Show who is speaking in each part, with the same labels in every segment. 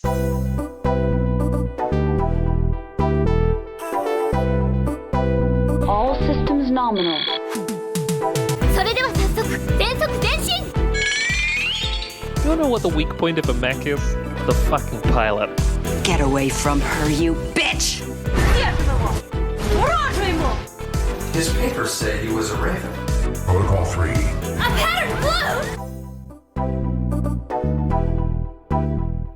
Speaker 1: All systems nominal.
Speaker 2: You know what the weak point of a mech is? The fucking pilot.
Speaker 3: Get away from her, you bitch!
Speaker 4: His papers say he was a raven.
Speaker 5: Protocol 3.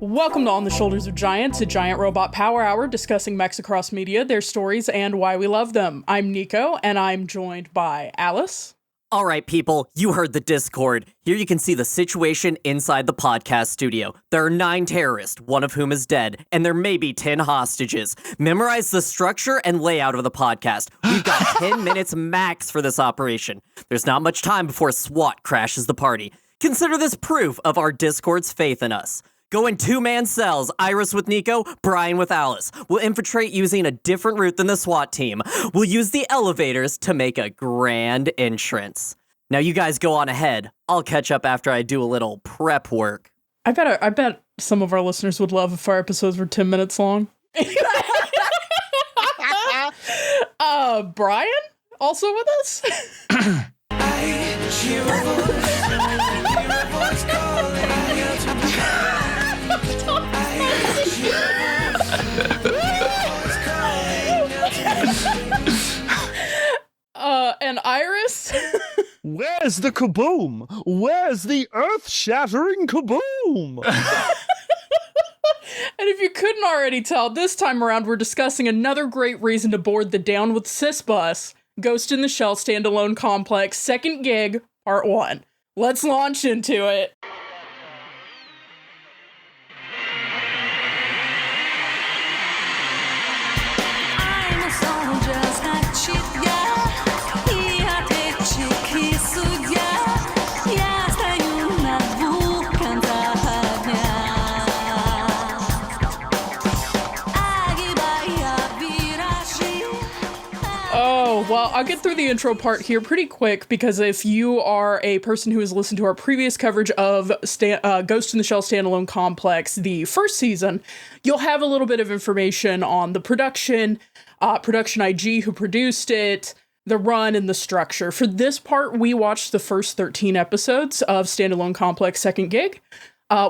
Speaker 6: Welcome to On the Shoulders of Giants, a giant robot power hour discussing mechs across media, their stories, and why we love them. I'm Nico, and I'm joined by Alice.
Speaker 7: All right, people, you heard the Discord. Here you can see the situation inside the podcast studio. There are 9 terrorists, one of whom is dead, and there may be 10 hostages. Memorize the structure and layout of the podcast. We've got 10 minutes max for this operation. There's not much time before SWAT crashes the party. Consider this proof of our Discord's faith in us. Go in 2-man cells, Iris with Nico, Brian with Alice. We'll infiltrate using a different route than the SWAT team. We'll use the elevators to make a grand entrance. Now you guys go on ahead. I'll catch up after I do a little prep work.
Speaker 6: I bet some of our listeners would love if our episodes were 10 minutes long. Brian, also with us? And Iris?
Speaker 8: Where's the kaboom? Where's the earth-shattering kaboom?
Speaker 6: And if you couldn't already tell, this time around we're discussing another great reason to board the Down with Sis bus, Ghost in the Shell Standalone Complex, second gig, part 1. Let's launch into it. Well, I'll get through the intro part here pretty quick, because if you are a person who has listened to our previous coverage of Ghost in the Shell Standalone Complex, the first season, you'll have a little bit of information on the production IG who produced it, the run, and the structure. For this part, we watched the first 13 episodes of Standalone Complex Second Gig,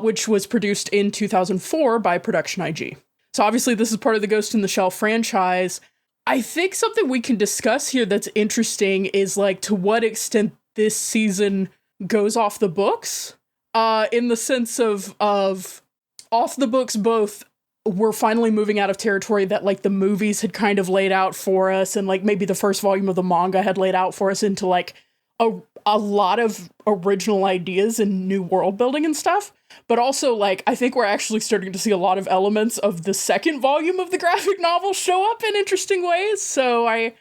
Speaker 6: which was produced in 2004 by Production IG. So obviously this is part of the Ghost in the Shell franchise. I think something we can discuss here that's interesting is, like, to what extent this season goes off the books, in the sense of off the books, both we're finally moving out of territory that, like, the movies had kind of laid out for us, and, like, maybe the first volume of the manga had laid out for us, into, like, a lot of original ideas and new world building and stuff. But also, like, I think we're actually starting to see a lot of elements of the second volume of the graphic novel show up in interesting ways. So I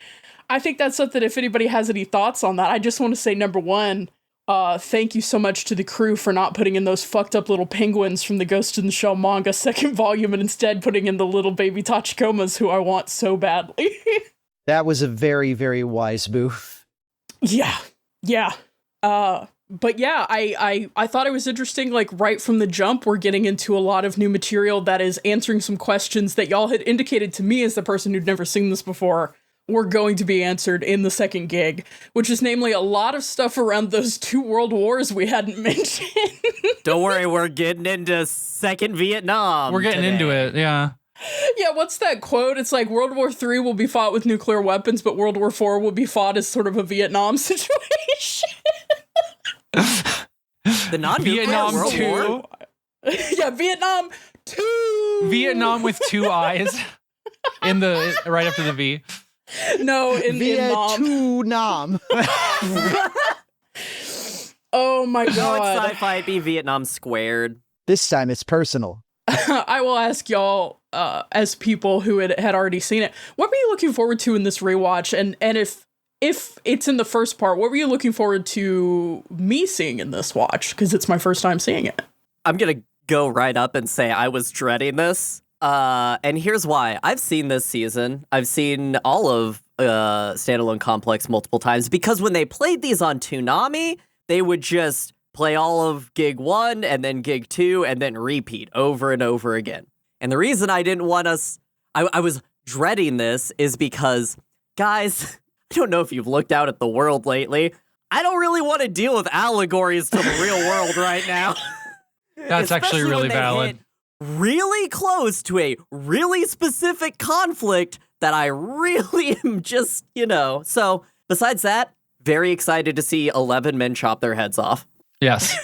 Speaker 6: think that's something, if anybody has any thoughts on that. I just want to say, number one, thank you so much to the crew for not putting in those fucked up little penguins from the Ghost in the Shell manga second volume, and instead putting in the little baby Tachikomas who I want so badly.
Speaker 8: That was a very, very wise move.
Speaker 6: Yeah. But yeah, I thought it was interesting, like, right from the jump, we're getting into a lot of new material that is answering some questions that y'all had indicated to me, as the person who'd never seen this before, were going to be answered in the second gig, which is namely a lot of stuff around those 2 world wars we hadn't mentioned.
Speaker 7: Don't worry, we're getting into second Vietnam.
Speaker 9: We're getting into it, yeah.
Speaker 6: Yeah, what's that quote? It's like World War III will be fought with nuclear weapons, but World War IV will be fought as sort of a Vietnam situation.
Speaker 7: The non-nuclear
Speaker 9: Vietnam
Speaker 7: World
Speaker 9: 2.
Speaker 7: War?
Speaker 6: Yeah, Vietnam 2.
Speaker 9: Vietnam with 2 eyes in the right after the V.
Speaker 6: No, in
Speaker 8: Vietnam.
Speaker 6: Oh my god.
Speaker 7: No, it's sci-fi, it'd be Vietnam squared.
Speaker 8: This time it's personal.
Speaker 6: I will ask y'all, as people who had already seen it, what were you looking forward to in this rewatch? And if it's in the first part, what were you looking forward to me seeing in this watch? Because it's my first time seeing it.
Speaker 7: I'm gonna go right up and say I was dreading this. And here's why. I've seen this season. I've seen all of Standalone Complex multiple times, because when they played these on Toonami, they would just play all of gig 1 and then gig 2 and then repeat over and over again. And the reason I didn't want us, I was dreading this is because, guys, I don't know if you've looked out at the world lately. I don't really want to deal with allegories to the real world right now.
Speaker 9: That's actually
Speaker 7: Especially
Speaker 9: really
Speaker 7: when they
Speaker 9: valid.
Speaker 7: hit really close to a really specific conflict that I really am just, So, besides that, very excited to see 11 men chop their heads off.
Speaker 9: Yes.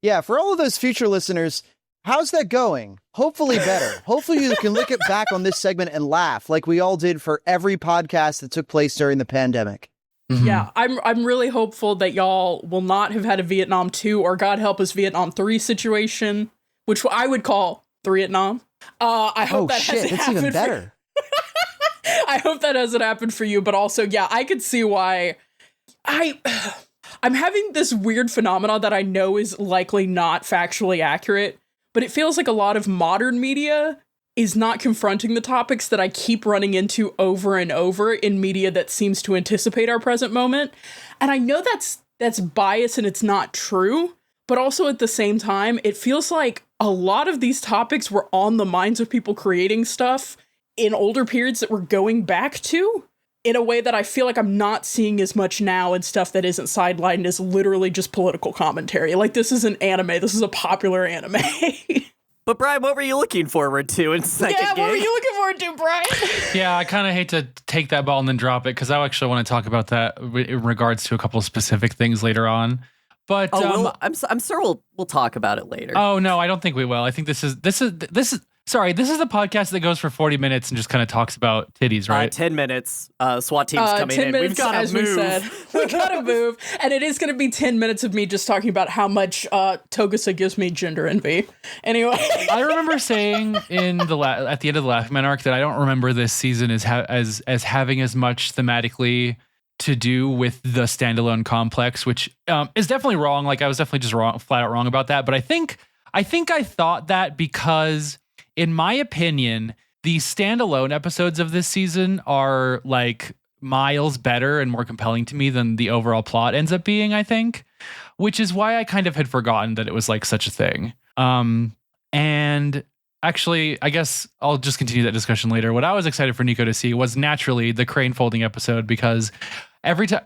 Speaker 8: Yeah, for all of those future listeners, how's that going? Hopefully better. Hopefully you can look it back on this segment and laugh like we all did for every podcast that took place during the pandemic.
Speaker 9: Mhm.
Speaker 6: Yeah, I'm really hopeful that y'all will not have had a Vietnam 2 or God help us Vietnam 3 situation, which I would call 3-Vietnam. I hope that hasn't
Speaker 8: that's
Speaker 6: happened.
Speaker 8: even better.
Speaker 6: I hope that hasn't happened for you, but also, yeah, I could see why I'm having this weird phenomena that I know is likely not factually accurate, but it feels like a lot of modern media is not confronting the topics that I keep running into over and over in media that seems to anticipate our present moment. And I know that's bias and it's not true, but also at the same time, it feels like a lot of these topics were on the minds of people creating stuff in older periods that we're going back to in a way that I feel like I'm not seeing as much now and stuff that isn't sidelined as literally just political commentary. Like, this is an anime. This is a popular anime.
Speaker 7: But Brian, what were you looking forward to in second
Speaker 6: Yeah, what were
Speaker 7: gig?
Speaker 6: you looking forward to, Brian?
Speaker 9: Yeah, I kind of hate to take that ball and then drop it because I actually want to talk about that in regards to a couple of specific things later on. But
Speaker 7: I'm sure we'll talk about it later.
Speaker 9: oh no, I don't think we will. I think this is the podcast that goes for 40 minutes and just kind of talks about titties, right?
Speaker 7: 10 minutes. SWAT team's coming
Speaker 6: 10
Speaker 7: in.
Speaker 6: minutes,
Speaker 7: We've got to
Speaker 6: as
Speaker 7: move.
Speaker 6: we said. We gotta move. And it is going to be 10 minutes of me just talking about how much Togusa gives me gender envy. Anyway.
Speaker 9: I remember saying at the end of the Laughing Man arc that I don't remember this season as having as much thematically to do with the standalone complex, which is definitely wrong. Like, I was definitely just flat out wrong about that. But I think I thought that because, in my opinion, the standalone episodes of this season are like miles better and more compelling to me than the overall plot ends up being, I think, which is why I kind of had forgotten that it was like such a thing. And actually, I guess I'll just continue that discussion later. What I was excited for Nico to see was naturally the crane folding episode, because every time,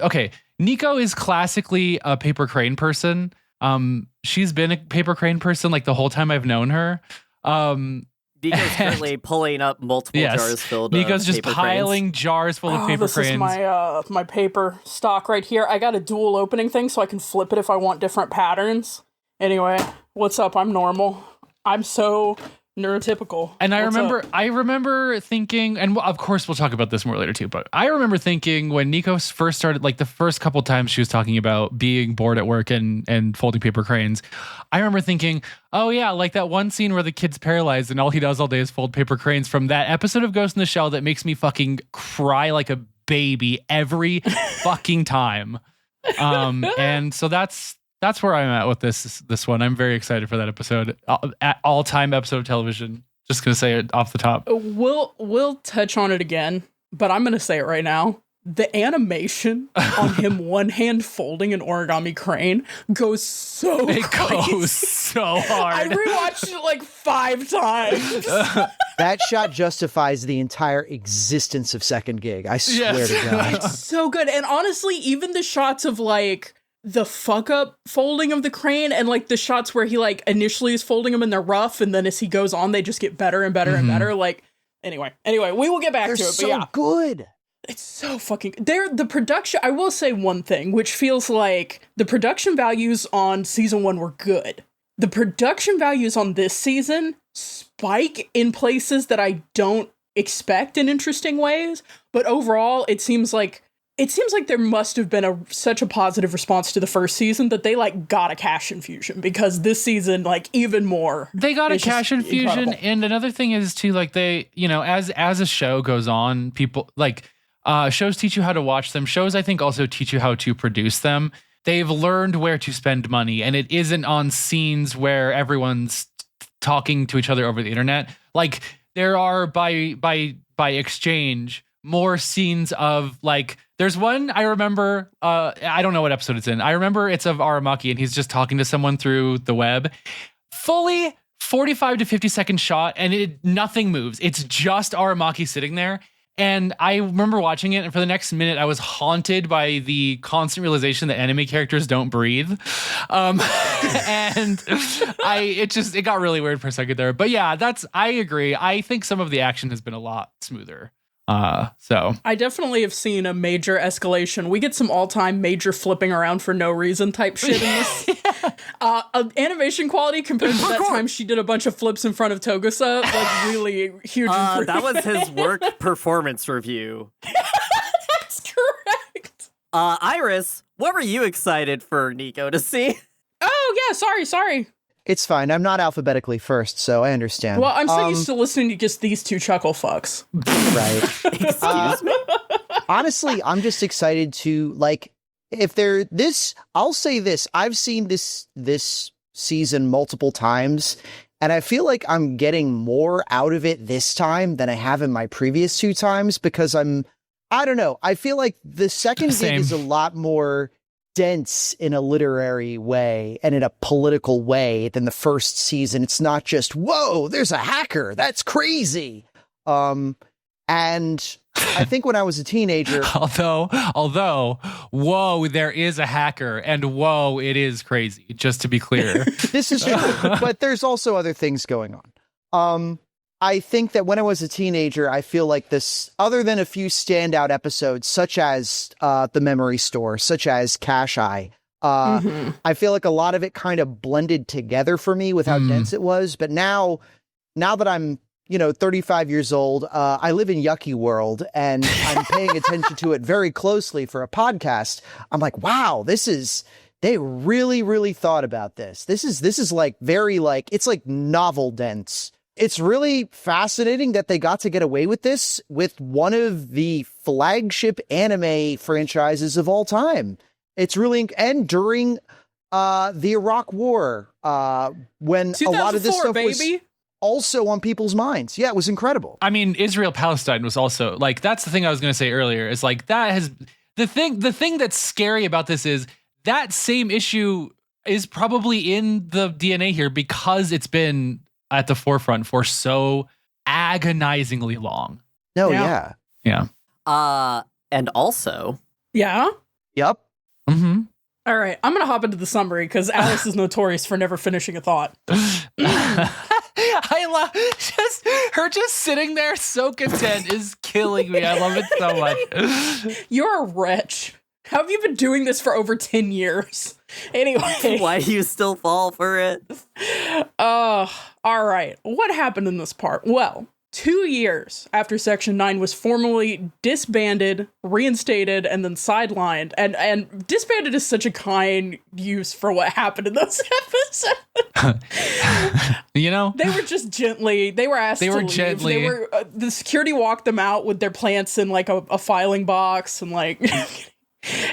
Speaker 9: Nico is classically a paper crane person. She's been a paper crane person like the whole time I've known her.
Speaker 7: Nico's currently pulling up multiple jars filled.
Speaker 9: Nico's just
Speaker 7: paper
Speaker 9: piling jars full of paper
Speaker 6: this
Speaker 9: cranes.
Speaker 6: is my paper stock right here. I got a dual opening thing so I can flip it if I want different patterns. Anyway, what's up? I'm normal. I'm so neurotypical.
Speaker 9: And
Speaker 6: What's up?
Speaker 9: I remember thinking, and of course we'll talk about this more later too, but I remember thinking when Nico first started, like the first couple times she was talking about being bored at work and folding paper cranes, I remember thinking, oh yeah, like that one scene where the kid's paralyzed and all he does all day is fold paper cranes from that episode of Ghost in the Shell that makes me fucking cry like a baby every fucking time. And so that's where I'm at with this one. I'm very excited for that episode. All-time episode of television. Just gonna say it off the top.
Speaker 6: We'll touch on it again, but I'm gonna say it right now. The animation on him one hand folding an origami crane goes so
Speaker 9: It
Speaker 6: crazy.
Speaker 9: goes so
Speaker 6: I
Speaker 9: hard.
Speaker 6: rewatched it like 5 times.
Speaker 8: That shot justifies the entire existence of Second Gig. I swear to God.
Speaker 6: It's so good. And honestly, even the shots of like the fuck up folding of the crane and like the shots where he like initially is folding them and they're rough and then as he goes on they just get better and better and better. Like anyway, we will get back
Speaker 8: They're
Speaker 6: to it.
Speaker 8: so
Speaker 6: But yeah,
Speaker 8: good.
Speaker 6: it's so fucking the production. I will say one thing, which feels like the production values on season 1 were good. The production values on this season spike in places that I don't expect in interesting ways. But overall, it seems like there must have been such a positive response to the first season that they like got a cash infusion, because this season, like even more.
Speaker 9: They got a
Speaker 6: it's
Speaker 9: cash
Speaker 6: just
Speaker 9: infusion.
Speaker 6: incredible.
Speaker 9: And another thing is too, like they, as a show goes on, people like shows teach you how to watch them. Shows, I think, also teach you how to produce them. They've learned where to spend money, and it isn't on scenes where everyone's talking to each other over the internet. Like there are by exchange more scenes of like There's one I remember, I don't know what episode it's in. I remember it's of Aramaki and he's just talking to someone through the web. Fully 45 to 50 second shot and nothing moves. It's just Aramaki sitting there. And I remember watching it, and for the next minute, I was haunted by the constant realization that anime characters don't breathe. And it got really weird for a second there. But yeah, I agree. I think some of the action has been a lot smoother. So
Speaker 6: I definitely have seen a major escalation. We get some all-time major flipping around for no reason type shit in this. Animation quality compared to that time she did a bunch of flips in front of Togusa, like really huge improvement.
Speaker 7: That was his work performance review.
Speaker 6: That's correct.
Speaker 7: Iris, what were you excited for Nico to see?
Speaker 6: Oh yeah, sorry.
Speaker 8: It's fine. I'm not alphabetically first, so I understand.
Speaker 6: Well, I'm so used to listening to just these two chuckle fucks.
Speaker 8: Right.
Speaker 7: Excuse me?
Speaker 8: Honestly, I'm just excited to, like, I'll say this. I've seen this season multiple times, and I feel like I'm getting more out of it this time than I have in my previous 2 times because I don't know. I feel like the second gig is a lot more dense in a literary way and in a political way than the first season. It's not just, whoa, there's a hacker. That's crazy. And I think when I was a teenager,
Speaker 9: although, whoa, there is a hacker, and whoa, it is crazy. Just to be clear,
Speaker 8: this is true, but there's also other things going on. I think that when I was a teenager, I feel like this, other than a few standout episodes, such as The Memory Store, such as Cash Eye, I feel like a lot of it kind of blended together for me with how dense it was. But now that I'm 35 years old, I live in Yucky World, and I'm paying attention to it very closely for a podcast. I'm like, wow, they really, really thought about this. This is like very like, it's like novel dense. It's really fascinating that they got to get away with this with one of the flagship anime franchises of all time. It's really, and during the Iraq War, when a lot of this stuff was also on people's minds. Yeah, it was incredible.
Speaker 9: I mean, Israel-Palestine was also, like, that's the thing I was going to say earlier, is like, that has, the thing that's scary about this is that same issue is probably in the DNA here because it's been at the forefront for so agonizingly long.
Speaker 8: No, yeah.
Speaker 7: And also.
Speaker 6: Yeah?
Speaker 8: Yep.
Speaker 9: Mm-hmm.
Speaker 6: All right, I'm going to hop into the summary because Alice is notorious for never finishing a thought.
Speaker 9: I love just sitting there so content is killing me. I love it so much.
Speaker 6: You're a wretch. How have you been doing this for over 10 years? Anyway.
Speaker 7: Why do you still fall for it?
Speaker 6: All right. What happened in this part? Well, 2 years after Section 9 was formally disbanded, reinstated, and then sidelined. And disbanded is such a kind use for what happened in those episodes.
Speaker 9: They
Speaker 6: were just gently, they were asked to leave. The security walked them out with their plants in like a filing box and like...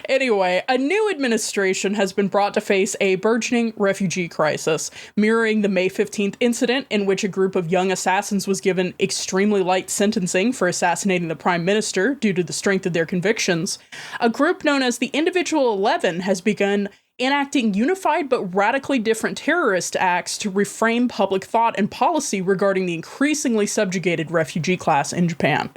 Speaker 6: Anyway, a new administration has been brought to face a burgeoning refugee crisis, mirroring the May 15th incident in which a group of young assassins was given extremely light sentencing for assassinating the prime minister due to the strength of their convictions. A group known as the Individual 11 has begun enacting unified but radically different terrorist acts to reframe public thought and policy regarding the increasingly subjugated refugee class in Japan.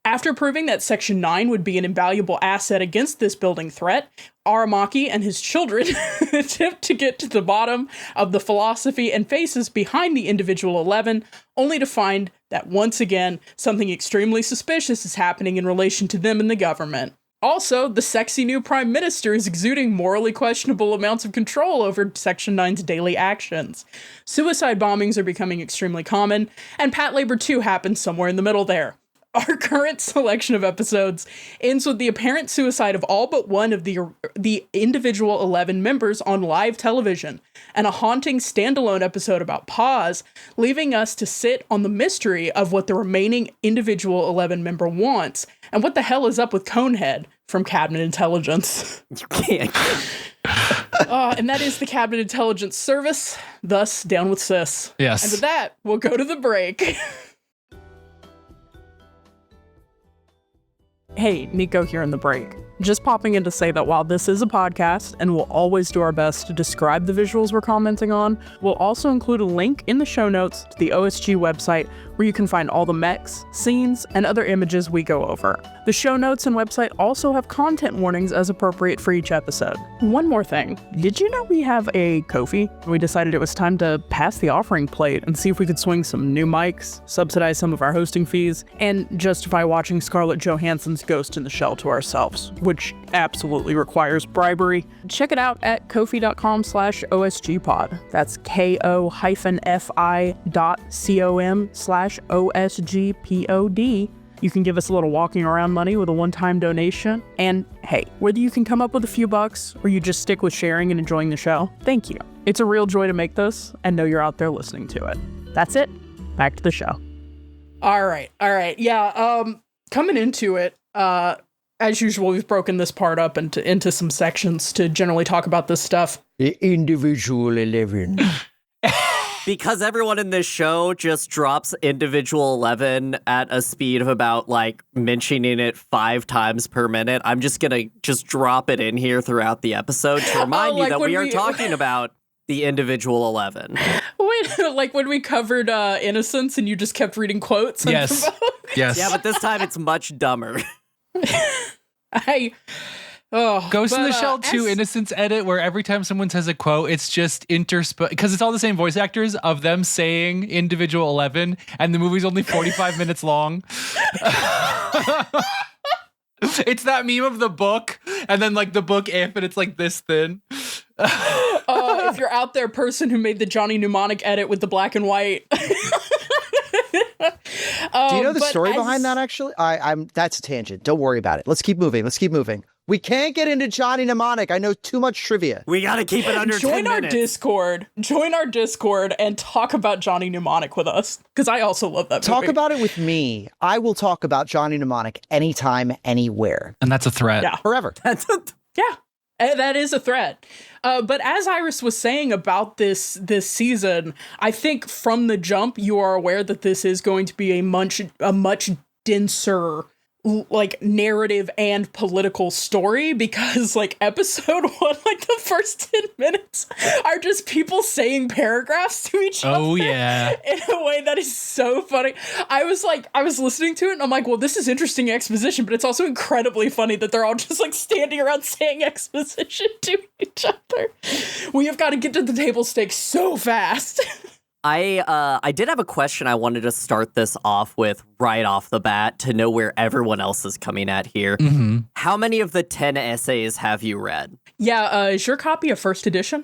Speaker 6: After proving that Section 9 would be an invaluable asset against this building threat, Aramaki and his children attempt to get to the bottom of the philosophy and faces behind the Individual 11, only to find that once again, something extremely suspicious is happening in relation to them and the government. Also, the sexy new prime minister is exuding morally questionable amounts of control over Section 9's daily actions. Suicide bombings are becoming extremely common, and Pat Labor 2 happens somewhere in the middle there. Our current selection of episodes ends with the apparent suicide of all but one of the Individual 11 members on live television, and a haunting standalone episode about Paz, leaving us to sit on the mystery of what the remaining Individual 11 member wants, and what the hell is up with Conehead from Cabinet Intelligence.
Speaker 7: You can't.
Speaker 6: And that is the Cabinet Intelligence Service, thus down with sis.
Speaker 9: Yes.
Speaker 6: And with that, we'll go to the break. Hey, Nico here in the break. Just popping in to say that while this is a podcast and we'll always do our best to describe the visuals we're commenting on, we'll also include a link in the show notes to the OSG website where you can find all the mechs, scenes, and other images we go over. The show notes and website also have content warnings as appropriate for each episode. One more thing, did you know we have a Ko-fi? We decided it was time to pass the offering plate and see if we could swing some new mics, subsidize some of our hosting fees, and justify watching Scarlett Johansson's Ghost in the Shell to ourselves, which absolutely requires bribery. Check it out at ko-fi.com/OSGpod. That's ko-fi.com/OSGPOD. You can give us a little walking around money with a one-time donation. And hey, whether you can come up with a few bucks or you just stick with sharing and enjoying the show, thank you. It's a real joy to make this and know you're out there listening to it. That's it. Back to the show. All right. Yeah, coming into it, as usual, we've broken this part up into some sections to generally talk about this stuff.
Speaker 8: The individual 11.
Speaker 7: Because everyone in this show just drops individual 11 at a speed of about, like, mentioning it 5 times per minute, I'm just gonna drop it in here throughout the episode to remind you that we are talking about the individual 11.
Speaker 6: Wait, like when we covered Innocence and you just kept reading quotes?
Speaker 9: Yes. Yes.
Speaker 7: Yeah, but this time it's much dumber.
Speaker 9: Ghost in the Shell 2 Innocence edit, where every time someone says a quote, it's just because it's all the same voice actors of them saying individual 11, and the movie's only 45 minutes long. It's that meme of the book, and then like the book if, and it's like this thin.
Speaker 6: If you're out there, person who made the Johnny Mnemonic edit with the black and white.
Speaker 8: Do you know the story behind that, actually? That's a tangent. Don't worry about it. Let's keep moving. We can't get into Johnny Mnemonic. I know too much trivia.
Speaker 7: We gotta keep it under 10 minutes.
Speaker 6: Join our Discord and talk about Johnny Mnemonic with us, because I also love that movie.
Speaker 8: Talk about it with me. I will talk about Johnny Mnemonic anytime, anywhere.
Speaker 9: And that's a threat.
Speaker 6: Yeah.
Speaker 8: Forever.
Speaker 6: Yeah. That is a threat. But as Iris was saying about this season, I think from the jump, you are aware that this is going to be a much denser, like, narrative and political story, because like episode 1, like the first 10 minutes are just people saying paragraphs to each other.
Speaker 9: Oh yeah.
Speaker 6: In a way that is so funny. I was listening to it and I'm like, well, this is interesting exposition, but it's also incredibly funny that they're all just like standing around saying exposition to each other. We have got to get to the table stakes so fast.
Speaker 7: I did have a question I wanted to start this off with right off the bat to know where everyone else is coming at here.
Speaker 9: Mm-hmm.
Speaker 7: How many of the 10 essays have you read?
Speaker 6: Yeah, is your copy a first edition?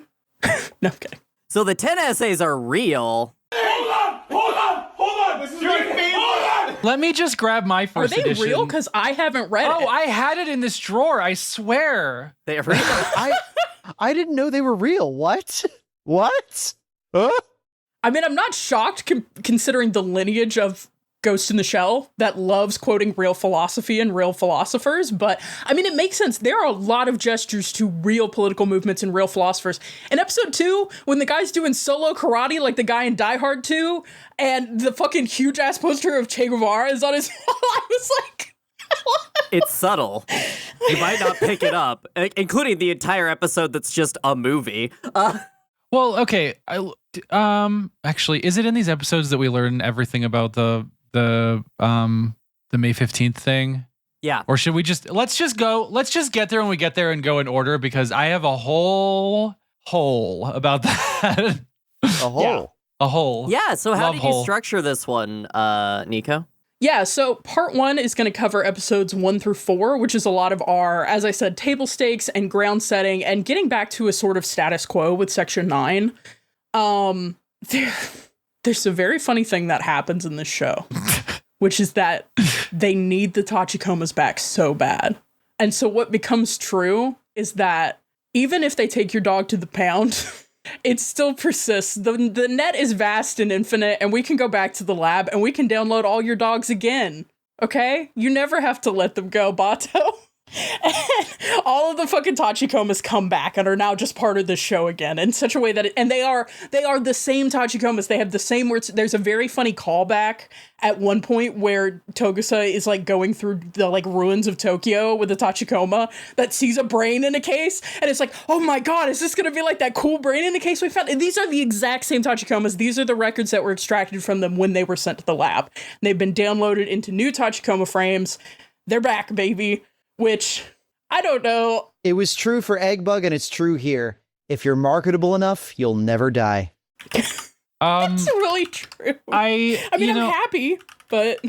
Speaker 6: No, I'm kidding.
Speaker 7: So the 10 essays are real.
Speaker 5: Hold on! This is your favorite.
Speaker 9: Let me just grab my first edition.
Speaker 6: Are they real? Because I haven't read it.
Speaker 9: Oh, I had it in this drawer, I swear.
Speaker 7: They are real.
Speaker 8: I didn't know they were real. What? Huh?
Speaker 6: I mean, I'm not shocked considering the lineage of Ghost in the Shell that loves quoting real philosophy and real philosophers, but I mean, it makes sense. There are a lot of gestures to real political movements and real philosophers. In episode 2, when the guy's doing solo karate like the guy in Die Hard 2, and the fucking huge ass poster of Che Guevara is on his wall, I was like...
Speaker 7: It's subtle. You might not pick it up, including the entire episode that's just a movie.
Speaker 9: Well, okay. Actually, is it in these episodes that we learn everything about the May 15th thing?
Speaker 7: Yeah.
Speaker 9: Or should we let's just get there when we get there and go in order, because I have a whole about that.
Speaker 8: A whole.
Speaker 6: Yeah.
Speaker 9: A whole.
Speaker 7: Yeah, so how did you
Speaker 9: hole.
Speaker 7: structure this one, Nico?
Speaker 6: Yeah, so part 1 is going to cover episodes 1 through 4, which is a lot of our, as I said, table stakes and ground setting and getting back to a sort of status quo with section 9. There's a very funny thing that happens in this show, which is that they need the Tachikomas back so bad. And so what becomes true is that even if they take your dog to the pound, it still persists. The net is vast and infinite, and we can go back to the lab and we can download all your dogs again. Okay? You never have to let them go, Bato. All of the fucking Tachikomas come back and are now just part of the show again in such a way that and they are the same Tachikomas. They have the same words. There's a very funny callback at one point where Togusa is like going through the like ruins of Tokyo with a Tachikoma that sees a brain in a case, and it's like, oh my god, is this gonna be like that cool brain in the case we found? And these are the exact same Tachikomas. These are the records that were extracted from them when they were sent to the lab. And they've been downloaded into new Tachikoma frames. They're back, baby. Which, I don't know.
Speaker 8: It was true for Eggbug, and it's true here. If you're marketable enough, you'll never die.
Speaker 6: It's really true. I mean, I'm happy, but...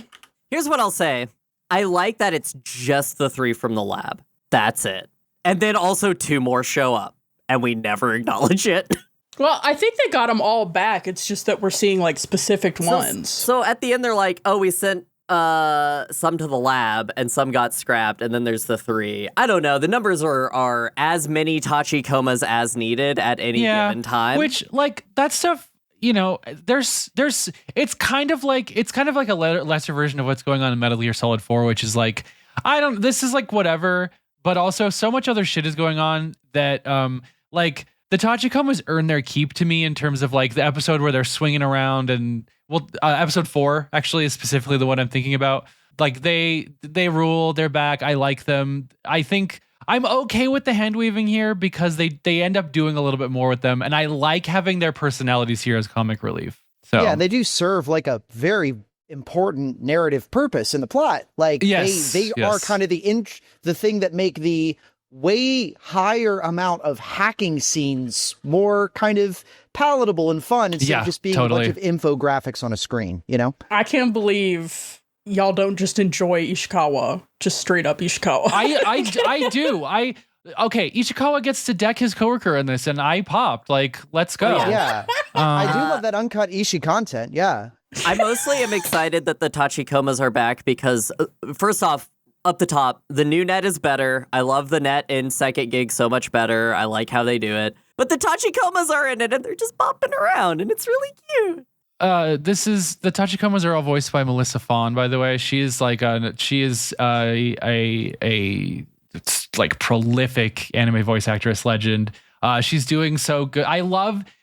Speaker 7: Here's what I'll say. I like that it's just the 3 from the lab. That's it. And then also 2 more show up, and we never acknowledge it.
Speaker 6: Well, I think they got them all back. It's just that we're seeing, like, specific ones.
Speaker 7: So at the end, they're like, oh, we sent... some to the lab and some got scrapped, and then there's the 3. I don't know. The numbers are as many Tachikomas as needed at any given time.
Speaker 9: Which, like, that stuff, you know, there's it's kind of like a lesser version of what's going on in Metal Gear Solid 4, which is like, this is like whatever, but also so much other shit is going on that like the Tachikomas earn their keep to me in terms of like the episode where they're swinging around and episode 4 actually is specifically the one I'm thinking about. Like they rule, they're back. I like them. I think I'm okay with the hand weaving here because they end up doing a little bit more with them, and I like having their personalities here as comic relief. So
Speaker 8: yeah, they do serve like a very important narrative purpose in the plot. Like they are kind of the thing that make the way higher amount of hacking scenes more kind of palatable and fun instead of just being a bunch of infographics on a screen, you know?
Speaker 6: I can't believe y'all don't just enjoy Ishikawa, just straight up Ishikawa.
Speaker 9: I do. Okay, Ishikawa gets to deck his coworker in this, and I popped. Like, let's go.
Speaker 8: Yeah. I do love that uncut Ishi content, yeah.
Speaker 7: I mostly am excited that the Tachikomas are back because, first off, up the top, the new net is better. I love the net in Second Gig so much better. I like how they do it. But the Tachikomas are in it, and they're just bopping around, and it's really cute.
Speaker 9: The Tachikomas are all voiced by Melissa Fawn, by the way. She is like a prolific anime voice actress legend. She's doing so good.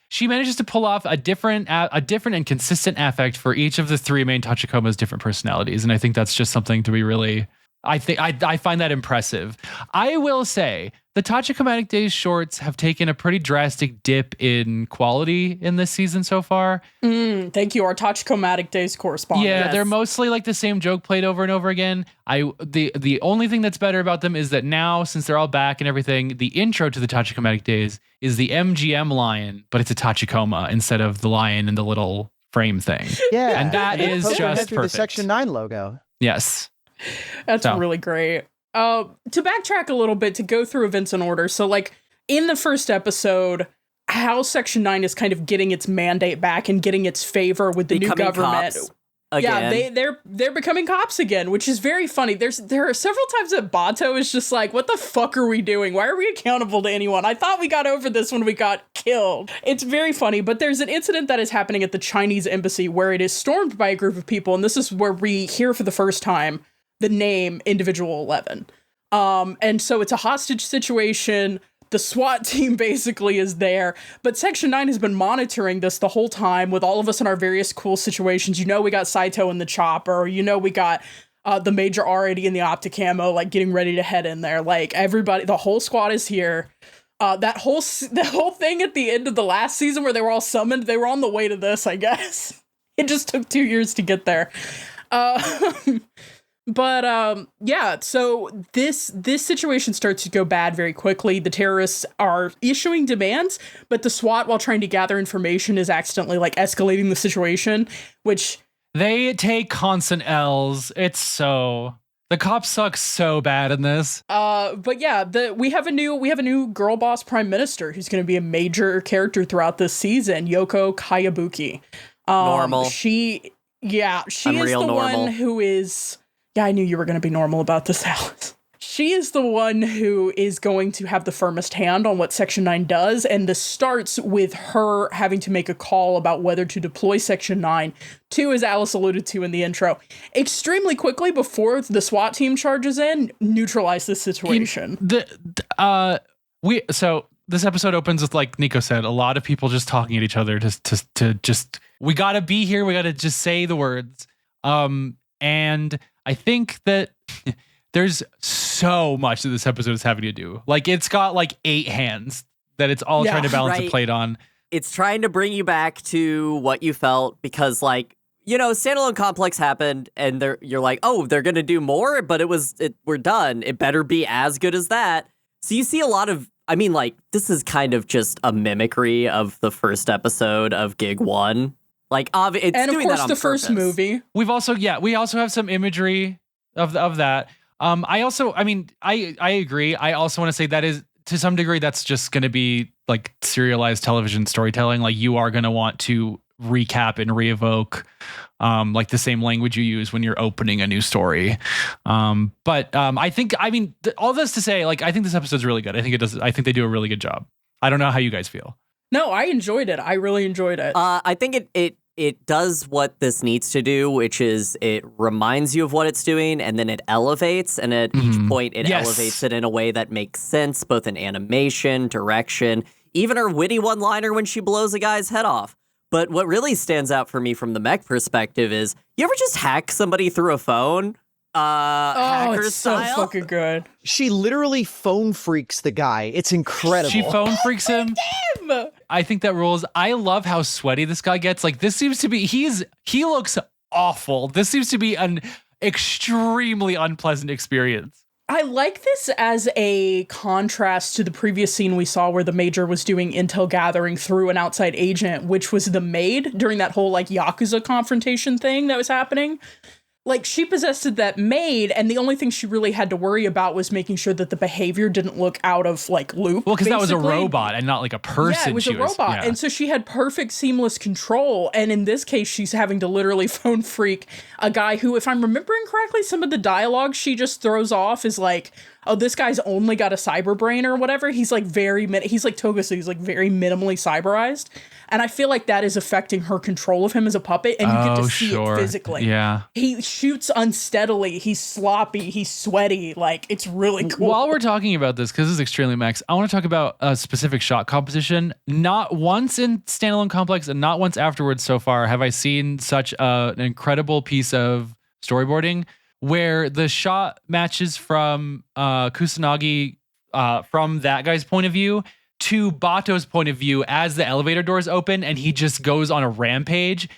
Speaker 9: She manages to pull off a different and consistent affect for each of the 3 main Tachikomas' different personalities, and I think that's just something to be really. I find that impressive. I will say the Tachikomatic Days shorts have taken a pretty drastic dip in quality in this season so far.
Speaker 6: Thank you, our Tachikomatic Days correspondent.
Speaker 9: Yeah, they're mostly like the same joke played over and over again. The only thing that's better about them is that now, since they're all back and everything, the intro to the Tachikomatic Days is the MGM lion, but it's a Tachikoma instead of the lion in the little frame thing.
Speaker 8: Yeah,
Speaker 9: and that is just
Speaker 8: through
Speaker 9: perfect.
Speaker 8: The Section 9 logo.
Speaker 9: Yes.
Speaker 6: That's really great. To backtrack a little bit, to go through events in order. So, like, in the first episode, how Section 9 is kind of getting its mandate back and getting its favor with the new government.
Speaker 7: Again.
Speaker 6: Yeah, they're becoming cops again, which is very funny. There are several times that Bato is just like, what the fuck are we doing? Why are we accountable to anyone? I thought we got over this when we got killed. It's very funny, but there's an incident that is happening at the Chinese embassy where it is stormed by a group of people, and this is where we hear for the first time the name Individual 11. And so it's a hostage situation. The SWAT team basically is there, but Section 9 has been monitoring this the whole time with all of us in our various cool situations. You know, we got Saito in the chopper. You know, we got the Major already in the Opticamo, like getting ready to head in there. Like everybody, the whole squad is here. That whole thing at the end of the last season where they were all summoned, they were on the way to this, I guess. It just took 2 years to get there. But yeah, so this situation starts to go bad very quickly. The terrorists are issuing demands, but the SWAT, while trying to gather information, is accidentally like escalating the situation, which
Speaker 9: they take constant L's. The cops suck so bad in this.
Speaker 6: But yeah, we have a new girl boss prime minister who's going to be a major character throughout this season, Yoko Kayabuki.
Speaker 7: Normal.
Speaker 6: She is the
Speaker 7: normal.
Speaker 6: one who is. Yeah, I knew you were going to be normal about this, Alice. she is the one who is going to have the firmest hand on what Section 9 does, and this starts with her having to make a call about whether to deploy Section 9 to, as Alice alluded to in the intro, extremely quickly before the SWAT team charges in, neutralize this situation.
Speaker 9: So this episode opens with, like Nico said, a lot of people just talking at each other to just, we gotta be here, we gotta just say the words. And I think that there's so much that this episode is having to do. Like, it's got like 8 hands that it's all trying to balance a plate on.
Speaker 7: It's trying to bring you back to what you felt because, like, you know, Standalone Complex happened and you're like, oh, they're going to do more, but we're done. It better be as good as that. So you see a lot of, I mean, like, this is kind of just a mimicry of the first episode of Gig 1. Like, it's
Speaker 6: and of
Speaker 7: doing
Speaker 6: course
Speaker 7: that on
Speaker 6: the
Speaker 7: purpose.
Speaker 6: First movie.
Speaker 9: We also have some imagery of that. I agree. I also want to say that is, to some degree, that's just going to be like serialized television storytelling. Like, you are going to want to recap and re-evoke like the same language you use when you're opening a new story. I think all this to say, like, I think this episode's really good. I think they do a really good job. I don't know how you guys feel.
Speaker 6: No, I enjoyed it. I really enjoyed it.
Speaker 7: I think it does what this needs to do, which is it reminds you of what it's doing, and then it elevates, and at each point it elevates it in a way that makes sense, both in animation, direction, even her witty one-liner when she blows a guy's head off. But what really stands out for me from the mech perspective is, you ever just hack somebody through a phone? Hacker
Speaker 6: it's
Speaker 7: style?
Speaker 6: so fucking good.
Speaker 8: She literally phone freaks the guy. It's incredible.
Speaker 9: She phone freaks him. I think that rules. I love how sweaty this guy gets. Like, this seems to be, he looks awful. This seems to be an extremely unpleasant experience.
Speaker 6: I like this as a contrast to the previous scene we saw where the Major was doing intel gathering through an outside agent, which was the maid during that whole, like, Yakuza confrontation thing that was happening. Like, she possessed that maid, and the only thing she really had to worry about was making sure that the behavior didn't look out of, like, loop.
Speaker 9: Well, because that was a robot and not like a person.
Speaker 6: Yeah, it was a robot. Yeah. And so she had perfect seamless control. And in this case, she's having to literally phone freak a guy who, if I'm remembering correctly, some of the dialogue she just throws off is like, oh, this guy's only got a cyber brain or whatever. He's like he's like Toga, so he's like very minimally cyberized. And I feel like that is affecting her control of him as a puppet, and you get to see it physically.
Speaker 9: Yeah.
Speaker 6: He shoots unsteadily, he's sloppy, he's sweaty, like, it's really cool.
Speaker 9: While we're talking about this, because this is extremely Mechs, I want to talk about a specific shot composition. Not once in Standalone Complex and not once afterwards so far have I seen such an incredible piece of storyboarding where the shot matches from Kusanagi from that guy's point of view to Bato's point of view as the elevator doors open and he just goes on a rampage.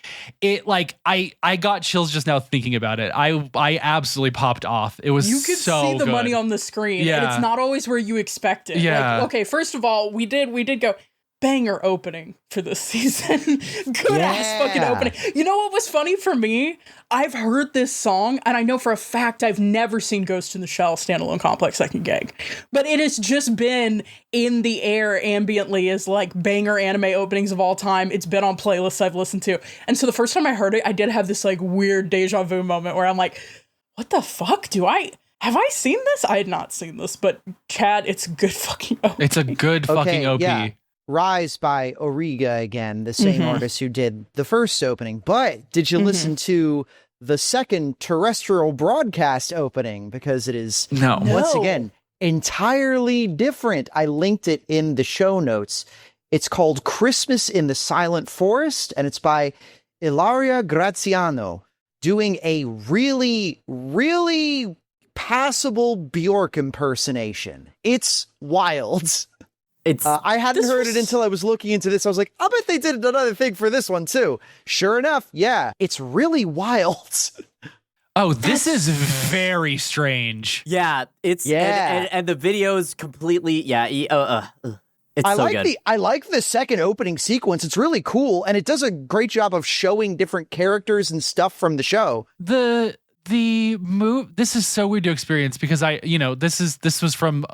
Speaker 9: It, like, I got chills just now thinking about it. I absolutely popped off. It was
Speaker 6: you could
Speaker 9: so
Speaker 6: see the
Speaker 9: good.
Speaker 6: money on the screen, and it's not always where you expect it.
Speaker 9: Yeah.
Speaker 6: Like, okay, first of all, we did go banger opening for this season. Good ass fucking opening. You know what was funny for me? I've heard this song, and I know for a fact I've never seen Ghost in the Shell Standalone Complex second gig. But it has just been in the air ambiently as like banger anime openings of all time. It's been on playlists I've listened to. And so the first time I heard it, I did have this like weird deja vu moment where I'm like, what the fuck? Have I seen this? I had not seen this, but Chad, it's a good fucking OP.
Speaker 9: It's a good fucking OP.
Speaker 8: Yeah. Rise by Origa again, the same artist who did the first opening. But did you listen to the second terrestrial broadcast opening? Because it is, once again, entirely different. I linked it in the show notes. It's called Christmas in the Silent Forest, and it's by Ilaria Graziano, doing a really, really passable Bjork impersonation. It's wild. I hadn't heard it until I was looking into this. I was like, I bet they did another thing for this one too. Sure enough, yeah, it's really wild.
Speaker 9: Oh, this is very strange.
Speaker 7: Yeah, it's and the video is completely it's so good.
Speaker 8: I like the second opening sequence. It's really cool, and it does a great job of showing different characters and stuff from the show.
Speaker 9: The move. This is so weird to experience because this was from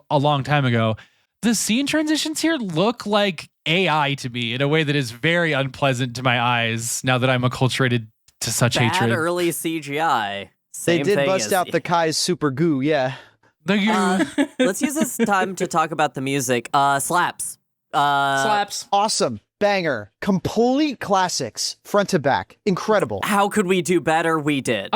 Speaker 9: a long time ago. The scene transitions here look like AI to me in a way that is very unpleasant to my eyes now that I'm acculturated to such hatred.
Speaker 7: Bad early CGI.
Speaker 8: They did bust out the Kai's super goo, yeah.
Speaker 9: Thank you.
Speaker 7: Let's use this time to talk about the music. Slaps.
Speaker 6: Slaps.
Speaker 8: Awesome. Banger. Complete classics. Front to back. Incredible.
Speaker 7: How could we do better? We did.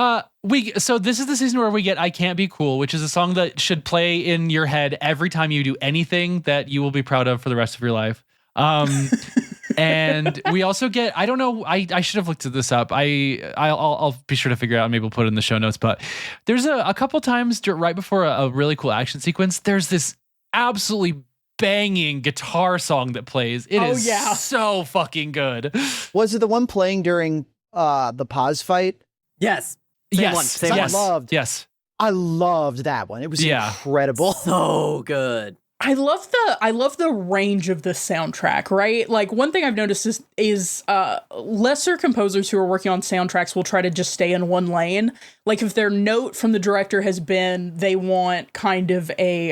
Speaker 9: So this is the season where we get I Can't Be Cool, which is a song that should play in your head every time you do anything that you will be proud of for the rest of your life. And we also get, I don't know, I should have looked this up. I'll be sure to figure it out. Maybe we'll put it in the show notes. But there's a couple times right before a really cool action sequence, there's this absolutely banging guitar song that plays. It is so fucking good.
Speaker 8: Was it the one playing during the pause fight?
Speaker 7: Yes.
Speaker 9: Yes.
Speaker 8: I loved that one. It was incredible.
Speaker 7: So good.
Speaker 6: I love the range of this soundtrack, right? Like, one thing I've noticed is lesser composers who are working on soundtracks will try to just stay in one lane. Like, if their note from the director has been they want kind of a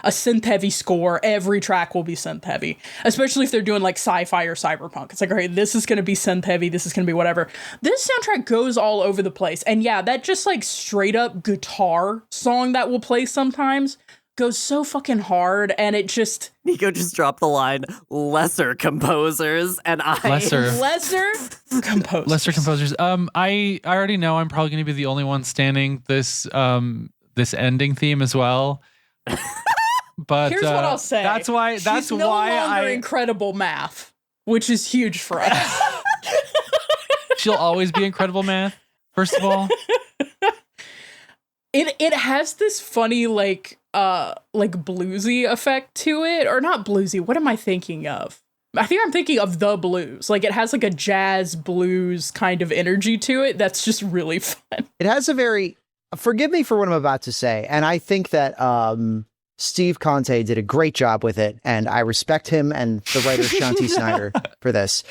Speaker 6: synth heavy score, every track will be synth heavy. Especially if they're doing like sci-fi or cyberpunk. It's like, okay, this is going to be synth heavy, this is going to be whatever. This soundtrack goes all over the place. And yeah, that just like straight up guitar song that will play sometimes goes so fucking hard, and it just...
Speaker 7: Nico just dropped the line, lesser composers, and
Speaker 6: Lesser composers.
Speaker 9: I already know I'm probably going to be the only one standing this ending theme as well. But
Speaker 6: here's what I'll say.
Speaker 9: That's why
Speaker 6: no longer incredible math, which is huge for us.
Speaker 9: She'll always be incredible math, first of all.
Speaker 6: It has this funny like bluesy effect to it, or not bluesy. What am I thinking of? I think I'm thinking of the blues. Like, it has like a jazz blues kind of energy to it. That's just really fun.
Speaker 8: It has a very, forgive me for what I'm about to say. And I think that Steve Conte did a great job with it. And I respect him and the writer Shanti Snyder for this.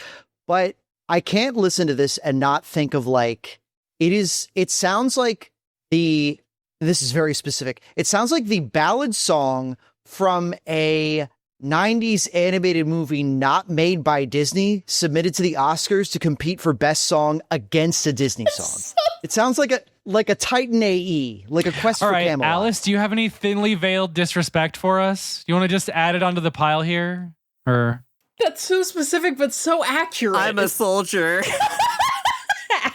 Speaker 8: But I can't listen to this and not think of like, it sounds like this is very specific. It sounds like the ballad song from a 90s animated movie not made by Disney, submitted to the Oscars to compete for best song against a Disney song. It sounds like a Titan AE, like a Quest for Camelot.
Speaker 9: Alice, do you have any thinly veiled disrespect for us? Do you want to just add it onto the pile here? Or
Speaker 6: that's so specific but so accurate.
Speaker 7: I'm a soldier.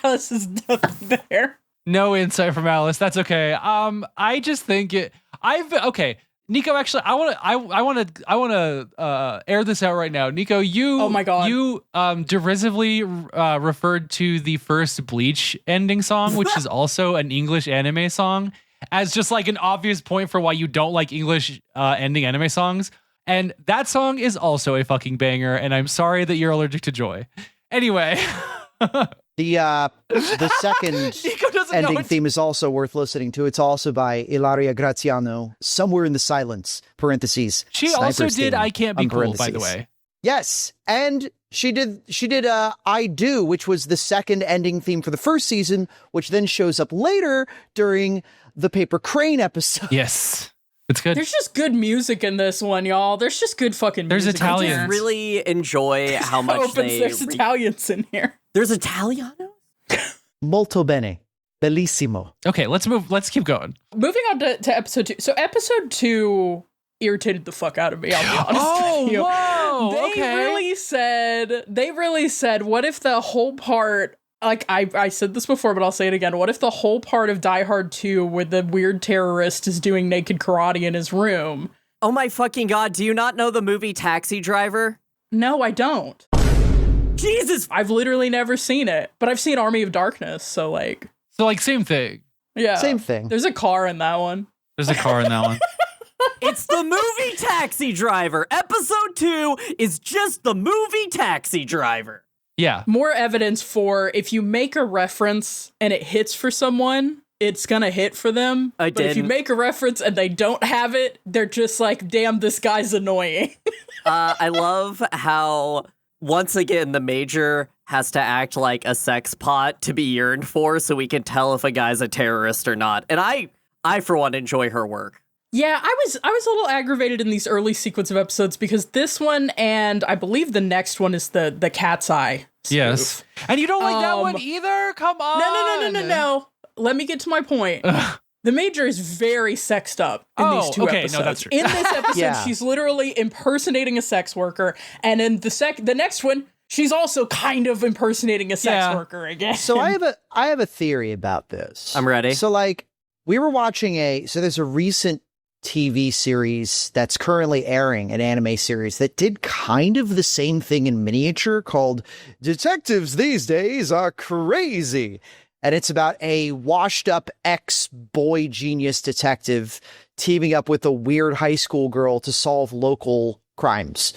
Speaker 6: Alice is nothing there.
Speaker 9: No insight from Alice. That's okay. I just think okay. Nico, actually, I want to air this out right now. Nico,
Speaker 6: oh my God.
Speaker 9: You derisively referred to the first Bleach ending song, which is also an English anime song, as just like an obvious point for why you don't like English ending anime songs. And that song is also a fucking banger, and I'm sorry that you're allergic to joy. Anyway.
Speaker 8: The second ending theme is also worth listening to. It's also by Ilaria Graziano, Somewhere in the Silence, parentheses.
Speaker 9: She also did I Can't Be Cool, by the way.
Speaker 8: Yes, and she did I Do, which was the second ending theme for the first season, which then shows up later during the Paper Crane episode.
Speaker 9: Yes. It's good.
Speaker 6: There's just good music in this one, y'all. There's just good fucking music.
Speaker 9: There's Italians.
Speaker 7: I just really enjoy how much
Speaker 6: there's Italians in here.
Speaker 7: There's Italiano?
Speaker 8: Molto bene. Bellissimo.
Speaker 9: Okay, let's move. Let's keep going.
Speaker 6: Moving on to episode 2. So episode 2 irritated the fuck out of me, I'll be honest with you.
Speaker 9: Whoa,
Speaker 6: They really said, what if the whole part, like I said this before, but I'll say it again. What if the whole part of Die Hard 2 where the weird terrorist is doing naked karate in his room?
Speaker 7: Oh my fucking God, do you not know the movie Taxi Driver?
Speaker 6: No, I don't.
Speaker 7: Jesus!
Speaker 6: I've literally never seen it, but I've seen Army of Darkness, so like
Speaker 9: same thing.
Speaker 6: Yeah.
Speaker 8: Same thing.
Speaker 6: There's a car in that one.
Speaker 9: There's a car in that one.
Speaker 7: It's the movie Taxi Driver. Episode 2 is just the movie Taxi Driver.
Speaker 9: Yeah.
Speaker 6: More evidence for if you make a reference and it hits for someone, it's gonna hit for them. But if you make a reference and they don't have it, they're just like, damn, this guy's annoying.
Speaker 7: I love how, once again, the Major has to act like a sex pot to be yearned for so we can tell if a guy's a terrorist or not. And I for one, enjoy her work.
Speaker 6: Yeah, I was a little aggravated in these early sequence of episodes because this one and I believe the next one is the Cat's Eye spoof.
Speaker 9: Yes. And you don't like that one either? Come on.
Speaker 6: No. Let me get to my point. The Major is very sexed up in these two episodes.
Speaker 9: No, that's true.
Speaker 6: In this episode,
Speaker 8: Yeah.
Speaker 6: she's literally impersonating a sex worker, and in the next one, she's also kind of impersonating a sex worker again.
Speaker 8: So I have a theory about this.
Speaker 7: I'm ready.
Speaker 8: So like we were watching there's a recent TV series that's currently airing, an anime series that did kind of the same thing in miniature called Detectives These Days Are Crazy. And it's about a washed up ex-boy genius detective teaming up with a weird high school girl to solve local crimes.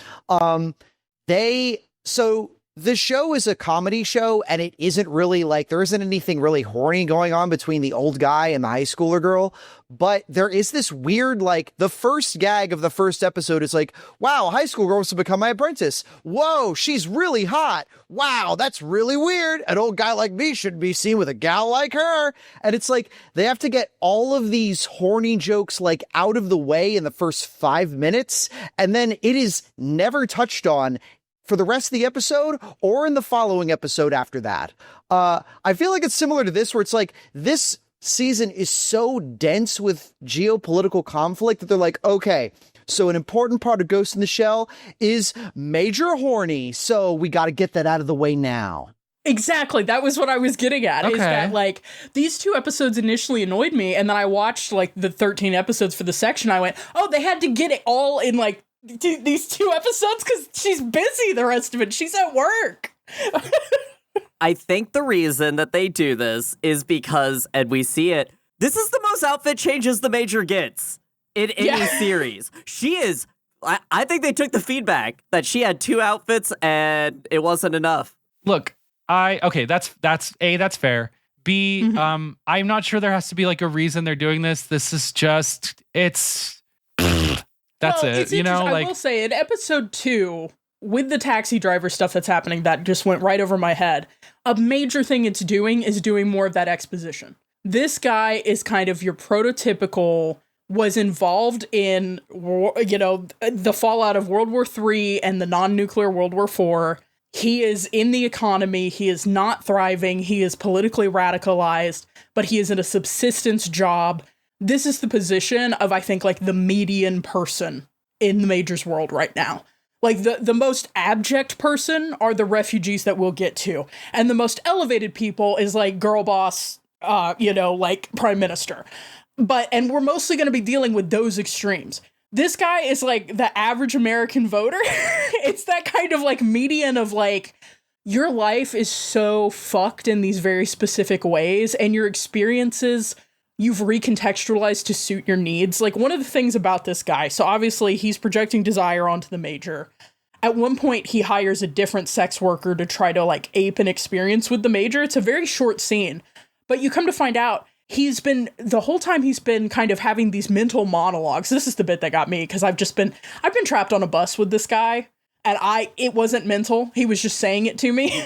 Speaker 8: The show is a comedy show, and it isn't really like, there isn't anything really horny going on between the old guy and the high schooler girl, but there is this weird, like, the first gag of the first episode is like, wow, high school girl wants to become my apprentice. Whoa, she's really hot. Wow, that's really weird. An old guy like me shouldn't be seen with a gal like her. And it's like, they have to get all of these horny jokes, like, out of the way in the first 5 minutes, and then it is never touched on for the rest of the episode or in the following episode after that. I feel like it's similar to this, where it's like this season is so dense with geopolitical conflict that they're like, okay, so an important part of Ghost in the Shell is Major Horny, so we got to get that out of the way now.
Speaker 6: Exactly. That was what I was getting at.
Speaker 9: Okay.
Speaker 6: Is that, like, these two episodes initially annoyed me, and then I watched, like, the 13 episodes for the section. I went, oh, they had to get it all in, like, these two episodes because she's busy the rest of it. She's at work.
Speaker 7: I think the reason that they do this is because, and we see it, this is the most outfit changes the Major gets in any series. She is, I think they took the feedback that she had 2 outfits and it wasn't enough.
Speaker 9: Look, that's A, that's fair. B, I'm not sure there has to be like a reason they're doing this. This is just, it's it. You know,
Speaker 6: I will say in episode 2, with the taxi driver stuff that's happening, that just went right over my head. A major thing it's doing is doing more of that exposition. This guy is kind of your prototypical, was involved in, the fallout of World War III and the non-nuclear World War IV. He is in the economy. He is not thriving. He is politically radicalized, but he is in a subsistence job. This is the position of, I think, like the median person in the Major's world right now. Like the most abject person are the refugees that we'll get to. And the most elevated people is like girl boss, like prime minister. And we're mostly going to be dealing with those extremes. This guy is like the average American voter. It's that kind of like median of like, your life is so fucked in these very specific ways, and your experiences you've recontextualized to suit your needs. Like, one of the things about this guy, so obviously he's projecting desire onto the Major. At one point, he hires a different sex worker to try to, like, ape an experience with the Major. It's a very short scene. But you come to find out, the whole time he's been kind of having these mental monologues. This is the bit that got me, because I've been trapped on a bus with this guy, and it wasn't mental. He was just saying it to me.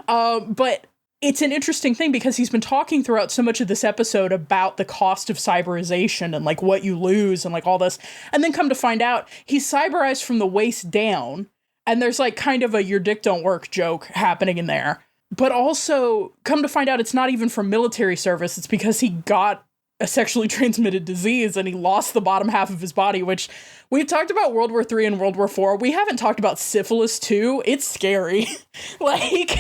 Speaker 6: But it's an interesting thing because he's been talking throughout so much of this episode about the cost of cyberization and like what you lose and like all this. And then come to find out he's cyberized from the waist down. And there's like kind of a your dick don't work joke happening in there. But also come to find out it's not even from military service. It's because he got a sexually transmitted disease and he lost the bottom half of his body, which we've talked about World War III and World War IV. We haven't talked about syphilis too. It's scary. Like,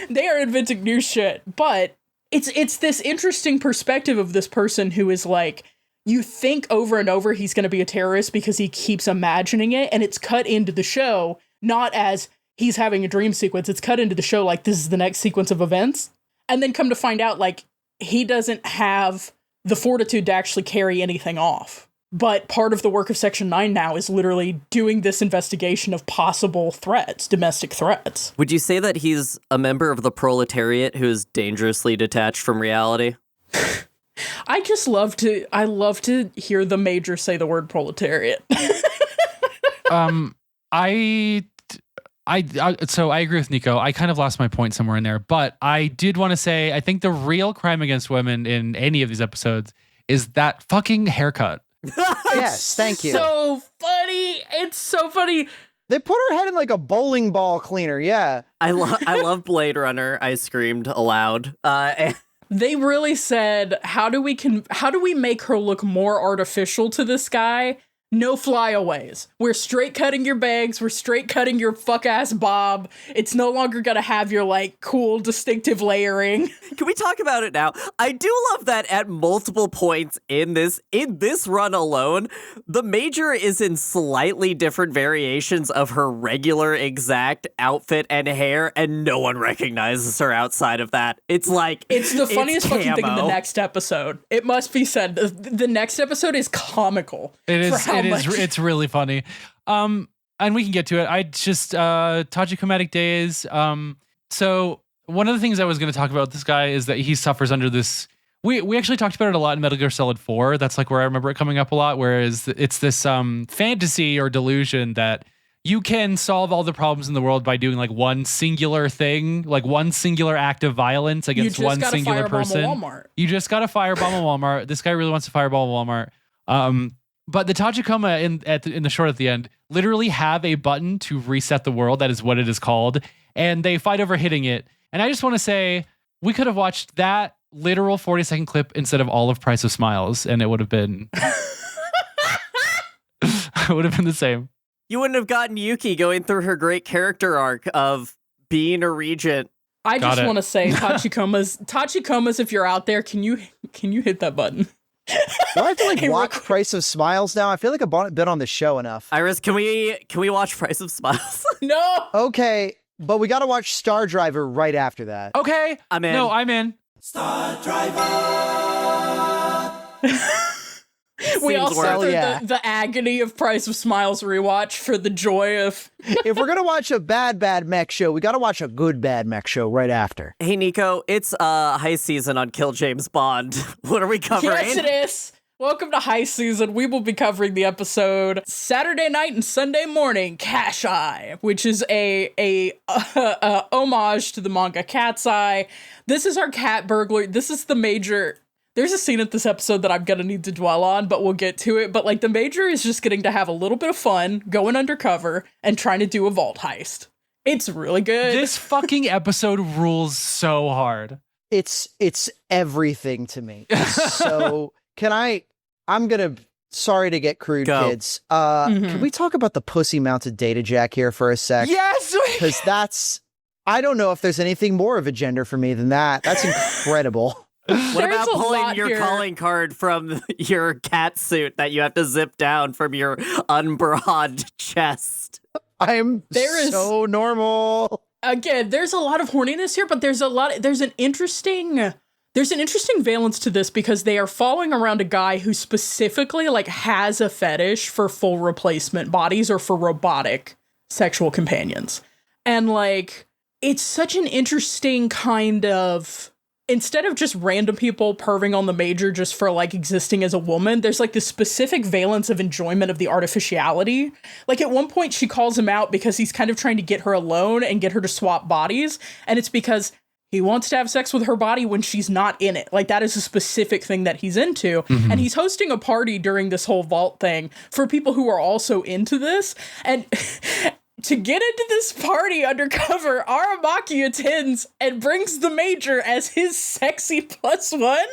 Speaker 6: they are inventing new shit. But it's this interesting perspective of this person who is like, you think over and over he's going to be a terrorist because he keeps imagining it, and it's cut into the show, not as he's having a dream sequence. It's cut into the show like this is the next sequence of events. And then come to find out, like, he doesn't have the fortitude to actually carry anything off. But part of the work of Section 9 now is literally doing this investigation of possible threats, domestic threats.
Speaker 7: Would you say that he's a member of the proletariat who is dangerously detached from reality?
Speaker 6: I love to hear the Major say the word proletariat.
Speaker 9: So I agree with Nico. I kind of lost my point somewhere in there, but I did want to say, I think the real crime against women in any of these episodes is that fucking haircut.
Speaker 8: Yes, thank you.
Speaker 6: So funny. It's so funny.
Speaker 8: They put her head in like a bowling ball cleaner. Yeah.
Speaker 7: I love Blade Runner. I screamed aloud.
Speaker 6: They really said, how do we make her look more artificial to this guy? No flyaways. We're straight cutting your bangs. We're straight cutting your fuck ass bob. It's no longer gonna have your like cool distinctive layering.
Speaker 7: Can we talk about it now? I do love that at multiple points in this run alone, the Major is in slightly different variations of her regular exact outfit and hair, and no one recognizes her outside of that. It's like
Speaker 6: it's the funniest fucking thing in the
Speaker 7: camo.
Speaker 6: next episode. It must be said. The next episode is comical.
Speaker 9: It is.
Speaker 6: For how much-
Speaker 9: It's really funny. And we can get to it. I just Tachikomatic days. So one of the things I was going to talk about with this guy is that he suffers under this. We actually talked about it a lot in Metal Gear Solid 4. That's like where I remember it coming up a lot. Whereas it's this fantasy or delusion that you can solve all the problems in the world by doing like one singular thing, like one singular act of violence against one singular person. You just got to firebomb a Walmart. This guy really wants to firebomb a Walmart. But the Tachikoma in the short at the end literally have a button to reset the world. That is what it is called. And they fight over hitting it. And I just want to say, we could have watched that literal 40-second clip instead of all of Price of Smiles, and it would have been the same.
Speaker 7: You wouldn't have gotten Yuki going through her great character arc of being a regent.
Speaker 6: I just want to say, Tachikomas, if you're out there, can you hit that button?
Speaker 8: Do I have to like watch Price of Smiles now? I feel like I've been on the show enough.
Speaker 7: Iris, can we watch Price of Smiles?
Speaker 6: No.
Speaker 8: Okay, but we got to watch Star Driver right after that.
Speaker 9: Okay,
Speaker 7: I'm in.
Speaker 9: No, I'm in.
Speaker 5: Star Driver.
Speaker 6: We also
Speaker 8: worth
Speaker 6: have the agony of Price of Smiles rewatch for the joy of.
Speaker 8: If we're gonna watch a bad mech show, we got to watch a good bad mech show right after.
Speaker 7: Hey, Nico, it's high season on Kill James Bond. What are we covering?
Speaker 6: Yes, it is. Welcome to High Season. We will be covering the episode Saturday night and Sunday morning, Cash Eye, which is a homage to the manga Cat's Eye. This is our cat burglar. This is the Major. There's a scene at this episode that I'm gonna need to dwell on, but we'll get to it. But like the Major is just getting to have a little bit of fun, going undercover and trying to do a vault heist. It's really good.
Speaker 9: This fucking episode rules so hard.
Speaker 8: It's everything to me. So sorry to get crude,
Speaker 7: Go.
Speaker 8: kids. Can we talk about the pussy mounted data jack here for a sec?
Speaker 9: Yes,
Speaker 8: Because I don't know if there's anything more of a gender for me than that. That's incredible.
Speaker 7: What
Speaker 6: There's
Speaker 7: about
Speaker 6: a
Speaker 7: pulling
Speaker 6: lot
Speaker 7: your
Speaker 6: here.
Speaker 7: calling card from your cat suit that you have to zip down from your unbroad chest?
Speaker 8: I'm
Speaker 6: There is-
Speaker 8: so normal.
Speaker 6: Again, there's a lot of horniness here, but there's an interesting valence to this because they are following around a guy who specifically like has a fetish for full replacement bodies or for robotic sexual companions. And like it's such an interesting kind of, instead of just random people perving on the Major just for like existing as a woman, there's like this specific valence of enjoyment of the artificiality. Like at one point she calls him out because he's kind of trying to get her alone and get her to swap bodies. And it's because he wants to have sex with her body when she's not in it. Like that is a specific thing that he's into.
Speaker 9: Mm-hmm.
Speaker 6: And he's hosting a party during this whole vault thing for people who are also into this. And to get into this party undercover, Aramaki attends and brings the Major as his sexy +1.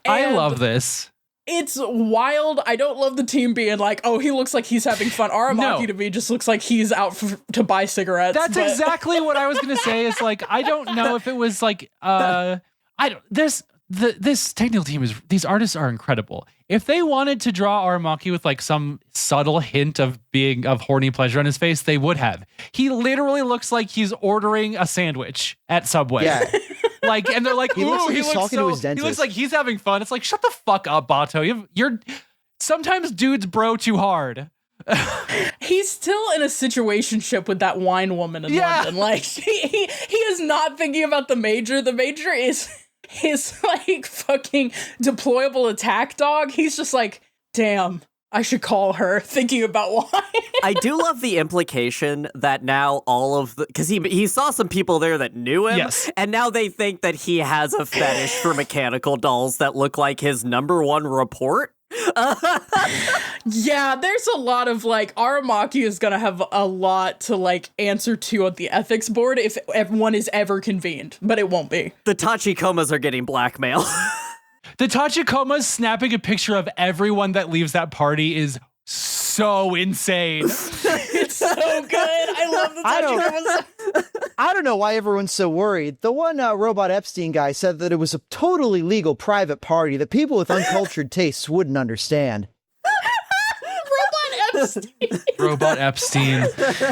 Speaker 9: I
Speaker 6: And
Speaker 9: love this.
Speaker 6: it's wild. I don't love the team being like, oh, he looks like he's having fun. Aramaki
Speaker 9: No.
Speaker 6: to me just looks like he's out to buy cigarettes.
Speaker 9: That's
Speaker 6: but-
Speaker 9: exactly what I was gonna say. It's like I don't know if it was like this technical team is, these artists are incredible. If they wanted to draw Aramaki with like some subtle hint of horny pleasure on his face, they would have. He literally looks like he's ordering a sandwich at Subway.
Speaker 8: Yeah.
Speaker 9: Like, and they're like,
Speaker 8: He looks like
Speaker 9: he
Speaker 8: he's
Speaker 9: looks
Speaker 8: talking to his
Speaker 9: he
Speaker 8: dentist.
Speaker 9: looks like he's having fun. It's like, shut the fuck up, Bato. You're sometimes dudes bro too hard.
Speaker 6: He's still in a situationship with that wine woman in
Speaker 9: Yeah.
Speaker 6: London. Like he is not thinking about the Major. The Major is his like fucking deployable attack dog. He's just like, damn, I should call her, thinking about wine.
Speaker 7: I do love the implication that now all of the, because he saw some people there that knew him,
Speaker 9: Yes.
Speaker 7: and now they think that he has a fetish for mechanical dolls that look like his #1 report.
Speaker 6: Yeah, there's a lot of like Aramaki is gonna have a lot to like answer to at the ethics board if everyone is ever convened, but it won't be.
Speaker 7: The Tachikomas are getting blackmail.
Speaker 9: The Tachikomas snapping a picture of everyone that leaves that party is so insane.
Speaker 6: It's so good. I love the Tachikomas.
Speaker 8: I don't know why everyone's so worried. The one Robot Epstein guy said that it was a totally legal private party that people with uncultured tastes wouldn't understand.
Speaker 6: Robot Epstein.
Speaker 9: Robot Epstein.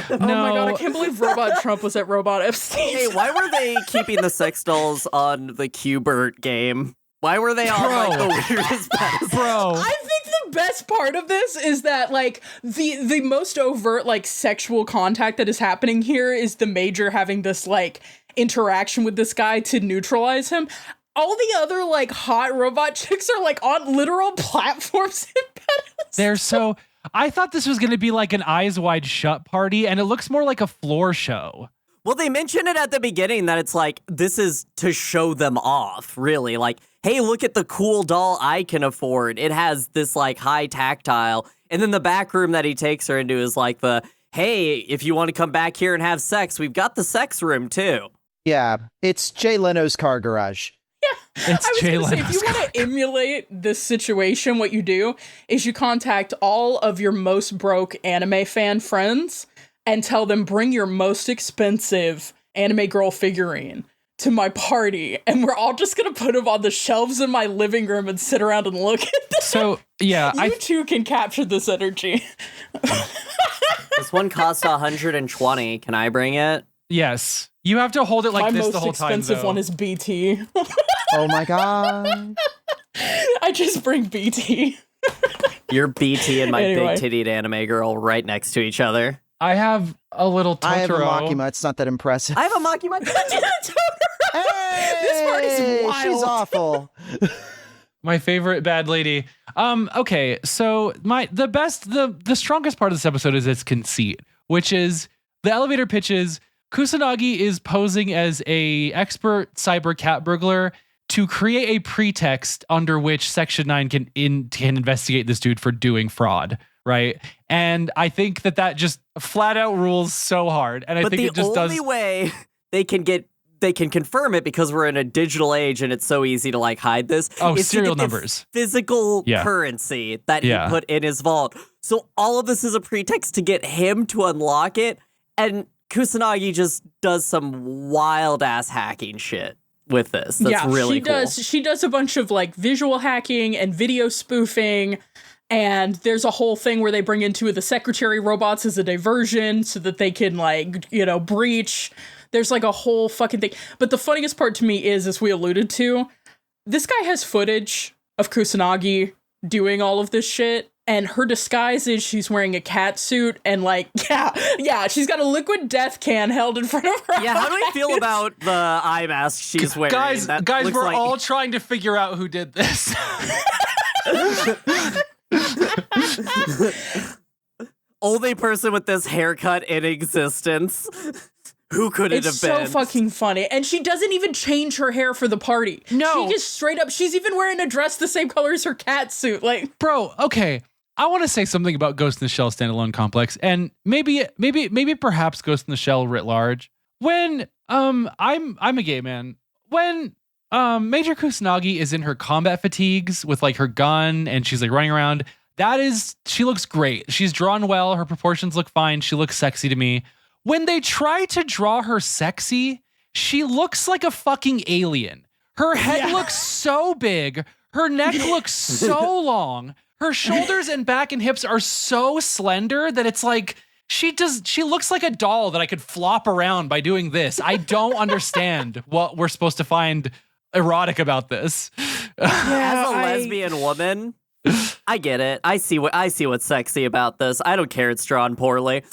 Speaker 6: Oh my god, I can't believe Robot Trump was at Robot Epstein.
Speaker 7: Hey, why were they keeping the sex dolls on the Q*bert game? Why were they on like the weirdest pedestal?
Speaker 9: Bro.
Speaker 6: I think the best part of this is that like the most overt like sexual contact that is happening here is the Major having this like interaction with this guy to neutralize him. All the other like hot robot chicks are like on literal platforms and pedestals.
Speaker 9: They're so. I thought this was going to be like an Eyes Wide Shut party, and it looks more like a floor show.
Speaker 7: Well, they mentioned it at the beginning that it's like, this is to show them off, really. Like, hey, look at the cool doll I can afford. It has this, like, high tactile. And then the back room that he takes her into is like the, hey, if you want to come back here and have sex, we've got the sex room, too.
Speaker 8: Yeah, it's Jay Leno's car garage.
Speaker 6: Yeah,
Speaker 9: It's Jay
Speaker 6: say, if
Speaker 9: Leno's
Speaker 6: you want to emulate this situation, what you do is you contact all of your most broke anime fan friends and tell them, bring your most expensive anime girl figurine to my party, and we're all just gonna put them on the shelves in my living room and sit around and look at them.
Speaker 9: So, yeah.
Speaker 6: You too can capture this energy.
Speaker 7: This one costs $120. Can I bring it?
Speaker 9: Yes. You have to hold it like
Speaker 6: my
Speaker 9: this
Speaker 6: most
Speaker 9: the whole time,
Speaker 6: expensive
Speaker 9: though.
Speaker 6: one is BT.
Speaker 8: Oh my god.
Speaker 6: I just bring BT.
Speaker 7: Your BT and my
Speaker 6: Anyway.
Speaker 7: big-tittied anime girl right next to each other.
Speaker 9: I have a little Totoro.
Speaker 8: I have a Makima. It's not that impressive.
Speaker 7: I have a Makima.
Speaker 6: This part is wild.
Speaker 8: She's awful.
Speaker 9: My favorite bad lady. Okay, so the strongest part of this episode is its conceit, which is the elevator pitches. Kusanagi is posing as a expert cyber cat burglar to create a pretext under which Section 9 can investigate this dude for doing fraud, right? And I think that just flat out rules so hard. And I think it just does.
Speaker 7: But the only way they can confirm it, because we're in a digital age and it's so easy to like hide this. is
Speaker 9: Serial
Speaker 7: to get
Speaker 9: numbers.
Speaker 7: Physical currency that he put in his vault. So all of this is a pretext to get him to unlock it. And Kusanagi just does some wild ass hacking shit with this. That's really cool.
Speaker 6: She does a bunch of like visual hacking and video spoofing. And there's a whole thing where they bring in two of the secretary robots as a diversion so that they can like, breach. There's like a whole fucking thing. But the funniest part to me is, as we alluded to, this guy has footage of Kusanagi doing all of this shit. And her disguise is she's wearing a cat suit and like, yeah, she's got a liquid death can held in front of her.
Speaker 7: Yeah, how do we feel about the eye mask she's wearing?
Speaker 9: Guys,
Speaker 7: That
Speaker 9: we're
Speaker 7: looks like-
Speaker 9: all trying to figure out who did this.
Speaker 7: Only person with this haircut in existence. Who could it
Speaker 6: It's
Speaker 7: have been?
Speaker 6: so fucking funny. And she doesn't even change her hair for the party.
Speaker 9: No.
Speaker 6: She just straight up, she's even wearing a dress the same color as her cat suit. Like,
Speaker 9: Bro, okay. I want to say something about Ghost in the Shell standalone complex, and maybe perhaps Ghost in the Shell writ large. When I'm a gay man. When Major Kusanagi is in her combat fatigues with like her gun and she's like running around, she looks great. She's drawn well, her proportions look fine, she looks sexy to me. When they try to draw her sexy, she looks like a fucking alien. Her head looks so big, her neck looks so long. Her shoulders and back and hips are so slender that it's like she looks like a doll that I could flop around by doing this. I don't understand what we're supposed to find erotic about this.
Speaker 7: As a lesbian woman, I get it. I see what's sexy about this. I don't care it's drawn poorly.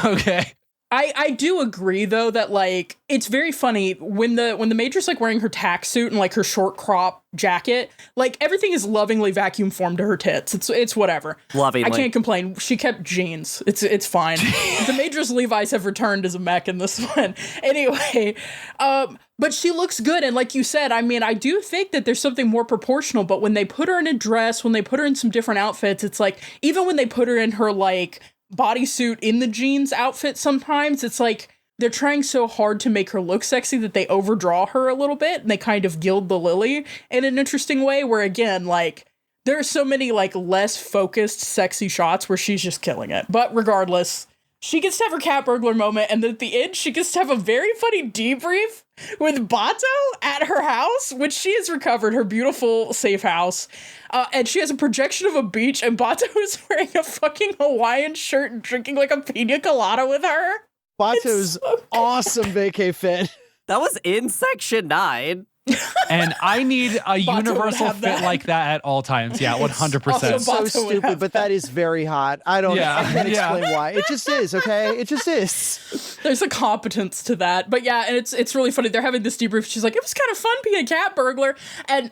Speaker 9: Okay.
Speaker 6: I do agree though that like it's very funny when the Major's like wearing her tack suit and like her short crop jacket, like everything is lovingly vacuum formed to her tits. It's whatever.
Speaker 7: Lovingly.
Speaker 6: I can't complain. She kept jeans. It's fine. The Major's Levi's have returned as a mech in this one. Anyway, but she looks good, and like you said, I mean, I do think that there's something more proportional, but when they put her in a dress, when they put her in some different outfits, it's like even when they put her in her like bodysuit in the jeans outfit, sometimes it's like they're trying so hard to make her look sexy that they overdraw her a little bit and they kind of gild the lily in an interesting way, where again, like there are so many like less focused sexy shots where she's just killing it. But regardless, she gets to have her cat burglar moment, and then at the end she gets to have a very funny debrief with Bato at her house, which she has recovered, her beautiful safe house. And she has a projection of a beach, and Bato is wearing a fucking Hawaiian shirt and drinking like a pina colada with her.
Speaker 8: Bato's
Speaker 6: so
Speaker 8: awesome vacay fit.
Speaker 7: That was in Section 9.
Speaker 9: And I need a
Speaker 6: Bato would
Speaker 9: universal
Speaker 6: have
Speaker 9: fit
Speaker 6: that.
Speaker 9: like that at all times. Yeah, 100%.
Speaker 6: also
Speaker 8: So
Speaker 6: Bato would
Speaker 8: stupid,
Speaker 6: have
Speaker 8: but that is very hot. I can't explain why. It just is, okay? It just is.
Speaker 6: There's a competence to that. But yeah, and it's really funny. They're having this debrief. She's like, it was kind of fun being a cat burglar. And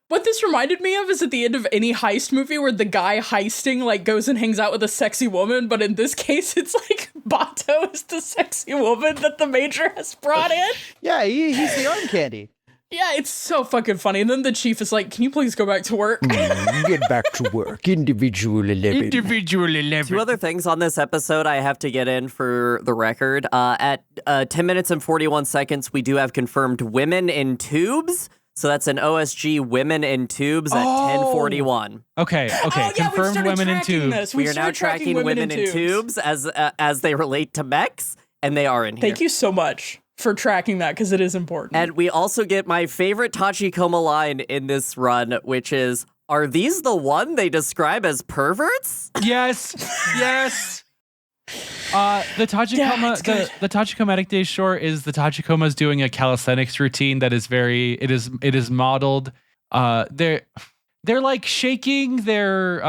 Speaker 6: what this reminded me of is at the end of any heist movie where the guy heisting like goes and hangs out with a sexy woman. But in this case, it's like Bato is the sexy woman that the Major has brought in.
Speaker 8: Yeah, he's the arm candy.
Speaker 6: Yeah, it's so fucking funny. And then the chief is like, can you please go back to work?
Speaker 8: Get back to work. Individual 11.
Speaker 9: Individual 11.
Speaker 7: Two other things on this episode I have to get in for the record. At 10 minutes and 41 seconds, we do have confirmed women in tubes. So that's an OSG women in tubes at 10:41.
Speaker 9: Okay.
Speaker 6: Oh, yeah,
Speaker 9: Confirmed women in tubes.
Speaker 6: This.
Speaker 7: We are now tracking women in tubes as they relate to mechs, and they are in here.
Speaker 6: Thank you so much for tracking that, because it is important.
Speaker 7: And we also get my favorite Tachikoma line in this run, which is, are these the one they describe as perverts?
Speaker 9: Yes. The Tachikoma, the Tachikomatic Days short is the Tachikomas doing a calisthenics routine that is it is modeled. They're like shaking their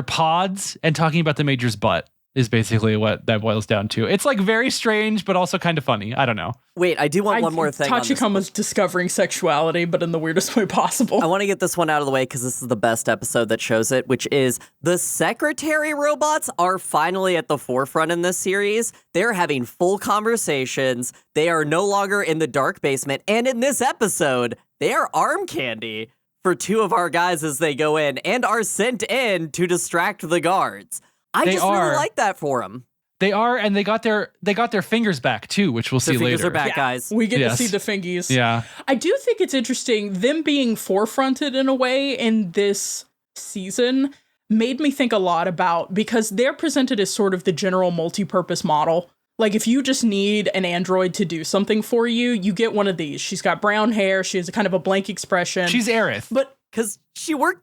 Speaker 9: pods and talking about the Major's butt is basically what that boils down to. It's like very strange, but also kind of funny. I don't know.
Speaker 7: Wait, I do want one more thing.
Speaker 6: Tachikoma's discovering sexuality, but in the weirdest way possible.
Speaker 7: I want to get this one out of the way because this is the best episode that shows it, which is the secretary robots are finally at the forefront in this series. They're having full conversations. They are no longer in the dark basement. And in this episode, they are arm candy for two of our guys as they go in and are sent in to distract the guards. I just really like that for them.
Speaker 9: They are, and they got their fingers back too, which we'll see later.
Speaker 7: The fingers are back, guys.
Speaker 6: We get to see the fingies.
Speaker 9: Yeah.
Speaker 6: I do think it's interesting, them being forefronted in a way in this season made me think a lot about, because they're presented as sort of the general multi-purpose model. Like, if you just need an android to do something for you, you get one of these. She's got brown hair. She has a kind of a blank expression.
Speaker 9: She's Aerith.
Speaker 6: But
Speaker 7: because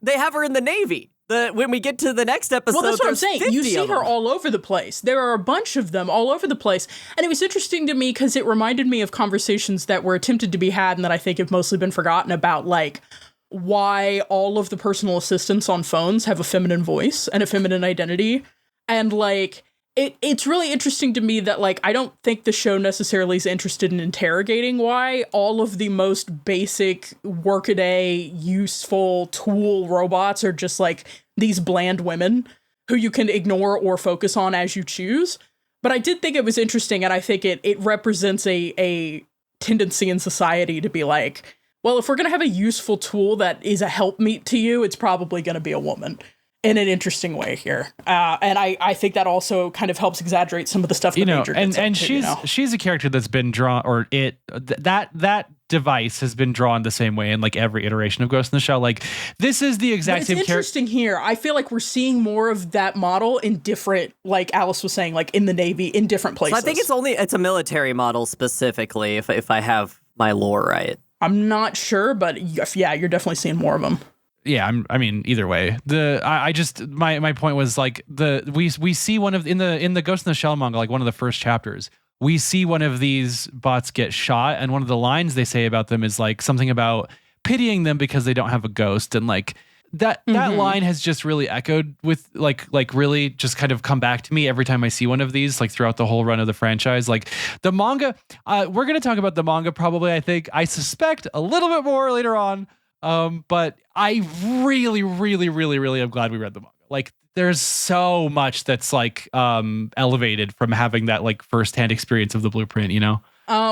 Speaker 7: they have her in the Navy. When we get to the next episode,
Speaker 6: well, that's what I'm saying. You see her all over the place. There are a bunch of them all over the place. And it was interesting to me because it reminded me of conversations that were attempted to be had and that I think have mostly been forgotten about, like, why all of the personal assistants on phones have a feminine voice and a feminine identity. And, like, it's really interesting to me that, like, I don't think the show necessarily is interested in interrogating why all of the most basic workaday useful tool robots are just like these bland women who you can ignore or focus on as you choose. But I did think it was interesting, and I think it represents a tendency in society to be like, well, if we're going to have a useful tool that is a helpmeet to you, it's probably going to be a woman. In an interesting way here. And I think that also kind of helps exaggerate some of the stuff that Major gets
Speaker 9: and
Speaker 6: into,
Speaker 9: she's a character that's been drawn, or that device has been drawn the same way in like every iteration of Ghost in the Shell. Like, this is the exact same character.
Speaker 6: It's interesting here. I feel like we're seeing more of that model in different, like Alice was saying, like in the Navy, in different places.
Speaker 7: So I think it's a military model specifically, if I have my lore right.
Speaker 6: I'm not sure, but yeah, you're definitely seeing more of them.
Speaker 9: Yeah, I mean, either way, my point was like we see one of in the Ghost in the Shell manga, like one of the first chapters, we see one of these bots get shot, and one of the lines they say about them is like something about pitying them because they don't have a ghost, and like that line has just really echoed with like really just kind of come back to me every time I see one of these, like throughout the whole run of the franchise. Like the manga, we're going to talk about the manga probably, I suspect a little bit more later on. But I really, really, really, really am glad we read the manga. Like there's so much that's like elevated from having that like firsthand experience of the blueprint, you know?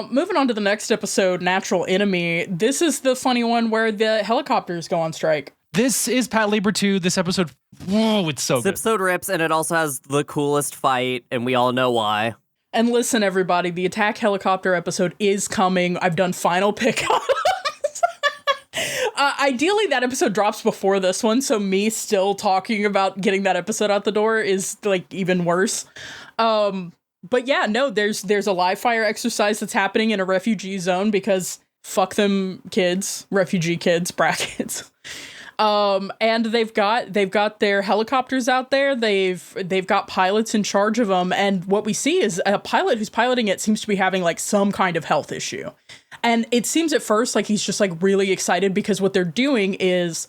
Speaker 6: Moving on to the next episode, Natural Enemy. This is the funny one where the helicopters go on strike.
Speaker 9: This is Pat Labor 2. This episode, whoa, it's so
Speaker 7: This
Speaker 9: good.
Speaker 7: episode rips, and it also has the coolest fight, and we all know why.
Speaker 6: And listen, everybody, the attack helicopter episode is coming. I've done final pickups. Ideally, that episode drops before this one, so me still talking about getting that episode out the door is like even worse. But yeah, no, there's a live fire exercise that's happening in a refugee zone because fuck them kids, refugee kids, brackets. And they've got their helicopters out there. They've got pilots in charge of them. And what we see is a pilot who's piloting it seems to be having like some kind of health issue. And it seems at first like he's just like really excited because what they're doing is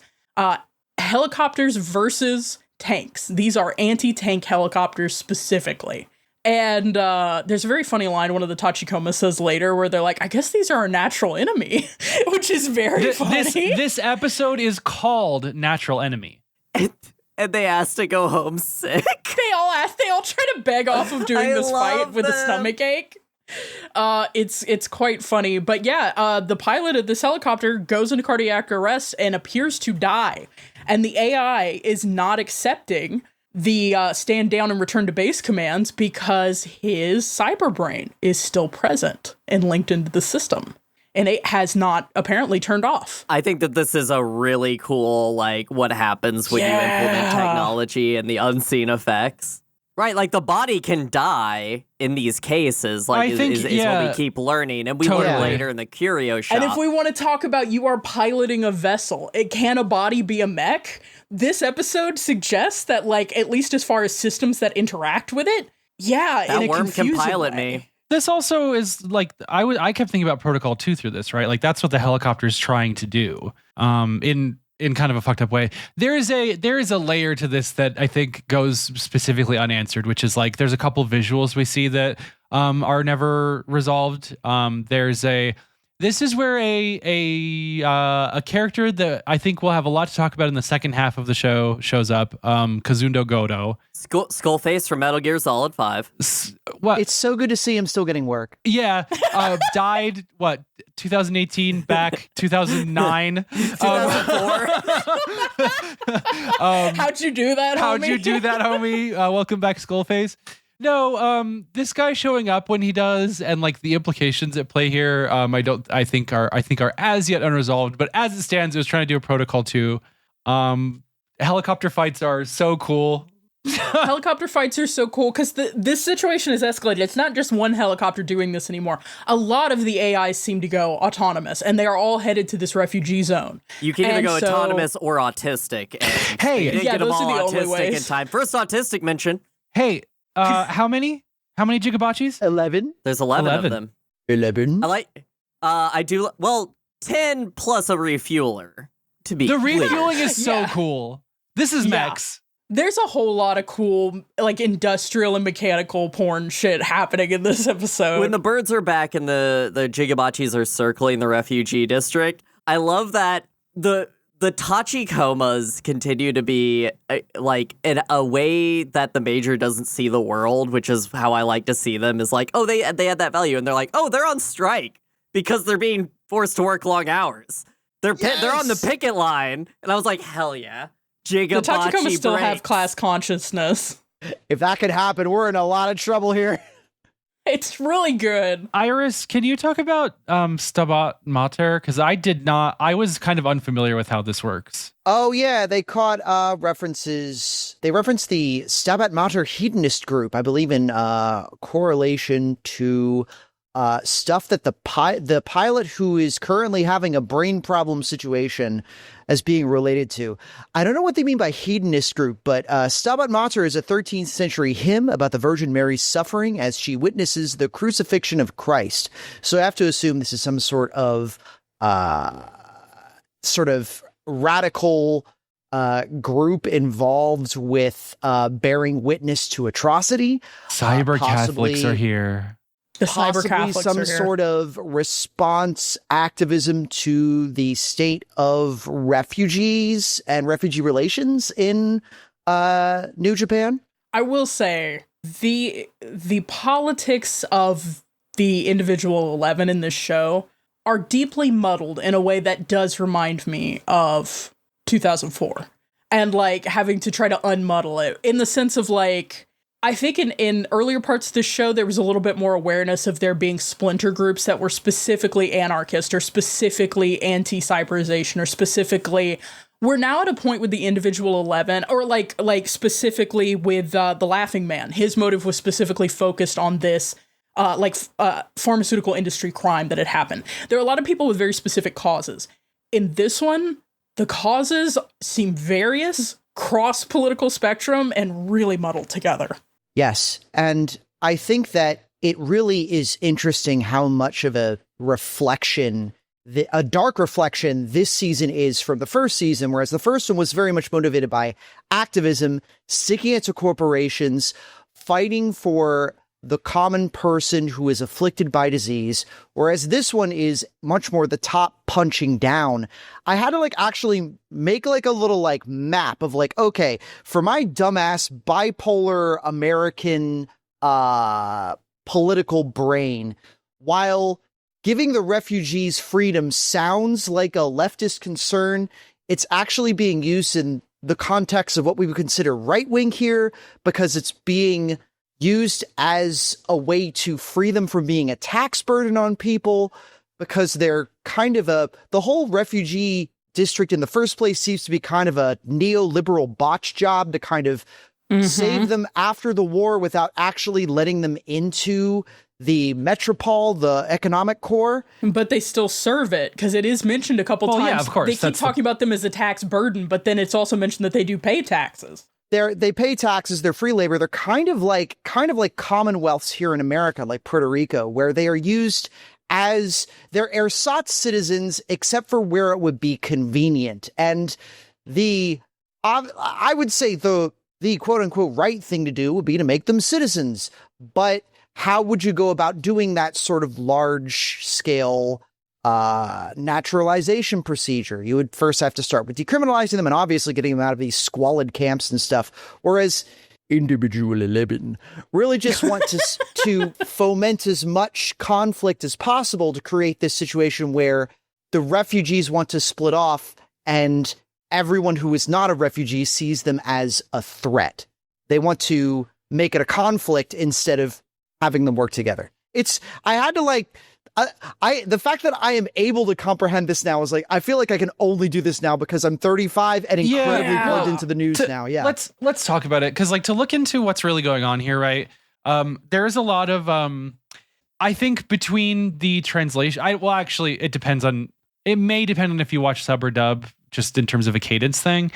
Speaker 6: helicopters versus tanks. These are anti-tank helicopters specifically. And there's a very funny line one of the Tachikomas says later where they're like, I guess these are our natural enemy, which is very funny.
Speaker 9: This episode is called Natural Enemy.
Speaker 7: And they asked to go home sick.
Speaker 6: They all try to beg off of doing this fight with a stomach ache. It's quite funny. But yeah, the pilot of this helicopter goes into cardiac arrest and appears to die. And the AI is not accepting the stand down and return to base commands because his cyber brain is still present and linked into the system. And it has not apparently turned off.
Speaker 7: I think that this is a really cool, like, what happens when you implement technology and the unseen effects. Right, like the body can die in these cases, like is what we keep learning, and we learn later in the curio shop.
Speaker 6: And if we want to talk about you are piloting a vessel, can a body be a mech? This episode suggests that, like, at least as far as systems that interact with it,
Speaker 7: that worm can pilot me.
Speaker 9: This also is like I kept thinking about Protocol 2 through this, right? Like that's what the helicopter is trying to do. In kind of a fucked up way. There is a layer to this that I think goes specifically unanswered, which is like there's a couple visuals we see that are never resolved. This is where a character that I think we'll have a lot to talk about in the second half of the show shows up. Kazundo Godo,
Speaker 7: Skullface from Metal Gear Solid 5.
Speaker 8: What? It's so good to see him still getting work.
Speaker 9: Yeah, died 2018 back 2009.
Speaker 7: 2004.
Speaker 6: How'd you do that,
Speaker 9: homie? Welcome back, Skullface. No, this guy showing up when he does, and like the implications at play here, I think are as yet unresolved. But as it stands, it was trying to do a Protocol 2. Helicopter fights are so cool.
Speaker 6: Helicopter fights are so cool because this situation is escalated. It's not just one helicopter doing this anymore. A lot of the AIs seem to go autonomous, and they are all headed to this refugee zone.
Speaker 7: You can either go autonomous or autistic. And
Speaker 9: hey,
Speaker 7: you didn't get
Speaker 6: those
Speaker 7: them all
Speaker 6: are the only
Speaker 7: autistic
Speaker 6: ways.
Speaker 7: in time. First autistic mention.
Speaker 9: Hey, how many Jigabachis?
Speaker 8: 11.
Speaker 7: There's 11 of them.
Speaker 8: 11.
Speaker 7: I do. Well, 10 plus a refueler. To be
Speaker 9: the
Speaker 7: clear.
Speaker 9: refueling is so cool. This is Mechs.
Speaker 6: There's a whole lot of cool, like, industrial and mechanical porn shit happening in this episode.
Speaker 7: When the birds are back and the Jigabachis are circling the refugee district, I love that the Tachikomas continue to be like in a way that the Major doesn't see the world, which is how I like to see them, is like, oh, they had that value, and they're like, oh, they're on strike because they're being forced to work long hours. They're on the picket line, and I was like, hell yeah.
Speaker 6: The Tachikomas still have class consciousness.
Speaker 8: If that could happen, we're in a lot of trouble here.
Speaker 6: It's really good.
Speaker 9: Iris, can you talk about Stabat Mater? Because I did not. I was kind of unfamiliar with how this works.
Speaker 8: Oh, yeah. They caught references. They referenced the Stabat Mater hedonist group, I believe, in correlation to stuff that the pilot who is currently having a brain problem situation as being related to. I don't know what they mean by hedonist group, but Stabat Mater is a 13th century hymn about the Virgin Mary's suffering as she witnesses the crucifixion of Christ. So I have to assume this is some sort of radical group involved with bearing witness to atrocity.
Speaker 9: Cyber
Speaker 8: Possibly-
Speaker 9: Catholics are here.
Speaker 6: The cyber
Speaker 8: Possibly
Speaker 6: Catholics
Speaker 8: some
Speaker 6: are here.
Speaker 8: sort of response activism to the state of refugees and refugee relations in New Japan.
Speaker 6: I will say the politics of the individual 11 in this show are deeply muddled in a way that does remind me of 2004 and like having to try to unmuddle it in the sense of like, I think in earlier parts of the show, there was a little bit more awareness of there being splinter groups that were specifically anarchist or specifically anti-cyberization or specifically, we're now at a point with the individual 11 or like specifically with the Laughing Man. His motive was specifically focused on this pharmaceutical industry crime that had happened. There are a lot of people with very specific causes. In this one, the causes seem various, cross political spectrum, and really muddled together.
Speaker 8: Yes. And I think that it really is interesting how much of a reflection, a dark reflection this season is from the first season, whereas the first one was very much motivated by activism, sticking it to corporations, fighting for the common person who is afflicted by disease, whereas this one is much more the top punching down. I had to actually make a little map of okay, for my dumbass bipolar American political brain, while giving the refugees freedom sounds like a leftist concern, it's actually being used in the context of what we would consider right-wing here, because it's being used as a way to free them from being a tax burden on people, because they're kind of the whole refugee district in the first place seems to be kind of a neoliberal botch job to kind of save them after the war without actually letting them into the metropole, the economic core.
Speaker 6: But they still serve it, because it is mentioned a couple times.
Speaker 9: Yeah, of course.
Speaker 6: They keep talking about them as a tax burden, but then it's also mentioned that they do pay taxes.
Speaker 8: They pay taxes, they're free labor. They're kind of like commonwealths here in America, like Puerto Rico, where they are used as they're ersatz citizens, except for where it would be convenient. And I would say the quote unquote right thing to do would be to make them citizens. But how would you go about doing that sort of large scale naturalization procedure? You would first have to start with decriminalizing them and obviously getting them out of these squalid camps and stuff. Whereas individual 11 really just want to foment as much conflict as possible to create this situation where the refugees want to split off and everyone who is not a refugee sees them as a threat. They want to make it a conflict instead of having them work together. I had to the fact that I am able to comprehend this now is I feel like I can only do this now because I'm 35 and incredibly plugged into the news now. Yeah.
Speaker 9: Let's talk about it. Cause to look into what's really going on here, right? There's a lot of, I think between the translation, it may depend on if you watch sub or dub, just in terms of a cadence thing.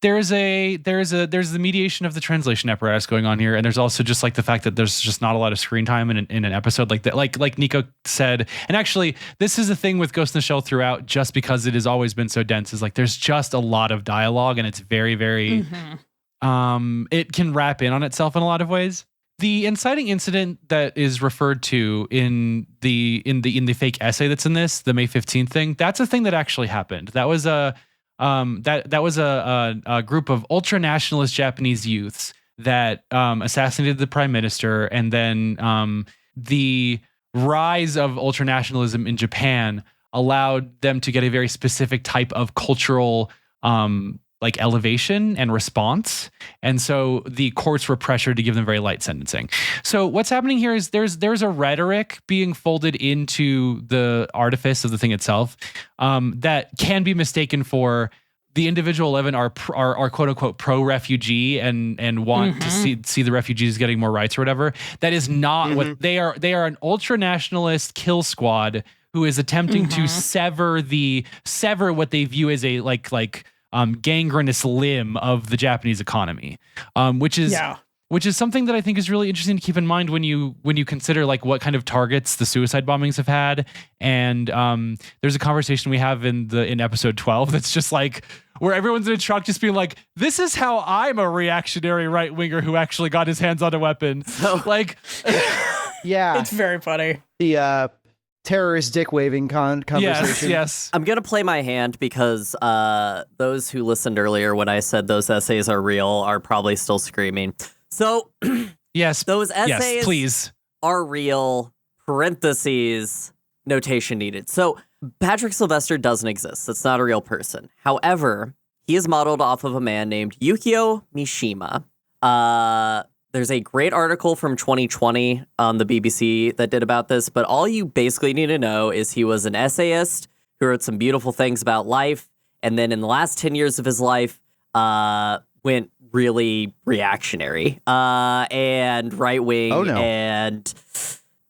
Speaker 9: There's the mediation of the translation apparatus going on here, and there's also just the fact that there's just not a lot of screen time in an episode like that. Like Nico said, and actually this is the thing with Ghost in the Shell throughout, just because it has always been so dense, is there's just a lot of dialogue, and it's very, very it can wrap in on itself in a lot of ways. The inciting incident that is referred to in the fake essay that's in this, the May 15th thing, that's a thing that actually happened. That was a group of ultra-nationalist Japanese youths that assassinated the prime minister, and then the rise of ultra-nationalism in Japan allowed them to get a very specific type of cultural elevation and response, and so the courts were pressured to give them very light sentencing. So what's happening here is there's a rhetoric being folded into the artifice of the thing itself that can be mistaken for the individual 11 are quote unquote pro refugee and want to see the refugees getting more rights or whatever. That is not what they are. They are an ultra nationalist kill squad who is attempting to sever what they view as a gangrenous limb of the Japanese economy, which is something that I think is really interesting to keep in mind when you consider what kind of targets the suicide bombings have had. And there's a conversation we have in episode 12 that's just where everyone's in a truck just being like, this is how I'm a reactionary right winger who actually got his hands on a weapon. Like,
Speaker 8: Yeah.
Speaker 6: It's very funny.
Speaker 8: The terrorist dick waving conversation.
Speaker 9: Yes.
Speaker 7: I'm going to play my hand because those who listened earlier when I said those essays are real are probably still screaming. So,
Speaker 9: Yes.
Speaker 7: those
Speaker 9: Yes,
Speaker 7: essays
Speaker 9: please.
Speaker 7: are real, parentheses, notation needed. So, Patrick Sylvester doesn't exist. That's not a real person. However, he is modeled off of a man named Yukio Mishima. There's a great article from 2020 on the BBC that did about this, but all you basically need to know is he was an essayist who wrote some beautiful things about life, and then in the last 10 years of his life, went really reactionary and right-wing and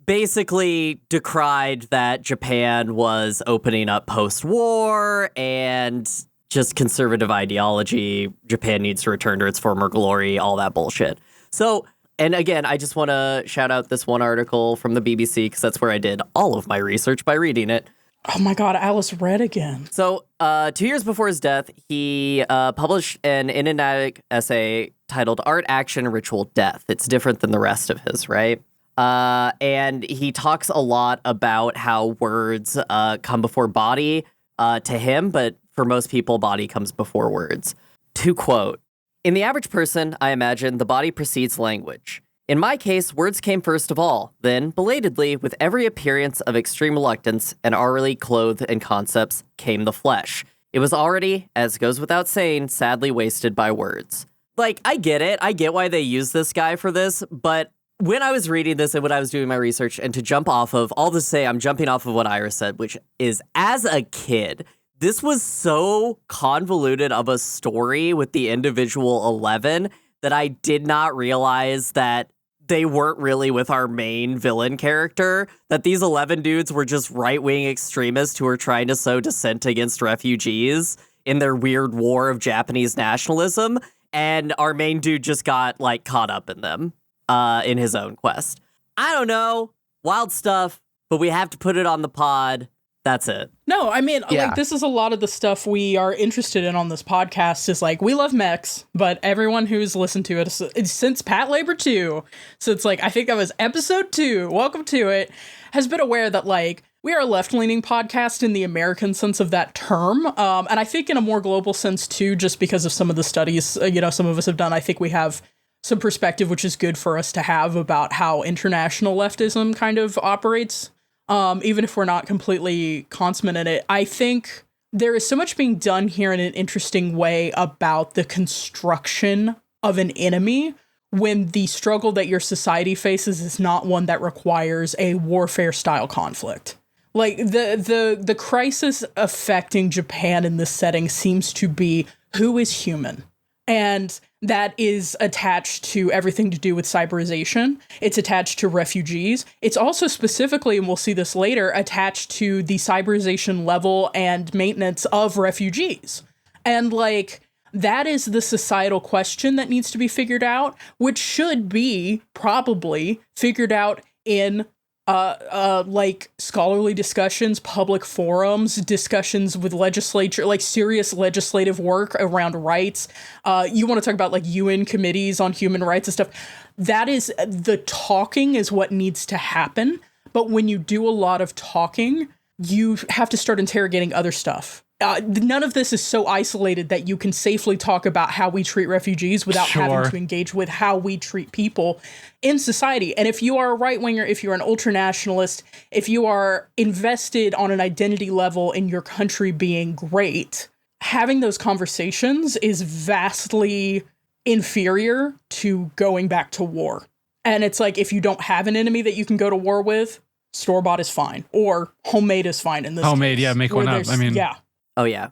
Speaker 7: basically decried that Japan was opening up post-war and just conservative ideology. Japan needs to return to its former glory, all that bullshit. So, and again, I just want to shout out this one article from the BBC because that's where I did all of my research by reading it.
Speaker 6: Oh my God, Alice read again.
Speaker 7: So, 2 years before his death, he published an enigmatic essay titled Art, Action, Ritual, Death. It's different than the rest of his, right? And he talks a lot about how words come before body to him, but for most people, body comes before words. To quote, "In the average person, I imagine, the body precedes language. In my case, words came first of all, then, belatedly, with every appearance of extreme reluctance and already clothed in concepts, came the flesh. It was already, as goes without saying, sadly wasted by words." Like, I get it. I get why they use this guy for this, but when I was reading this and when I was doing my research, and to jump off of, all to say, I'm jumping off of what Iris said, which is, as a kid, this was so convoluted of a story with the individual 11 that I did not realize that they weren't really with our main villain character, that these 11 dudes were just right-wing extremists who were trying to sow dissent against refugees in their weird war of Japanese nationalism, and our main dude just got, like, caught up in them in his own quest. I don't know. Wild stuff, but we have to put it on the pod. That's it.
Speaker 6: No, I mean,
Speaker 8: Yeah.
Speaker 6: like, this is a lot of the stuff we are interested in on this podcast is like, we love Mechs, but everyone who's listened to it since Pat Labor 2, so it's like, I think that was episode 2, welcome to it, has been aware that, like, we are a left-leaning podcast in the American sense of that term, and I think in a more global sense, too, just because of some of the studies, some of us have done, I think we have some perspective, which is good for us to have about how international leftism kind of operates. Even if we're not completely consummate in it, I think there is so much being done here in an interesting way about the construction of an enemy when the struggle that your society faces is not one that requires a warfare style conflict. Like the crisis affecting Japan in this setting seems to be who is human. And that is attached to everything to do with cyberization. It's attached to refugees. It's also specifically, and we'll see this later, attached to the cyberization level and maintenance of refugees. And like, that is the societal question that needs to be figured out, which should be probably figured out in like scholarly discussions, public forums, discussions with legislature, like serious legislative work around rights. You want to talk about like UN committees on human rights and stuff. That is, the talking is what needs to happen. But when you do a lot of talking, you have to start interrogating other stuff. None of this is so isolated that you can safely talk about how we treat refugees without having to engage with how we treat people in society. And if you are a right-winger, if you're an ultranationalist, if you are invested on an identity level in your country being great, having those conversations is vastly inferior to going back to war. And it's like, if you don't have an enemy that you can go to war with, store-bought is fine, or homemade is fine in this
Speaker 9: Homemade,
Speaker 6: case,
Speaker 9: yeah, make one up. I mean,
Speaker 6: yeah.
Speaker 7: Oh, yeah.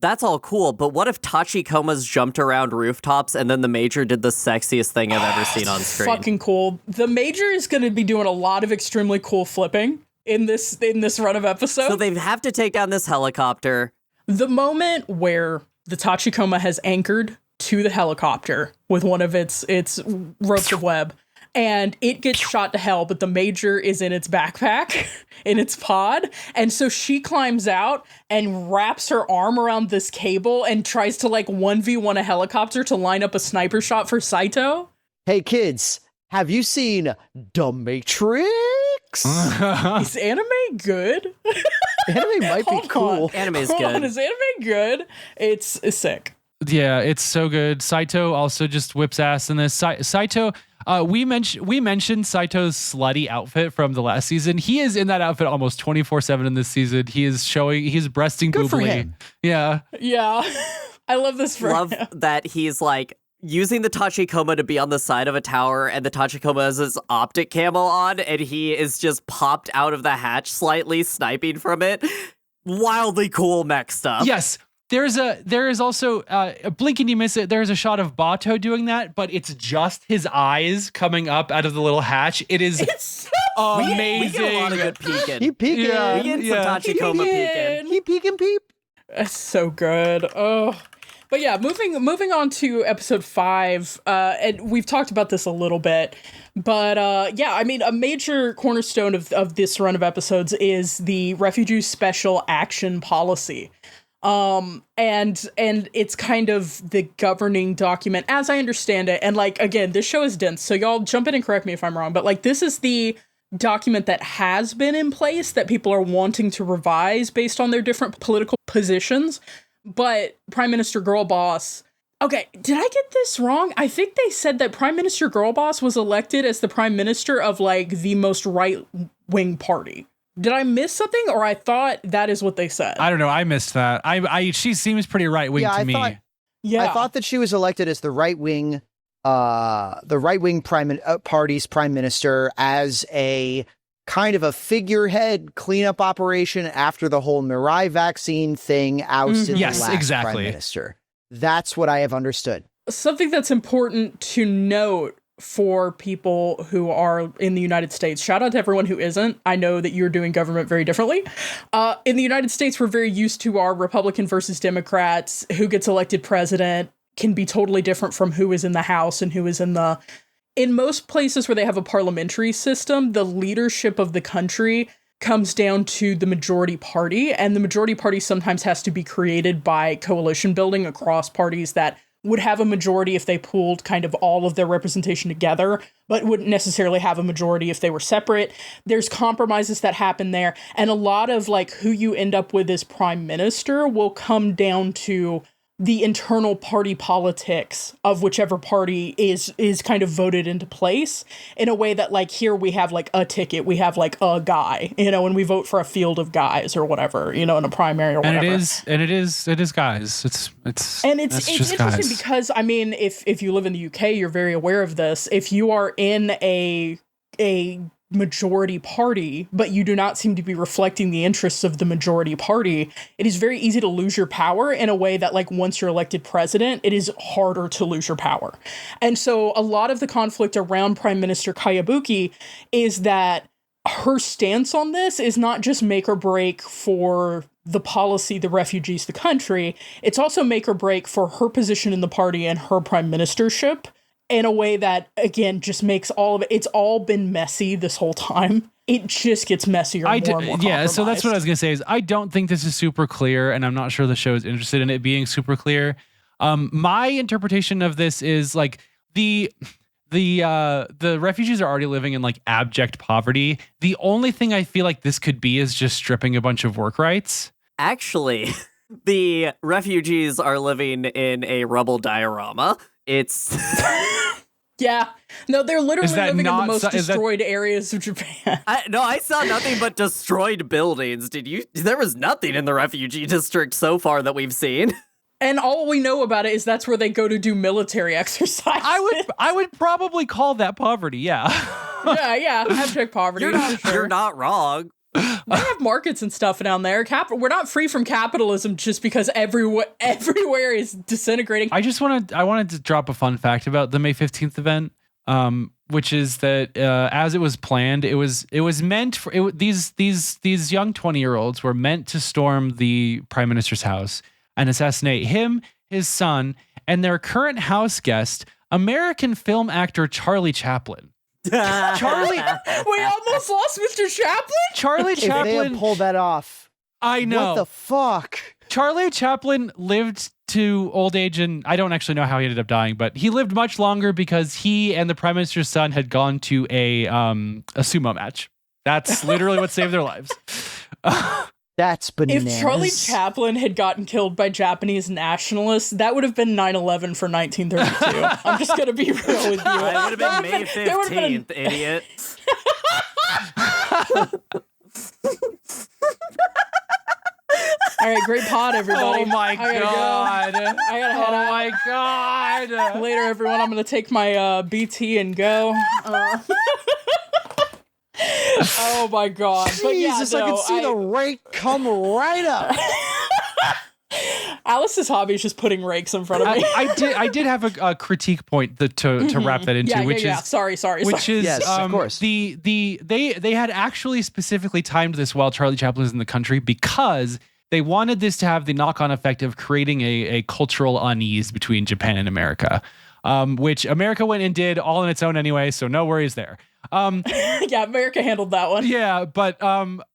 Speaker 7: That's all cool, but what if Tachikomas jumped around rooftops and then the Major did the sexiest thing I've ever seen on screen?
Speaker 6: Fucking cool. The Major is going to be doing a lot of extremely cool flipping in this run of episodes.
Speaker 7: So they have to take down this helicopter.
Speaker 6: The moment where the Tachikoma has anchored to the helicopter with one of its ropes of web, and it gets shot to hell, but the major is in its backpack, in its pod. And so she climbs out and wraps her arm around this cable and tries to like 1v1 a helicopter to line up a sniper shot for Saito.
Speaker 8: Hey kids, have you seen The Matrix?
Speaker 6: Is anime good?
Speaker 8: Anime might be cool.
Speaker 7: Anime's
Speaker 6: Hold
Speaker 7: good.
Speaker 6: on, is anime good? It's sick.
Speaker 9: Yeah, it's so good. Saito also just whips ass in this. Saito, we mentioned Saito's slutty outfit from the last season. He is in that outfit almost 24/7 in this season. He's breasting
Speaker 8: Good for
Speaker 9: boobly.
Speaker 8: him.
Speaker 9: Yeah.
Speaker 6: Yeah. I love this for
Speaker 7: Love
Speaker 6: him.
Speaker 7: that he's like using the Tachikoma to be on the side of a tower, and the Tachikoma has his optic camo on, and he is just popped out of the hatch slightly, sniping from it. Wildly cool mech stuff.
Speaker 9: Yes. There is also blink and you miss it. There's a shot of Bato doing that, but it's just his eyes coming up out of the little hatch. It is amazing.
Speaker 7: We get a lot of good peeking.
Speaker 8: He peeking.
Speaker 9: Yeah.
Speaker 7: We get some Tachikoma peeking.
Speaker 8: He peeking peep.
Speaker 6: That's so good. Oh. But yeah, moving on to episode 5, and we've talked about this a little bit, but yeah, I mean, a major cornerstone of this run of episodes is the refugee special action policy. And it's kind of the governing document as I understand it. And like, again, this show is dense, so y'all jump in and correct me if I'm wrong, but like, this is the document that has been in place that people are wanting to revise based on their different political positions. But Prime Minister Girl Boss, okay, did I get this wrong? I think they said that Prime Minister Girl Boss was elected as the prime minister of like the most right-wing party. Did I miss something, or I thought that is what they said?
Speaker 9: I don't know. I missed that. She seems pretty right wing to me.
Speaker 8: I thought that she was elected as the right wing party's prime minister as a kind of a figurehead cleanup operation after the whole Mirai vaccine thing ousted the last prime minister. That's what I have understood.
Speaker 6: Something that's important to note for people who are in the United States. Shout out to everyone who isn't. I know that you're doing government very differently. In the United States, we're very used to our Republican versus Democrats. Who gets elected president can be totally different from who is in the House and who is in the... In most places where they have a parliamentary system, the leadership of the country comes down to the majority party, and the majority party sometimes has to be created by coalition building across parties that would have a majority if they pooled kind of all of their representation together, but wouldn't necessarily have a majority if they were separate. There's compromises that happen there, and a lot of like who you end up with as prime minister will come down to the internal party politics of whichever party is kind of voted into place in a way that like here we have like a ticket, we have like a guy, you know, and we vote for a field of guys or whatever, you know, in a primary or whatever.
Speaker 9: And it is guys. It's
Speaker 6: interesting
Speaker 9: guys.
Speaker 6: because I mean, if you live in the UK, you're very aware of this. If you are in a majority party, but you do not seem to be reflecting the interests of the majority party, it is very easy to lose your power in a way that like once you're elected president, it is harder to lose your power. And so a lot of the conflict around Prime Minister Kayabuki is that her stance on this is not just make or break for the policy, the refugees, the country. It's also make or break for her position in the party and her prime ministership, in a way that, again, just makes all of it, it's all been messy this whole time. It just gets messier more and more.
Speaker 9: Yeah, so that's what I was going to say is I don't think this is super clear, and I'm not sure the show is interested in it being super clear. My interpretation of this is like the refugees are already living in like abject poverty. The only thing I feel like this could be is just stripping a bunch of work rights.
Speaker 7: Actually, the refugees are living in a rubble diorama. It's...
Speaker 6: Yeah. No, they're literally living in the most
Speaker 9: is
Speaker 6: destroyed areas of Japan.
Speaker 7: I saw nothing but destroyed buildings. There was nothing in the refugee district so far that we've seen.
Speaker 6: And all we know about it is that's where they go to do military exercises.
Speaker 9: I would probably call that poverty, yeah.
Speaker 6: Yeah, abject poverty.
Speaker 7: You're not wrong.
Speaker 6: They have markets and stuff down there. We're not free from capitalism just because everywhere is disintegrating.
Speaker 9: I wanted to drop a fun fact about the May 15th event, which is that as it was planned, it was meant for these young 20-year-olds were meant to storm the prime minister's house and assassinate him, his son, and their current house guest, American film actor Charlie Chaplin. Charlie,
Speaker 6: We almost lost Mr. Chaplin?
Speaker 9: Charlie
Speaker 8: If they had
Speaker 9: Chaplin.
Speaker 8: pulled that off,
Speaker 9: I know.
Speaker 8: what the fuck?
Speaker 9: Charlie Chaplin lived to old age, and I don't actually know how he ended up dying, but he lived much longer because he and the Prime Minister's son had gone to a sumo match. That's literally what saved their lives.
Speaker 8: That's bananas.
Speaker 6: If Charlie Chaplin had gotten killed by Japanese nationalists, that would have been 9/11 for 1932. I'm just going to be real with you.
Speaker 7: It would have been May 15th, idiot.
Speaker 6: All right, great pod, everybody.
Speaker 9: Oh my
Speaker 6: I gotta go.
Speaker 9: god!
Speaker 6: I gotta head out.
Speaker 9: Oh my god!
Speaker 6: Later, everyone. I'm gonna take my BT and go. Oh my god! But yeah,
Speaker 8: Jesus, I can see the rake come right up.
Speaker 6: Alice's hobby is just putting rakes in front of me.
Speaker 9: I did have a critique point to wrap that into, which is
Speaker 6: sorry.
Speaker 9: Which is
Speaker 8: Yes, of course.
Speaker 9: They had actually specifically timed this while Charlie Chaplin was in the country because they wanted this to have the knock-on effect of creating a cultural unease between Japan and America, which America went and did all on its own anyway, so no worries there.
Speaker 6: Yeah, America handled that one.
Speaker 9: Yeah, but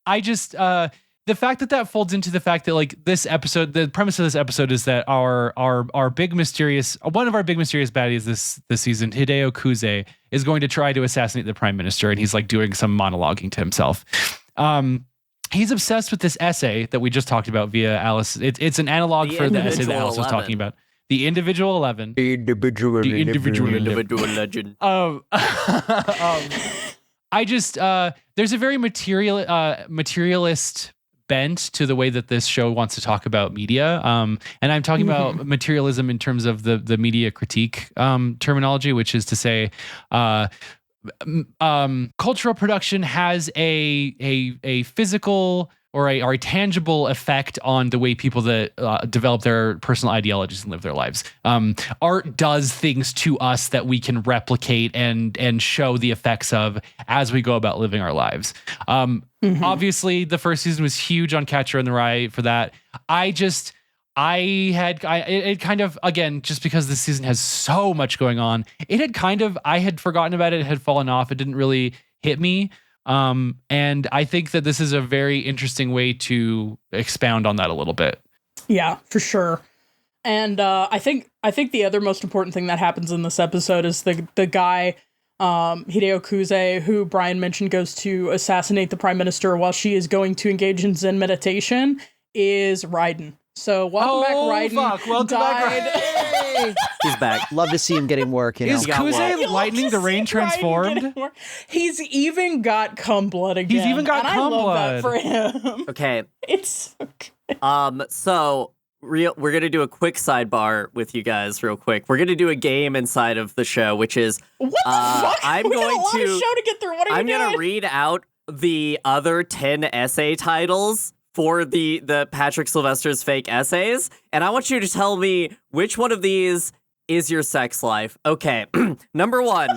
Speaker 9: I just the fact that folds into the fact that like this episode, the premise of this episode is that our big mysterious one of our big mysterious baddies this season, Hideo Kuze, is going to try to assassinate the prime minister, and he's like doing some monologuing to himself. He's obsessed with this essay that we just talked about via Alice. It's an analog for the essay that Alice was talking about. The Individual 11. The Individual
Speaker 7: Legend.
Speaker 9: I just there's a very materialist bent to the way that this show wants to talk about media. And I'm talking about materialism in terms of the media critique terminology, which is to say cultural production has a physical or a tangible effect on the way people that develop their personal ideologies and live their lives. Art does things to us that we can replicate and show the effects of as we go about living our lives. Obviously, the first season was huge on Catcher in the Rye for that. It kind of, again, just because this season has so much going on, I had forgotten about it. It had fallen off. It didn't really hit me. And I think that this is a very interesting way to expound on that a little bit.
Speaker 6: Yeah, for sure. And I think the other most important thing that happens in this episode is the guy, Hideo Kuze, who Brian mentioned goes to assassinate the prime minister while she is going to engage in Zen meditation, is Raiden. So welcome back, Raiden.
Speaker 9: Welcome back,
Speaker 8: Hey!
Speaker 7: He's back.
Speaker 8: Love to see him getting work.
Speaker 9: Is Kuze lightning the rain transformed?
Speaker 6: He's even got cum blood again.
Speaker 9: He's even got
Speaker 6: and
Speaker 9: cum
Speaker 6: I love
Speaker 9: blood.
Speaker 6: that for him.
Speaker 7: Okay.
Speaker 6: It's so good.
Speaker 7: So we're gonna do a quick sidebar with you guys, real quick. We're gonna do a game inside of the show, which is
Speaker 6: What the fuck?
Speaker 7: I'm
Speaker 6: We got
Speaker 7: going
Speaker 6: a lot
Speaker 7: to
Speaker 6: of show to get through. What are
Speaker 7: I'm
Speaker 6: you
Speaker 7: gonna
Speaker 6: doing?
Speaker 7: read out the other 10 essay titles for the Patrick Sylvester's fake essays, and I want you to tell me which one of these is your sex life. Okay. Number 1,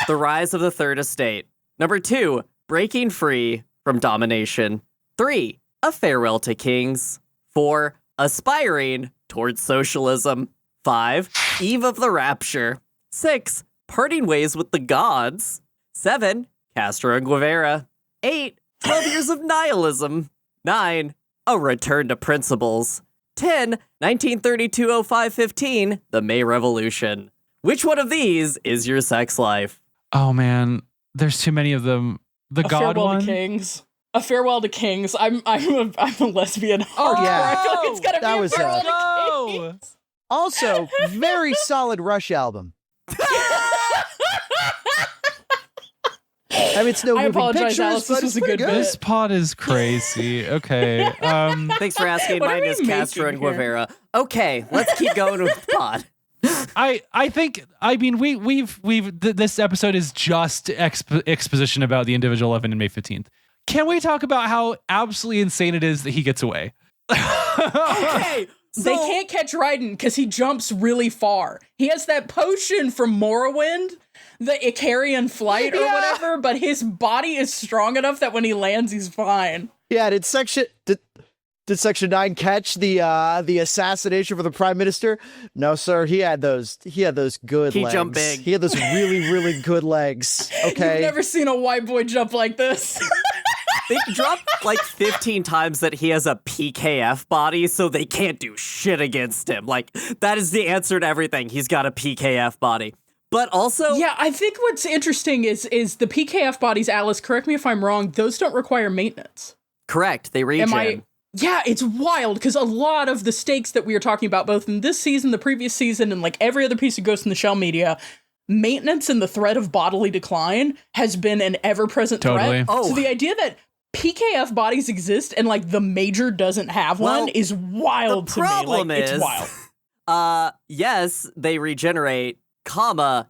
Speaker 7: The Rise of the Third Estate. Number 2, Breaking Free from Domination. 3, A Farewell to Kings. 4, Aspiring Towards Socialism. 5, Eve of the Rapture. 6, Parting Ways with the Gods. 7, Castro and Guevara. 8, 12 Years of Nihilism. 9, A Return to Principles. 10, 1932-05-15, The May Revolution. Which one of these is your sex life?
Speaker 9: Oh man, there's too many of them. The
Speaker 6: A
Speaker 9: God
Speaker 6: Farewell
Speaker 9: one.
Speaker 6: to Kings. A Farewell to Kings. I'm a lesbian.
Speaker 8: Oh, yeah.
Speaker 6: I feel like it's gotta
Speaker 8: That
Speaker 6: be
Speaker 8: was
Speaker 6: a Farewell
Speaker 9: No!
Speaker 6: to Kings.
Speaker 8: Also, very solid Rush album. I mean, it's no
Speaker 6: I
Speaker 8: moving
Speaker 6: apologize,
Speaker 8: pictures,
Speaker 6: Alice.
Speaker 8: but
Speaker 6: This
Speaker 8: it's
Speaker 6: was a
Speaker 8: pretty
Speaker 6: good
Speaker 8: good.
Speaker 6: bit.
Speaker 9: This pod is crazy. Okay.
Speaker 7: Thanks for asking.
Speaker 6: What are
Speaker 7: Mine
Speaker 6: we
Speaker 7: is Castro and
Speaker 6: making here?
Speaker 7: Guevara. Okay, let's keep going with the pod.
Speaker 9: I think this episode is just exposition about the Individual 11 and May 15th. Can we talk about how absolutely insane it is that he gets away?
Speaker 7: Okay,
Speaker 6: They can't catch Raiden because he jumps really far. He has that potion from Morrowind, the Icarian flight or whatever, but his body is strong enough that when he lands, he's fine.
Speaker 8: Yeah, did Did Section 9 catch the assassination for the Prime Minister? No, sir. He had those good legs.
Speaker 7: He jumped big.
Speaker 8: He had those really, really good legs. Okay.
Speaker 6: You've never seen a white boy jump like this.
Speaker 7: They dropped like 15 times that he has a PKF body, so they can't do shit against him. Like, that is the answer to everything. He's got a PKF body. But also...
Speaker 6: Yeah, I think what's interesting is the PKF bodies, Alice, correct me if I'm wrong, those don't require maintenance.
Speaker 7: Correct, they regen.
Speaker 6: Yeah, it's wild, because a lot of the stakes that we are talking about, both in this season, the previous season, and like every other piece of Ghost in the Shell media, maintenance and the threat of bodily decline has been an ever-present threat.
Speaker 7: Oh.
Speaker 6: So the idea that PKF bodies exist and like the Major doesn't have one is wild to me. Like, it's wild.
Speaker 7: Yes, they regenerate,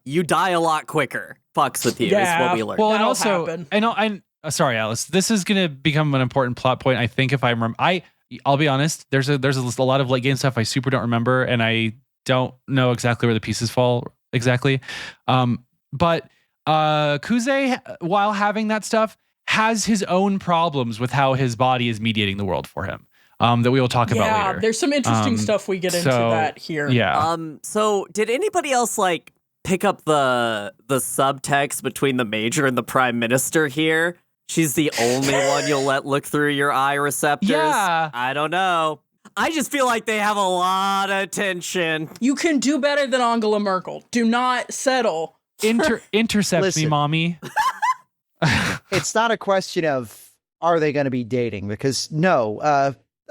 Speaker 7: you die a lot quicker. Fucks with you is what we learned.
Speaker 9: Well, and
Speaker 6: That'll
Speaker 9: also,
Speaker 6: happen.
Speaker 9: and sorry, Alice, this is going to become an important plot point. I think if I remember, I'll be honest, there's a lot of late game stuff I super don't remember, and I don't know exactly where the pieces fall exactly. But Kuze, while having that stuff, has his own problems with how his body is mediating the world for him. That we will talk about later.
Speaker 6: There's some interesting stuff we get into that here.
Speaker 9: Yeah.
Speaker 7: So did anybody else like pick up the subtext between the Major and the Prime Minister here? She's the only one you'll let look through your eye receptors.
Speaker 9: Yeah.
Speaker 7: I don't know. I just feel like they have a lot of tension.
Speaker 6: You can do better than Angela Merkel. Do not settle.
Speaker 9: Intercept
Speaker 8: Listen.
Speaker 9: me, mommy.
Speaker 8: It's not a question of are they going to be dating, because no,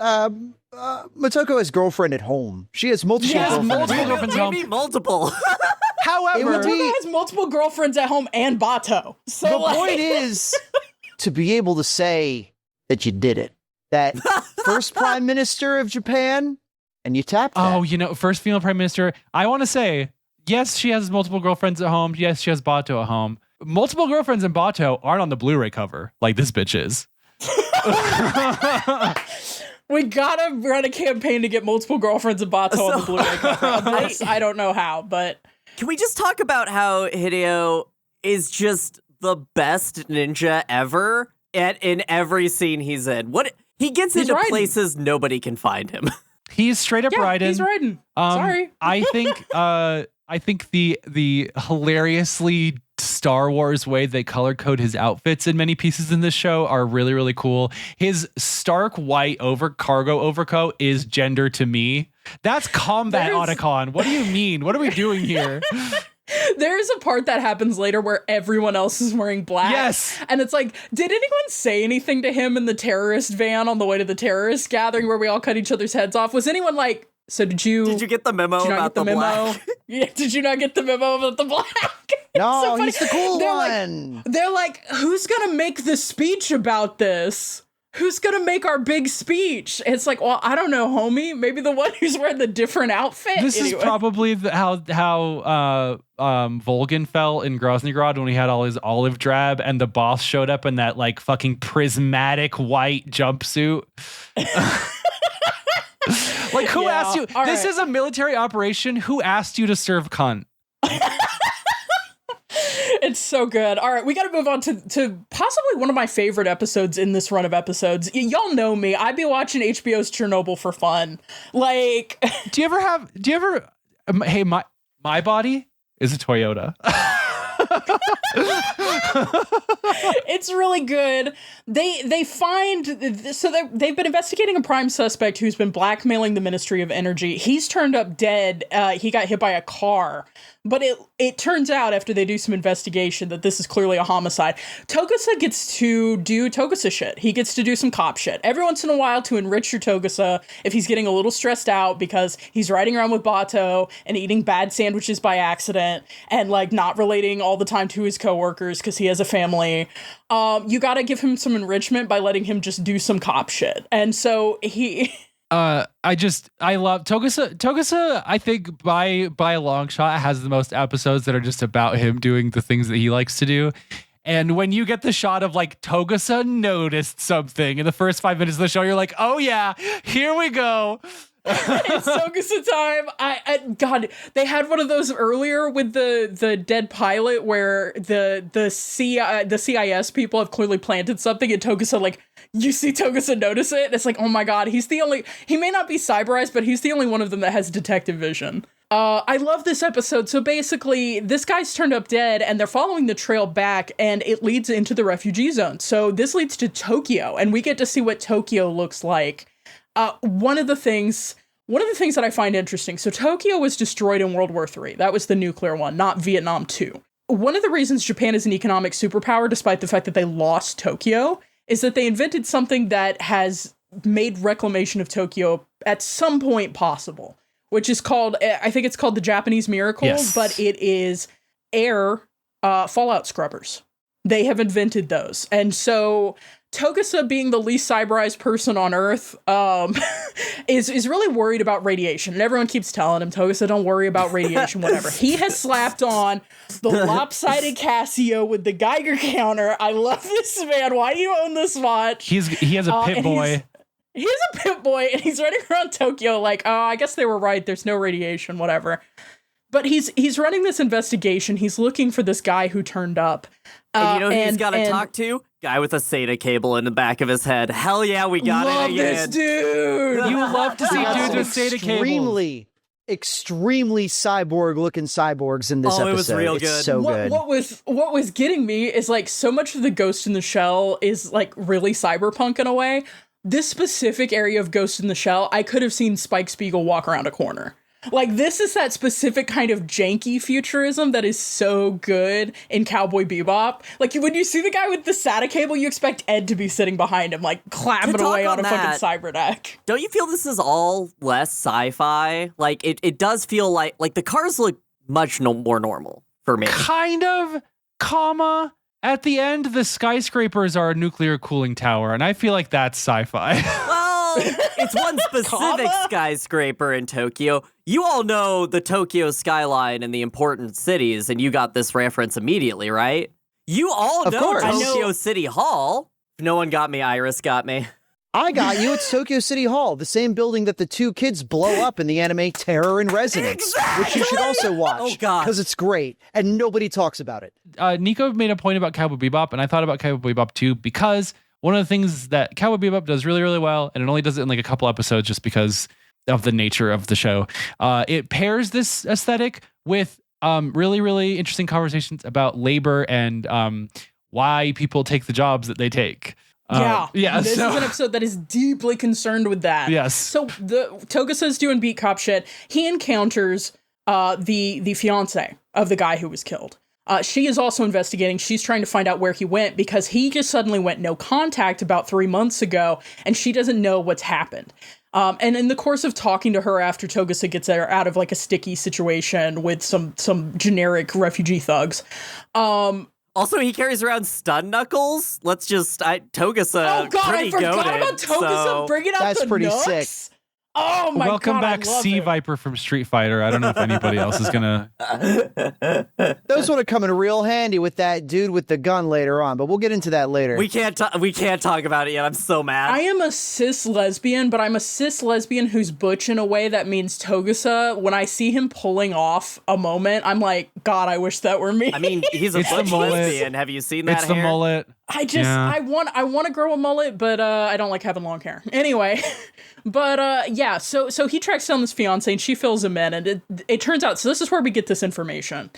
Speaker 8: Motoko has girlfriend at home. She has multiple girlfriends.
Speaker 9: multiple girlfriends at home.
Speaker 7: Maybe multiple.
Speaker 8: It would
Speaker 9: However,
Speaker 8: be-
Speaker 6: Motoko has multiple girlfriends at home and Bato. So
Speaker 8: the
Speaker 6: like,
Speaker 8: point is to be able to say that you did it. That first Prime Minister of Japan, and you tapped that.
Speaker 9: Oh, first female prime minister. I want to say, yes, she has multiple girlfriends at home. Yes, she has Bato at home. Multiple girlfriends and Bato aren't on the Blu-ray cover like this bitch is.
Speaker 6: we gotta run a campaign to get multiple girlfriends and Bato on the Blu-ray cover. Of this, I don't know how, but
Speaker 7: Can we just talk about how Hideo is just the best ninja ever in every scene he's in? He gets into
Speaker 6: riding.
Speaker 7: places nobody can find him.
Speaker 9: He's straight up riding.
Speaker 6: he's riding. Sorry.
Speaker 9: I think the hilariously Star Wars way they color code his outfits in many pieces in this show are really, really cool. His stark white cargo overcoat is gender to me. That's combat Otacon. What do you mean? What are we doing here?
Speaker 6: There's a part that happens later where everyone else is wearing black.
Speaker 9: Yes.
Speaker 6: And it's like, did anyone say anything to him in the terrorist van on the way to the terrorist gathering where we all cut each other's heads off? Was anyone like, so did you
Speaker 7: get the memo about the
Speaker 6: memo?
Speaker 7: black?
Speaker 6: Yeah, did you not get the memo about the black?
Speaker 8: No,
Speaker 6: so funny.
Speaker 8: he's the cool
Speaker 6: They're
Speaker 8: one.
Speaker 6: They're like, who's gonna make the speech about this? Who's gonna make our big speech? It's like, well, I don't know, homie. Maybe the one who's wearing the different outfit.
Speaker 9: This is probably how Volgan felt in Groznygrad when he had all his olive drab and the boss showed up in that like fucking prismatic white jumpsuit. Like, who asked you? This is a military operation. Who asked you to serve cunt?
Speaker 6: It's so good. All right, we got to move on to possibly one of my favorite episodes in this run of episodes. Y'all know me. I be watching HBO's Chernobyl for fun. Like,
Speaker 9: do you ever? Hey, my body is a Toyota.
Speaker 6: It's really good. They find they've been investigating a prime suspect who's been blackmailing the Ministry of Energy. He's turned up dead. He got hit by a car. But it turns out after they do some investigation that this is clearly a homicide. Togusa gets to do Togusa shit. He gets to do some cop shit every once in a while to enrich your Togusa if he's getting a little stressed out because he's riding around with Bato and eating bad sandwiches by accident and like not relating all the time to his coworkers because he has a family. You got to give him some enrichment by letting him just do some cop shit. And so he...
Speaker 9: I love Togusa. Togusa, I think by a long shot has the most episodes that are just about him doing the things that he likes to do. And when you get the shot of like Togusa noticed something in the first 5 minutes of the show, you're like, oh yeah, here we go.
Speaker 6: It's Togusa time. God, they had one of those earlier with the dead pilot where the CIS people have clearly planted something, and Togusa, like, you see Togusa notice it, and it's like, oh my god, he may not be cyberized, but he's the only one of them that has detective vision. I love this episode. So basically, this guy's turned up dead, and they're following the trail back, and it leads into the refugee zone. So this leads to Tokyo, and we get to see what Tokyo looks like. One of the things that I find interesting, so Tokyo was destroyed in World War III. That was the nuclear one, not Vietnam II. One of the reasons Japan is an economic superpower, despite the fact that they lost Tokyo, is that they invented something that has made reclamation of Tokyo at some point possible, which is called, I think it's called the Japanese Miracle,
Speaker 9: Yes.
Speaker 6: but it is air fallout scrubbers. They have invented those. And so Togusa, being the least cyberized person on Earth, is really worried about radiation. And everyone keeps telling him, Togusa, don't worry about radiation, whatever. He has slapped on the lopsided Casio with the Geiger counter. I love this man. Why do you own this watch?
Speaker 9: He has a pit boy.
Speaker 6: He's a pit boy, and he's running around Tokyo like, oh, I guess they were right. There's no radiation, whatever. But he's running this investigation. He's looking for this guy who turned up.
Speaker 7: And you know who he's got to talk to? Guy with a SATA cable in the back of his head. Hell yeah, we got
Speaker 6: love
Speaker 7: it
Speaker 6: this
Speaker 7: again.
Speaker 6: dude.
Speaker 9: You love to see dudes with SATA cables.
Speaker 8: Extremely cyborg-looking cyborgs in this episode.
Speaker 7: It was real good.
Speaker 8: It's so good.
Speaker 6: What was getting me is like so much of the Ghost in the Shell is like really cyberpunk in a way. This specific area of Ghost in the Shell, I could have seen Spike Spiegel walk around a corner. Like, this is that specific kind of janky futurism that is so good in Cowboy Bebop. Like, when you see the guy with the SATA cable, you expect Ed to be sitting behind him, like, clapping away on a fucking cyberdeck.
Speaker 7: Don't you feel this is all less sci-fi? Like, it does feel like the cars look much more normal for me.
Speaker 9: Kind of, comma. At the end, the skyscrapers are a nuclear cooling tower, and I feel like that's sci-fi.
Speaker 7: Well, it's one specific skyscraper in Tokyo. You all know the Tokyo skyline and the important cities, and you got this reference immediately, right? You all
Speaker 8: Of
Speaker 7: know
Speaker 8: course.
Speaker 7: Tokyo City Hall. If no one got me, Iris got me.
Speaker 8: I got you. It's Tokyo City Hall, the same building that the two kids blow up in the anime Terror in Resonance, which you should also watch.
Speaker 7: Oh, God.
Speaker 8: Because it's great, and nobody talks about it.
Speaker 9: Nico made a point about Cowboy Bebop, and I thought about Cowboy Bebop too, because one of the things that Cowboy Bebop does really, really well, and it only does it in like a couple episodes just because of the nature of the show, it pairs this aesthetic with really, really interesting conversations about labor and why people take the jobs that they take.
Speaker 6: This is an episode that is deeply concerned with that.
Speaker 9: Yes.
Speaker 6: So Togusa's doing beat cop shit. He encounters the fiance of the guy who was killed. She is also investigating. She's trying to find out where he went because he just suddenly went no contact about 3 months ago, and she doesn't know what's happened. And in the course of talking to her after Togusa gets her out of like a sticky situation with some generic refugee thugs,
Speaker 7: also, he carries around stun knuckles. Togusa.
Speaker 6: Oh god, I
Speaker 7: pretty
Speaker 6: forgot
Speaker 7: goated,
Speaker 6: about Togusa
Speaker 7: so
Speaker 6: bringing out
Speaker 8: That's
Speaker 6: the
Speaker 8: pretty
Speaker 6: nooks.
Speaker 8: sick.
Speaker 6: Oh my
Speaker 9: Welcome
Speaker 6: god,
Speaker 9: back,
Speaker 6: I love
Speaker 9: Sea
Speaker 6: it.
Speaker 9: Viper from Street Fighter. I don't know if anybody else is gonna.
Speaker 8: Those would have come in real handy with that dude with the gun later on, but we'll get into that later.
Speaker 7: We can't talk about it yet. I'm so mad.
Speaker 6: I am a cis lesbian, but I'm a cis lesbian who's butch in a way that means Togusa. When I see him pulling off a moment, I'm like, God, I wish that were me.
Speaker 7: I mean, he's a
Speaker 9: It's the
Speaker 7: butch
Speaker 9: mullet.
Speaker 7: lesbian. Have you seen that
Speaker 9: It's the
Speaker 7: hair?
Speaker 9: mullet.
Speaker 6: I want to grow a mullet, but I don't like having long hair. Anyway, but yeah, so he tracks down this fiance and she fills him in, and it turns out, so this is where we get this information.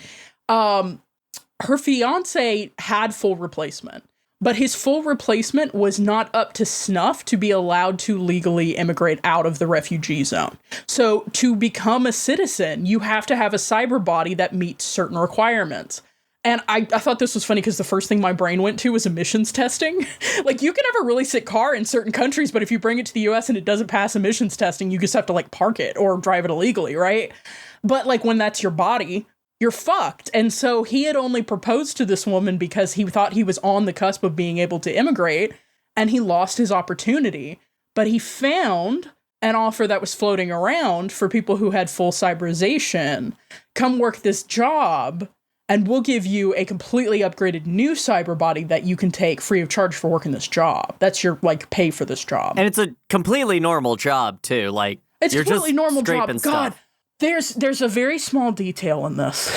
Speaker 6: Her fiance had full replacement, but his full replacement was not up to snuff to be allowed to legally immigrate out of the refugee zone. So to become a citizen, you have to have a cyber body that meets certain requirements. And I thought this was funny because the first thing my brain went to was emissions testing. Like, you can have a really sick car in certain countries, but if you bring it to the US and it doesn't pass emissions testing, you just have to, like, park it or drive it illegally, right? But, like, when that's your body, you're fucked. And so he had only proposed to this woman because he thought he was on the cusp of being able to immigrate, and he lost his opportunity. But he found an offer that was floating around for people who had full cyberization. Come work this job, and we'll give you a completely upgraded new cyber body that you can take free of charge for working this job. That's your, like, pay for this job.
Speaker 7: And it's a completely normal job, too. Like,
Speaker 6: It's
Speaker 7: You're
Speaker 6: completely
Speaker 7: just
Speaker 6: normal job.
Speaker 7: scraping
Speaker 6: God,
Speaker 7: stuff.
Speaker 6: there's a very small detail in this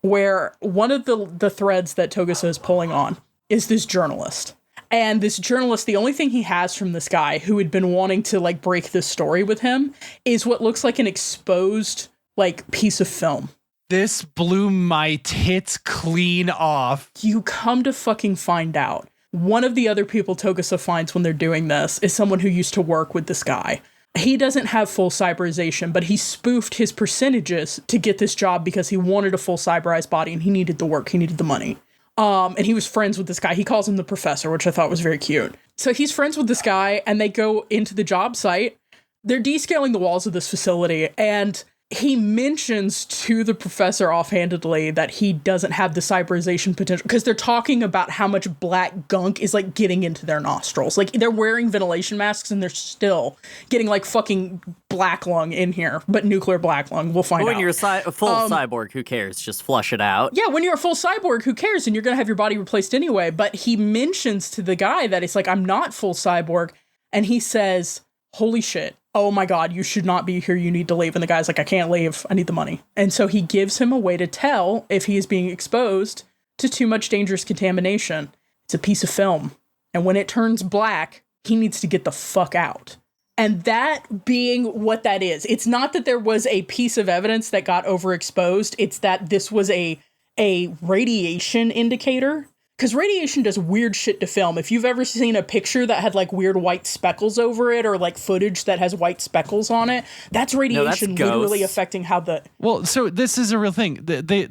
Speaker 6: where one of the threads that Togusa is pulling on is this journalist. And this journalist, the only thing he has from this guy who had been wanting to like break this story with him is what looks like an exposed like piece of film.
Speaker 9: This blew my tits clean off.
Speaker 6: You come to fucking find out. One of the other people Togusa finds when they're doing this is someone who used to work with this guy. He doesn't have full cyberization, but he spoofed his percentages to get this job because he wanted a full cyberized body and he needed the work, he needed the money. And he was friends with this guy. He calls him the professor, which I thought was very cute. So he's friends with this guy and they go into the job site. They're descaling the walls of this facility and he mentions to the professor offhandedly that he doesn't have the cyberization potential because they're talking about how much black gunk is like getting into their nostrils. Like they're wearing ventilation masks and they're still getting like fucking black lung in here, but nuclear black lung. We'll find out.
Speaker 7: When you're a full cyborg, who cares? Just flush it out.
Speaker 6: Yeah, when you're a full cyborg, who cares? And you're going to have your body replaced anyway. But he mentions to the guy that it's like, I'm not full cyborg. And he says, holy shit. Oh my God, you should not be here. You need to leave. And the guy's like, I can't leave. I need the money. And so he gives him a way to tell if he is being exposed to too much dangerous contamination. It's a piece of film. And when it turns black, he needs to get the fuck out. And that being what that is, it's not that there was a piece of evidence that got overexposed. It's that this was a radiation indicator. Because radiation does weird shit to film. If you've ever seen a picture that had like weird white speckles over it or like footage that has white speckles on it, that's radiation literally affecting how the...
Speaker 9: Well, so this is a real thing. It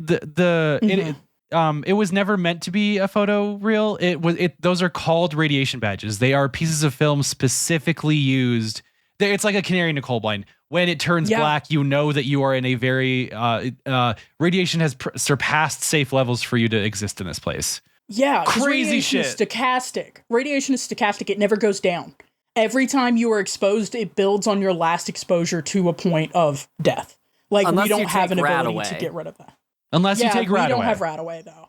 Speaker 9: was never meant to be a photo reel. Those are called radiation badges. They are pieces of film specifically used. It's like a canary in a coal mine. When it turns black, you know that you are in a very... radiation has surpassed safe levels for you to exist in this place.
Speaker 6: Yeah,
Speaker 9: crazy shit.
Speaker 6: Is stochastic. Radiation is stochastic. It never goes down. Every time you are exposed, it builds on your last exposure to a point of death. Like,
Speaker 7: unless
Speaker 6: we don't have an ability
Speaker 7: away.
Speaker 6: to get rid of that.
Speaker 9: Unless you take rat away.
Speaker 6: We don't have rat away, though.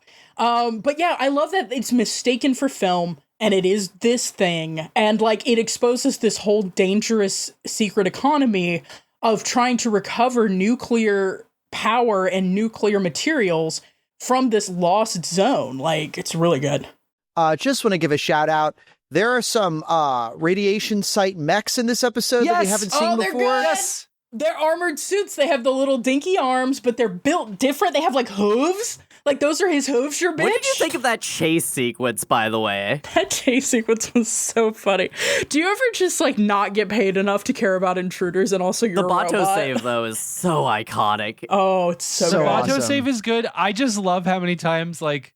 Speaker 6: But yeah, I love that it's mistaken for film, and it is this thing. And, like, it exposes this whole dangerous secret economy of trying to recover nuclear power and nuclear materials from this lost zone. Like, it's really good.
Speaker 8: Just want to give a shout out. There are some radiation site mechs in this episode that we haven't seen before.
Speaker 6: Good. Yes. They're armored suits. They have the little dinky arms, but they're built different. They have like hooves. Like, those are his hooves, your bitch.
Speaker 7: What did you think of that chase sequence, by the way?
Speaker 6: That chase sequence was so funny. Do you ever just, like, not get paid enough to care about intruders and also you're a robot?
Speaker 7: The Bato save, though, is so iconic.
Speaker 6: Oh, it's so good.
Speaker 9: Bato save is good. I just love how many times, like,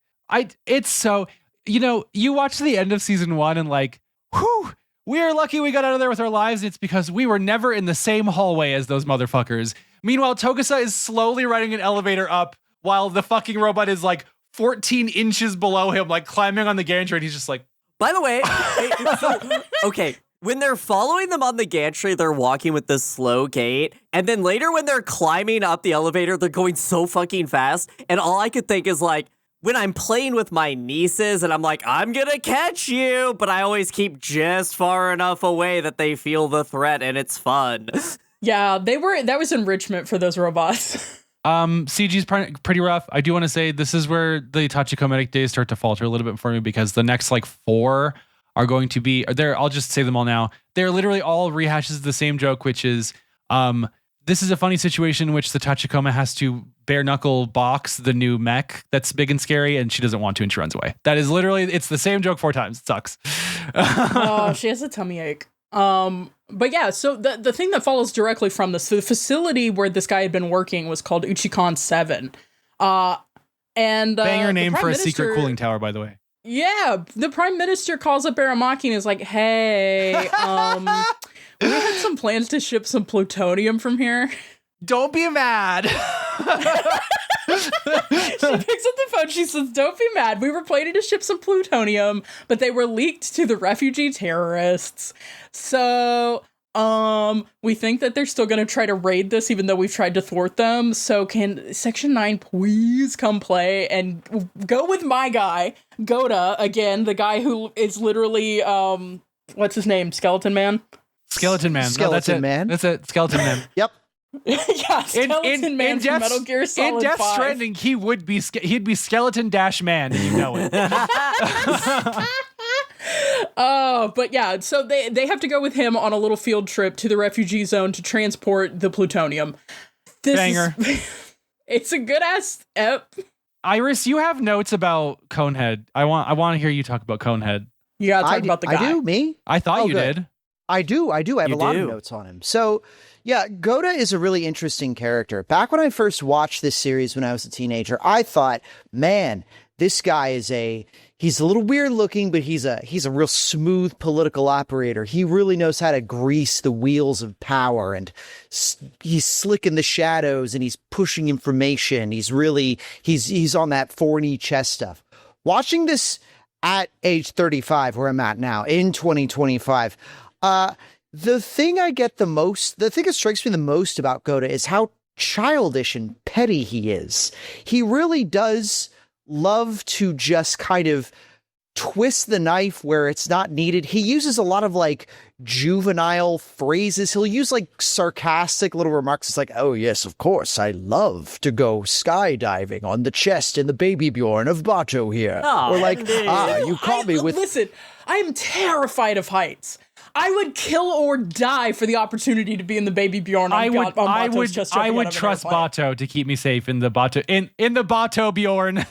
Speaker 9: it's so... You know, you watch the end of season 1 and, like, whew, we are lucky we got out of there with our lives. And it's because we were never in the same hallway as those motherfuckers. Meanwhile, Togusa is slowly riding an elevator up while the fucking robot is like 14 inches below him, like climbing on the gantry, and he's just like...
Speaker 7: By the way, okay, when they're following them on the gantry, they're walking with this slow gait, and then later when they're climbing up the elevator, they're going so fucking fast, and all I could think is like, when I'm playing with my nieces and I'm like, I'm gonna catch you, but I always keep just far enough away that they feel the threat and it's fun.
Speaker 6: Yeah, that was enrichment for those robots.
Speaker 9: CG's pretty rough. I do want to say this is where the Tachikomas days start to falter a little bit for me because the next like 4 are going to be there. I'll just say them all now. They're literally all rehashes of the same joke, which is, this is a funny situation in which the Tachikoma has to bare knuckle box the new mech that's big and scary, and she doesn't want to, and she runs away. That is literally, it's the same joke 4 times. It sucks.
Speaker 6: Oh, she has a tummy ache. But yeah, so the thing that follows directly from this, the facility where this guy had been working was called Uchikon 7. And
Speaker 9: banger name for a secret cooling tower, by the way.
Speaker 6: Yeah, the prime minister calls up Aramaki and is like, hey, we had some plans to ship some plutonium from here.
Speaker 9: Don't be mad.
Speaker 6: She picks up the phone. She says, don't be mad. We were planning to ship some plutonium, but they were leaked to the refugee terrorists. So, we think that they're still going to try to raid this, even though we've tried to thwart them. So can Section 9 please come play and go with my guy, Goda, again, the guy who is literally, what's his name? Skeleton Man?
Speaker 9: Skeleton Man.
Speaker 8: Skeleton Man.
Speaker 9: That's it. Skeleton Man.
Speaker 8: Yep.
Speaker 6: Yeah, Skeleton Man from Metal Gear Solid
Speaker 9: In Death
Speaker 6: 5.
Speaker 9: Stranding, he'd be Skeleton Man, and you know it.
Speaker 6: But yeah, so they have to go with him on a little field trip to the refugee zone to transport the plutonium.
Speaker 9: Banger.
Speaker 6: It's a good ass ep.
Speaker 9: Iris, you have notes about Conehead. I want to hear you talk about Conehead.
Speaker 6: You gotta talk about the guy.
Speaker 8: I do, me?
Speaker 9: I thought you
Speaker 8: good.
Speaker 9: did.
Speaker 8: I do. I have
Speaker 7: You
Speaker 8: a lot
Speaker 7: do.
Speaker 8: of notes on him. So, yeah, Goda is a really interesting character. Back when I first watched this series when I was a teenager, I thought, man, this guy he's a little weird looking, but he's a real smooth political operator. He really knows how to grease the wheels of power, and he's slick in the shadows, and he's pushing information. He's on that 4E chess stuff. Watching this at age 35, where I'm at now in 2025, the thing that strikes me the most about Goda is how childish and petty he is. He really does love to just kind of twist the knife where it's not needed. He uses a lot of like juvenile phrases. He'll use like sarcastic little remarks. It's like, oh yes, of course, I love to go skydiving on the chest in the baby Bjorn of Bato here.
Speaker 7: Oh,
Speaker 8: or like,
Speaker 7: indeed.
Speaker 8: you caught me with...
Speaker 6: Listen, I am terrified of heights. I would kill or die for the opportunity to be in the baby Bjorn.
Speaker 9: I would trust Bato to keep me safe in the Bato in the Bato Bjorn.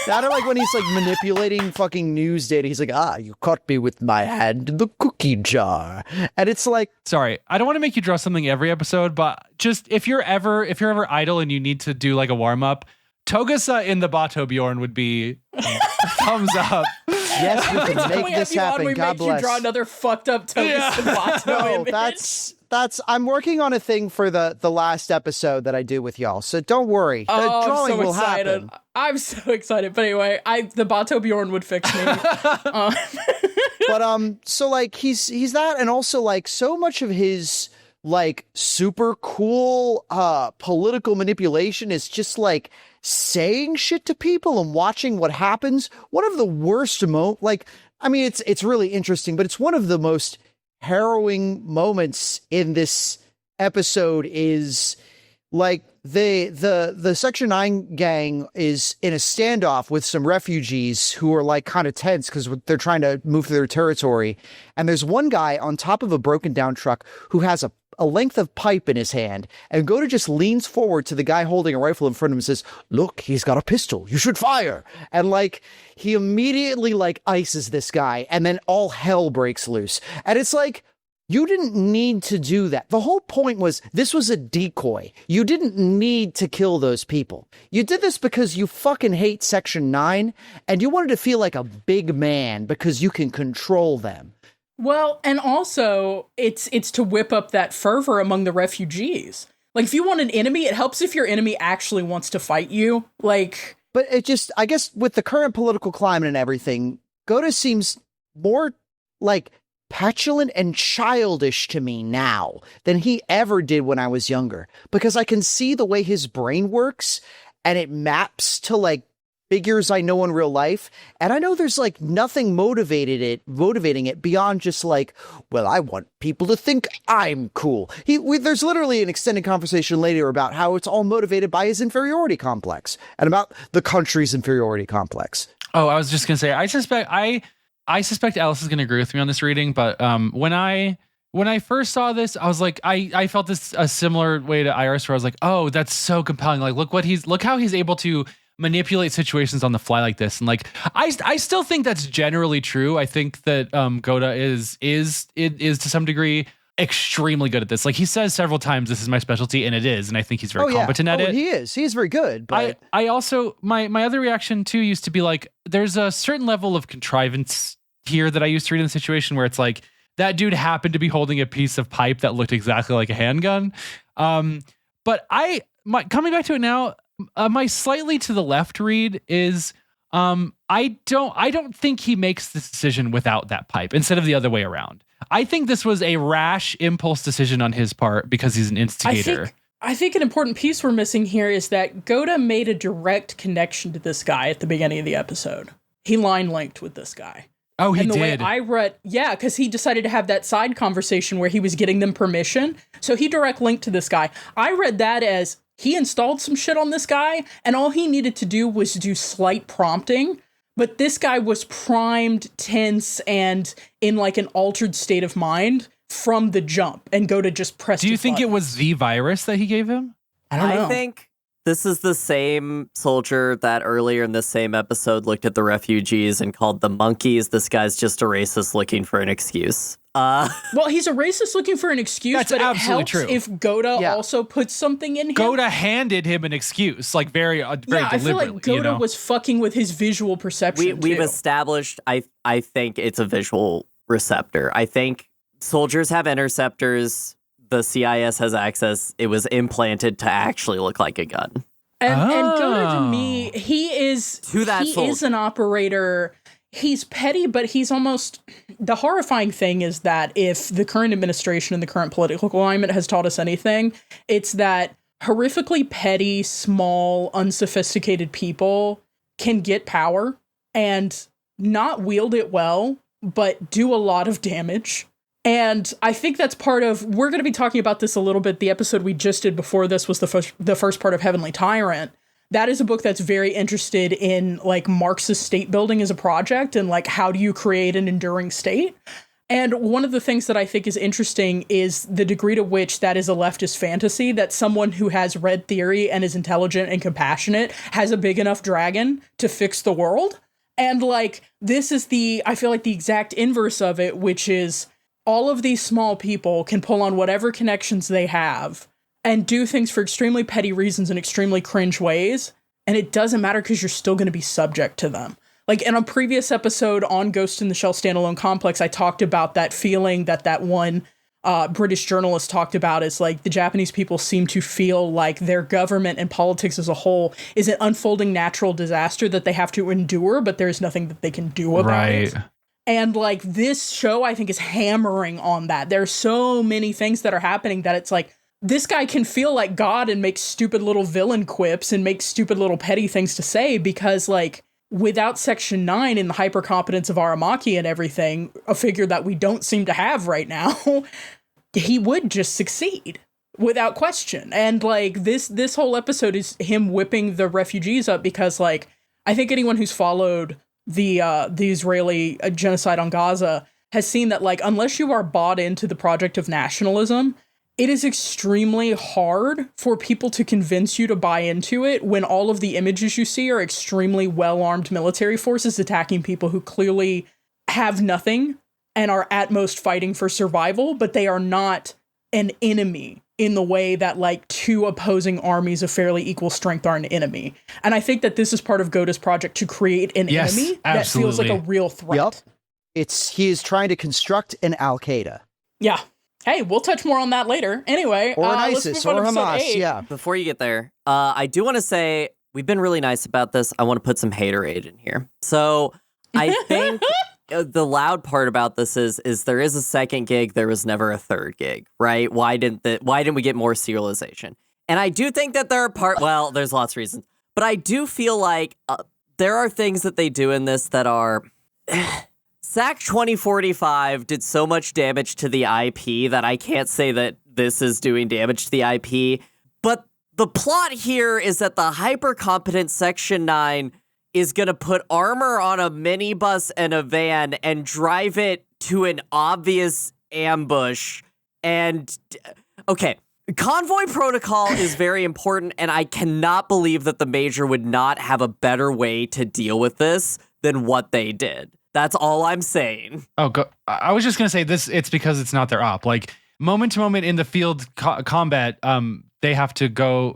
Speaker 8: That or like when he's like manipulating fucking news data. He's like, you caught me with my hand in the cookie jar. And it's like,
Speaker 9: Sorry, I don't want to make you draw something every episode, but just if you're ever idle and you need to do like a warm up, Togasa in the Bato Bjorn would be thumbs up.
Speaker 8: yes, we can make this happen. God bless.
Speaker 6: You draw another fucked up Togus and Bato
Speaker 8: No,
Speaker 6: image.
Speaker 8: that's I'm working on a thing for the last episode that I do with y'all. So don't worry. The
Speaker 6: I'm
Speaker 8: drawing
Speaker 6: so
Speaker 8: will
Speaker 6: excited.
Speaker 8: happen.
Speaker 6: I'm so excited. But anyway, the Bato Bjorn would fix me.
Speaker 8: But so like he's that, and also like so much of his like super cool political manipulation is just like saying shit to people and watching what happens. One of the worst it's really interesting, but it's one of the most harrowing moments in this episode is like the Section 9 gang is in a standoff with some refugees who are like kind of tense because they're trying to move through their territory. And there's one guy on top of a broken down truck who has a length of pipe in his hand, and Goda just leans forward to the guy holding a rifle in front of him and says, look, he's got a pistol. You should fire. And like, he immediately like ices this guy, and then all hell breaks loose. And it's like, you didn't need to do that. The whole point was this was a decoy. You didn't need to kill those people. You did this because you fucking hate Section 9, and you wanted to feel like a big man because you can control them.
Speaker 6: Well, and also it's to whip up that fervor among the refugees. Like, if you want an enemy, it helps if your enemy actually wants to fight you. Like,
Speaker 8: but it just, I guess, with the current political climate and everything, Goda seems more like petulant and childish to me now than he ever did when I was younger, because I can see the way his brain works, and it maps to like figures I know in real life, and I know there's like nothing motivating it beyond just like, well, I want people to think I'm cool. There's literally an extended conversation later about how it's all motivated by his inferiority complex and about the country's inferiority complex.
Speaker 9: Oh, I was just gonna say, I suspect Alice is gonna agree with me on this reading, but when I first saw this, I was like, I felt this a similar way to Iris, where I was like, oh, that's so compelling. Like, look how he's able to manipulate situations on the fly like this. And like, I still think that's generally true. I think that Goda is to some degree extremely good at this. Like, he says several times, this is my specialty, and it is, and I think he's very competent at it.
Speaker 8: He is very good. But
Speaker 9: I also, my other reaction too used to be like, there's a certain level of contrivance here that I used to read in the situation where it's like, that dude happened to be holding a piece of pipe that looked exactly like a handgun. But coming back to it now, my slightly to the left read is I don't think he makes this decision without that pipe instead of the other way around. I think this was a rash impulse decision on his part because he's an instigator.
Speaker 6: I think an important piece we're missing here is that Goda made a direct connection to this guy at the beginning of the episode. He line linked with this guy.
Speaker 9: Oh, he
Speaker 6: and the
Speaker 9: did.
Speaker 6: way I read, yeah, because he decided to have that side conversation where he was getting them permission. So he direct linked to this guy. I read that as he installed some shit on this guy, and all he needed to do was do slight prompting. But this guy was primed, tense, and in like an altered state of mind from the jump, and go to just press.
Speaker 9: Do you think it was the virus that he gave him?
Speaker 6: I don't know.
Speaker 7: I think this is the same soldier that earlier in this same episode looked at the refugees and called them monkeys. This guy's just a racist looking for an excuse.
Speaker 6: Well, he's a racist looking for an excuse,
Speaker 9: That's
Speaker 6: but it
Speaker 9: absolutely
Speaker 6: helps
Speaker 9: true.
Speaker 6: if Goda also puts something in him.
Speaker 9: Goda handed him an excuse, like very
Speaker 6: yeah,
Speaker 9: deliberately.
Speaker 6: I feel like Goda was fucking with his visual perception.
Speaker 7: We've
Speaker 6: too.
Speaker 7: established, I think it's a visual receptor. I think soldiers have interceptors. The CIS has access. It was implanted to actually look like a gun.
Speaker 6: And Goda, to me, he is an operator. He's petty, but he's almost... The horrifying thing is that if the current administration and the current political climate has taught us anything, it's that horrifically petty, small, unsophisticated people can get power and not wield it well, but do a lot of damage. And I think that's part of... We're going to be talking about this a little bit. The episode we just did before this was the first part of Heavenly Tyrant. That is a book that's very interested in like Marxist state building as a project and like how do you create an enduring state. And one of the things that I think is interesting is the degree to which that is a leftist fantasy, that someone who has read theory and is intelligent and compassionate has a big enough dragon to fix the world. And like, this is I feel like the exact inverse of it, which is all of these small people can pull on whatever connections they have and do things for extremely petty reasons in extremely cringe ways. And it doesn't matter because you're still going to be subject to them. Like in a previous episode on Ghost in the Shell Standalone Complex, I talked about that feeling that one British journalist talked about is like the Japanese people seem to feel like their government and politics as a whole is an unfolding natural disaster that they have to endure, but there's nothing that they can do about it. And like this show, I think, is hammering on that. There's so many things that are happening that it's like, this guy can feel like God and make stupid little villain quips and make stupid little petty things to say because, like, without Section 9 and the hypercompetence of Aramaki and everything, a figure that we don't seem to have right now, he would just succeed without question. And, like, this whole episode is him whipping the refugees up because, like, I think anyone who's followed the Israeli genocide on Gaza has seen that, like, unless you are bought into the project of nationalism, it is extremely hard for people to convince you to buy into it when all of the images you see are extremely well-armed military forces attacking people who clearly have nothing and are at most fighting for survival, but they are not an enemy in the way that like two opposing armies of fairly equal strength are an enemy. And I think that this is part of Goda's project to create an enemy that feels like a real threat.
Speaker 8: Yep. He is trying to construct an Al-Qaeda.
Speaker 6: Yeah. Hey, we'll touch more on that later. Anyway,
Speaker 8: or an ISIS or Hamas.
Speaker 6: 8.
Speaker 8: Yeah.
Speaker 7: Before you get there, I do want to say we've been really nice about this. I want to put some haterade in here. So I think the loud part about this is there is a second gig. There was never a third gig, right? Why didn't we get more serialization? And I do think that there are well, there's lots of reasons, but I do feel like there are things that they do in this that are. SAC 2045 did so much damage to the IP that I can't say that this is doing damage to the IP. But the plot here is that the hyper-competent Section 9 is going to put armor on a minibus and a van and drive it to an obvious ambush. And, okay, convoy protocol is very important, and I cannot believe that the Major would not have a better way to deal with this than what they did. That's all I'm saying.
Speaker 9: I was just going to say this. It's because it's not their op. Like moment to moment in the field combat, they have to go.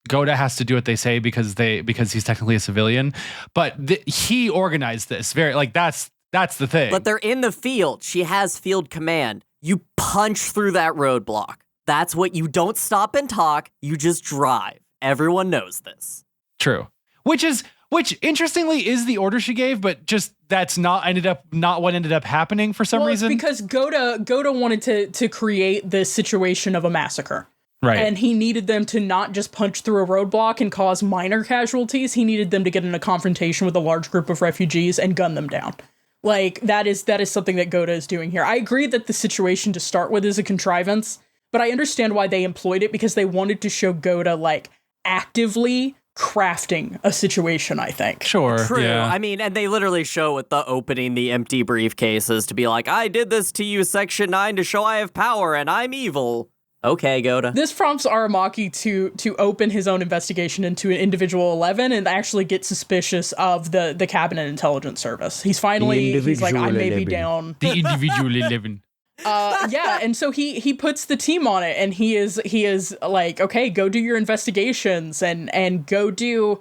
Speaker 9: Goda has to do what they say because he's technically a civilian. But he organized this very that's the thing.
Speaker 7: But they're in the field. She has field command. You punch through that roadblock. That's what you don't stop and talk. You just drive. Everyone knows this.
Speaker 9: True. Which interestingly is the order she gave, but just that's not what ended up happening for some reason.
Speaker 6: It's because Goda wanted to create this situation of a massacre.
Speaker 9: Right.
Speaker 6: And he needed them to not just punch through a roadblock and cause minor casualties. He needed them to get in a confrontation with a large group of refugees and gun them down. Like, that is something that Goda is doing here. I agree that the situation to start with is a contrivance, but I understand why they employed it, because they wanted to show Goda, like, actively crafting a situation, I think.
Speaker 9: Sure.
Speaker 7: True.
Speaker 9: Yeah.
Speaker 7: I mean, and they literally show with the opening the empty briefcases to be like, I did this to you, Section 9, to show I have power and I'm evil. Okay, Goda.
Speaker 6: This prompts Aramaki to open his own investigation into an individual 11 and actually get suspicious of the Cabinet Intelligence Service. He's like, I may be down.
Speaker 9: The individual 11.
Speaker 6: Yeah, and so he puts the team on it, and he is like, okay, go do your investigations and go do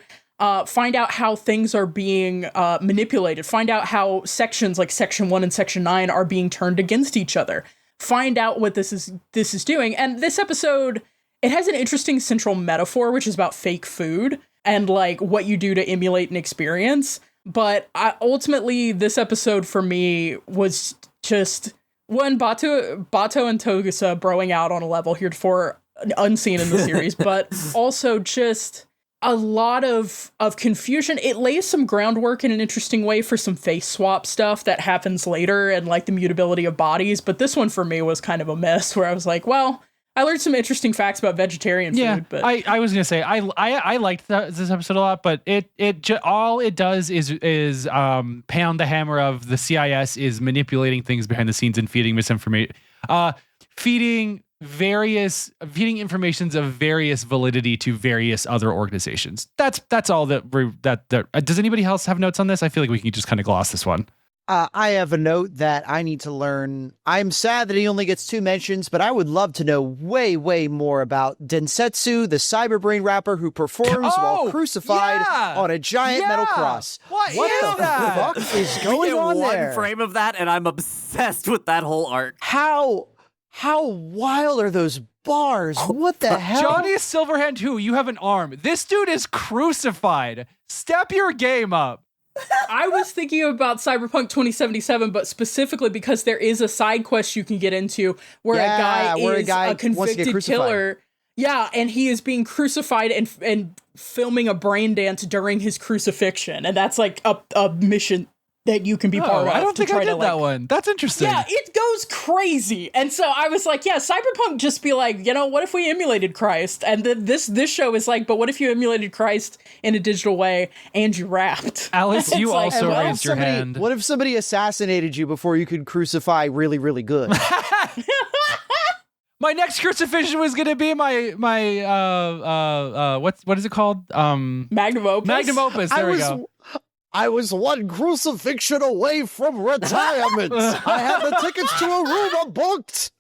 Speaker 6: find out how things are being manipulated. Find out how sections like Section 1 and Section 9 are being turned against each other. Find out what this is doing. And this episode, it has an interesting central metaphor, which is about fake food and like what you do to emulate an experience. But ultimately, this episode for me was just one, Bato and Togusa broing out on a level heretofore unseen in the series, but also just a lot of confusion. It lays some groundwork in an interesting way for some face swap stuff that happens later and like the mutability of bodies. But this one for me was kind of a mess where I was like, well, I learned some interesting facts about vegetarian food. But
Speaker 9: I was gonna say I liked this episode a lot, but all it does is pound the hammer of the CIS is manipulating things behind the scenes and feeding misinformation, feeding informations of various validity to various other organizations. That's all that does anybody else have notes on this? I feel like we can just kind of gloss this one.
Speaker 8: I have a note that I need to learn. I'm sad that he only gets 2 mentions, but I would love to know way, way more about Densetsu, the cyberbrain rapper who performs while crucified on a giant metal cross. What the fuck is going on there?
Speaker 7: One frame of that, and I'm obsessed with that whole arc.
Speaker 8: How wild are those bars? What the hell?
Speaker 9: Johnny Silverhand, who you have an arm. This dude is crucified. Step your game up.
Speaker 6: I was thinking about Cyberpunk 2077, but specifically because there is a side quest you can get into where a guy is a convicted killer. Yeah, and he is being crucified and filming a brain dance during his crucifixion. And that's like a mission that you can be part of.
Speaker 9: I don't think I did that one. That's interesting.
Speaker 6: Yeah, it goes crazy. And so I was like, yeah, Cyberpunk just be like, what if we emulated Christ? And then this show is like, but what if you emulated Christ in a digital way and you rapped?
Speaker 9: Alice, you also raised your hand.
Speaker 8: What if somebody assassinated you before you could crucify really, really good?
Speaker 9: My next crucifixion was going to be my what is it called?
Speaker 6: Magnum Opus.
Speaker 9: Magnum Opus. There we go.
Speaker 8: I was one crucifixion away from retirement. I had the tickets to Aruba booked.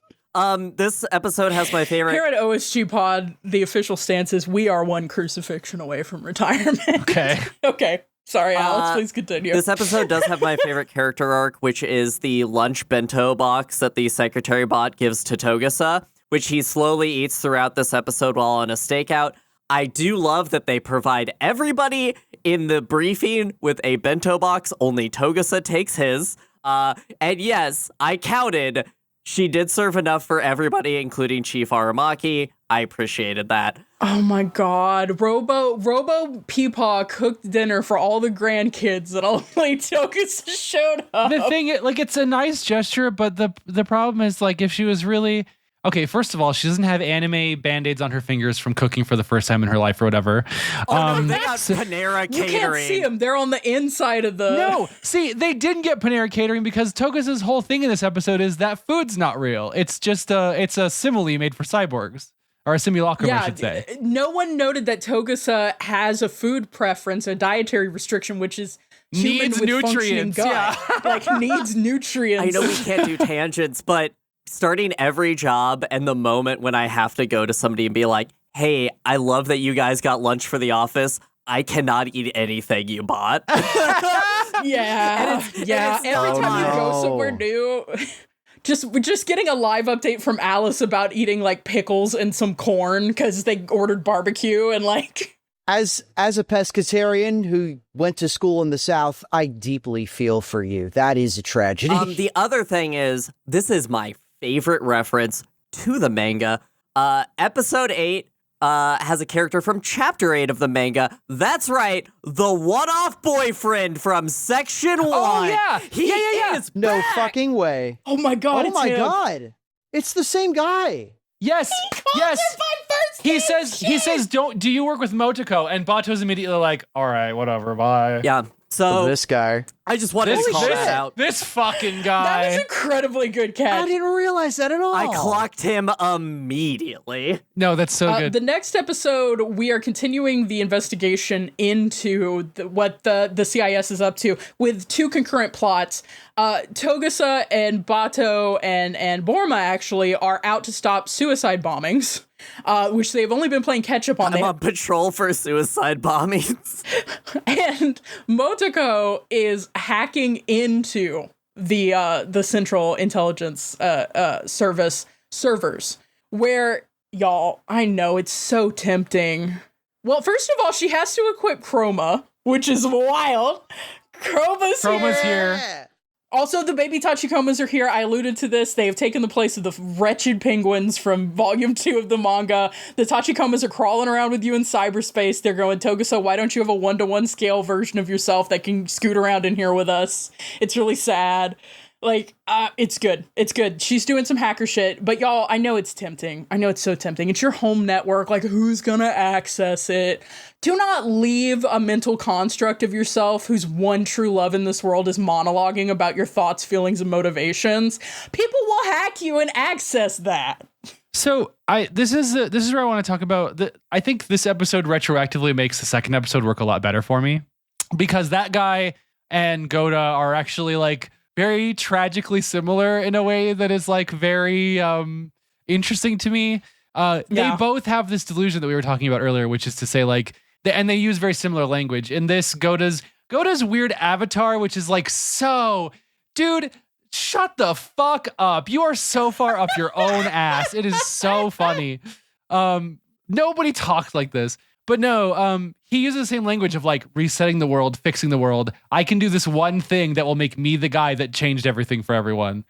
Speaker 7: This episode has my favorite.
Speaker 6: Here at OSG Pod, the official stance is we are one crucifixion away from retirement.
Speaker 9: Okay.
Speaker 6: Okay. Sorry, Alex, please continue.
Speaker 7: This episode does have my favorite character arc, which is the lunch bento box that the secretary bot gives to Togusa, which he slowly eats throughout this episode while on a stakeout. I do love that they provide everybody in the briefing with a bento box. Only Togusa takes his. And yes, I counted. She did serve enough for everybody, including Chief Aramaki. I appreciated that.
Speaker 6: Oh my God. Robo Peepaw cooked dinner for all the grandkids and only Togusa showed up.
Speaker 9: The thing, like, it's a nice gesture, but the problem is, like, if she was really... Okay, first of all, she doesn't have anime Band-Aids on her fingers from cooking for the first time in her life or whatever.
Speaker 7: No, they got Panera Catering.
Speaker 6: You can't see them. They're on the inside of the...
Speaker 9: No, see, they didn't get Panera Catering because Togusa's whole thing in this episode is that food's not real. It's just it's a simile made for cyborgs. Or a simulacrum, I should say.
Speaker 6: No one noted that Togusa has a food preference, a dietary restriction, which is human
Speaker 9: needs
Speaker 6: with
Speaker 9: nutrients.
Speaker 6: Gut.
Speaker 9: Yeah.
Speaker 6: Like, needs nutrients.
Speaker 7: I know we can't do tangents, but... starting every job and the moment when I have to go to somebody and be like, hey, I love that you guys got lunch for the office. I cannot eat anything you bought.
Speaker 6: Yeah. Every time you go somewhere new, just getting a live update from Alice about eating like pickles and some corn because they ordered barbecue and like...
Speaker 8: As a pescatarian who went to school in the South, I deeply feel for you. That is a tragedy.
Speaker 7: The other thing is, this is my favorite reference to the manga. Episode 8, has a character from Chapter 8 of the manga. That's right, the one-off boyfriend from Section 1.
Speaker 9: Oh, yeah.
Speaker 7: He is
Speaker 8: No
Speaker 7: back.
Speaker 8: fucking way.
Speaker 6: Oh my god,
Speaker 8: Oh
Speaker 6: it's
Speaker 8: my
Speaker 6: him.
Speaker 8: god. It's the same guy.
Speaker 9: Yes, yes. He says, do you work with Motoko? And Bato's immediately like, all right, whatever, bye.
Speaker 7: Yeah, so
Speaker 8: This guy.
Speaker 7: I just wanted to call that out.
Speaker 9: This fucking guy.
Speaker 6: That was incredibly good catch.
Speaker 8: I didn't realize that at all.
Speaker 7: I clocked him immediately.
Speaker 9: No, that's so good.
Speaker 6: The next episode, we are continuing the investigation into what the CIS is up to with two concurrent plots. Togusa and Bato and Borma actually are out to stop suicide bombings, which they've only been playing catch up on.
Speaker 7: I'm on patrol for suicide bombings.
Speaker 6: And Motoko is hacking into the Central Intelligence Service servers, where, y'all, I know it's so tempting. Well, first of all, she has to equip Chroma, which is wild. Chroma's
Speaker 9: here.
Speaker 6: Also, the baby Tachikomas are here. I alluded to this. They have taken the place of the wretched penguins from Volume 2 of the manga. The Tachikomas are crawling around with you in cyberspace. They're going, Togusa, why don't you have a 1-to-1 scale version of yourself that can scoot around in here with us? It's really sad. Like, it's good. It's good. She's doing some hacker shit. But y'all, I know it's tempting. I know it's so tempting. It's your home network. Like, who's gonna access it? Do not leave a mental construct of yourself whose one true love in this world is monologuing about your thoughts, feelings, and motivations. People will hack you and access that.
Speaker 9: So this is where I want to talk about. I think this episode retroactively makes the second episode work a lot better for me, because that guy and Goda are actually like very tragically similar in a way that is like very interesting to me. They both have this delusion that we were talking about earlier, which is to say like, and they use very similar language. In this, Goda's weird avatar, which is like, so, dude, shut the fuck up. You are so far up your own ass. It is so funny. Nobody talked like this. But no, he uses the same language of like resetting the world, fixing the world. I can do this one thing that will make me the guy that changed everything for everyone.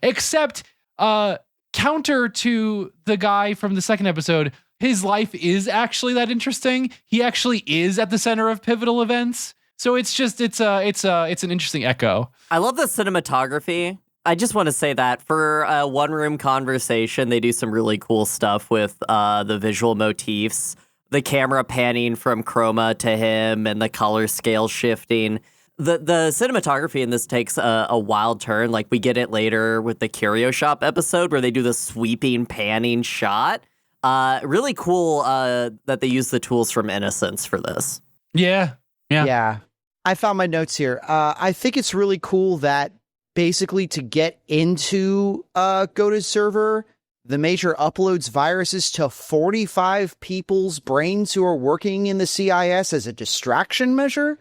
Speaker 9: Except counter to the guy from the second episode, his life is actually that interesting. He actually is at the center of pivotal events. So it's an interesting echo.
Speaker 7: I love the cinematography. I just want to say that for a one-room conversation, they do some really cool stuff with the visual motifs. The camera panning from chroma to him and the color scale shifting. The cinematography in this takes a wild turn. Like we get it later with the Curio Shop episode where they do the sweeping panning shot. Really cool that they use the tools from Innocence for this.
Speaker 9: Yeah.
Speaker 8: I found my notes here. I think it's really cool that basically to get into Goda's server, the major uploads viruses to 45 people's brains who are working in the CIS as a distraction measure.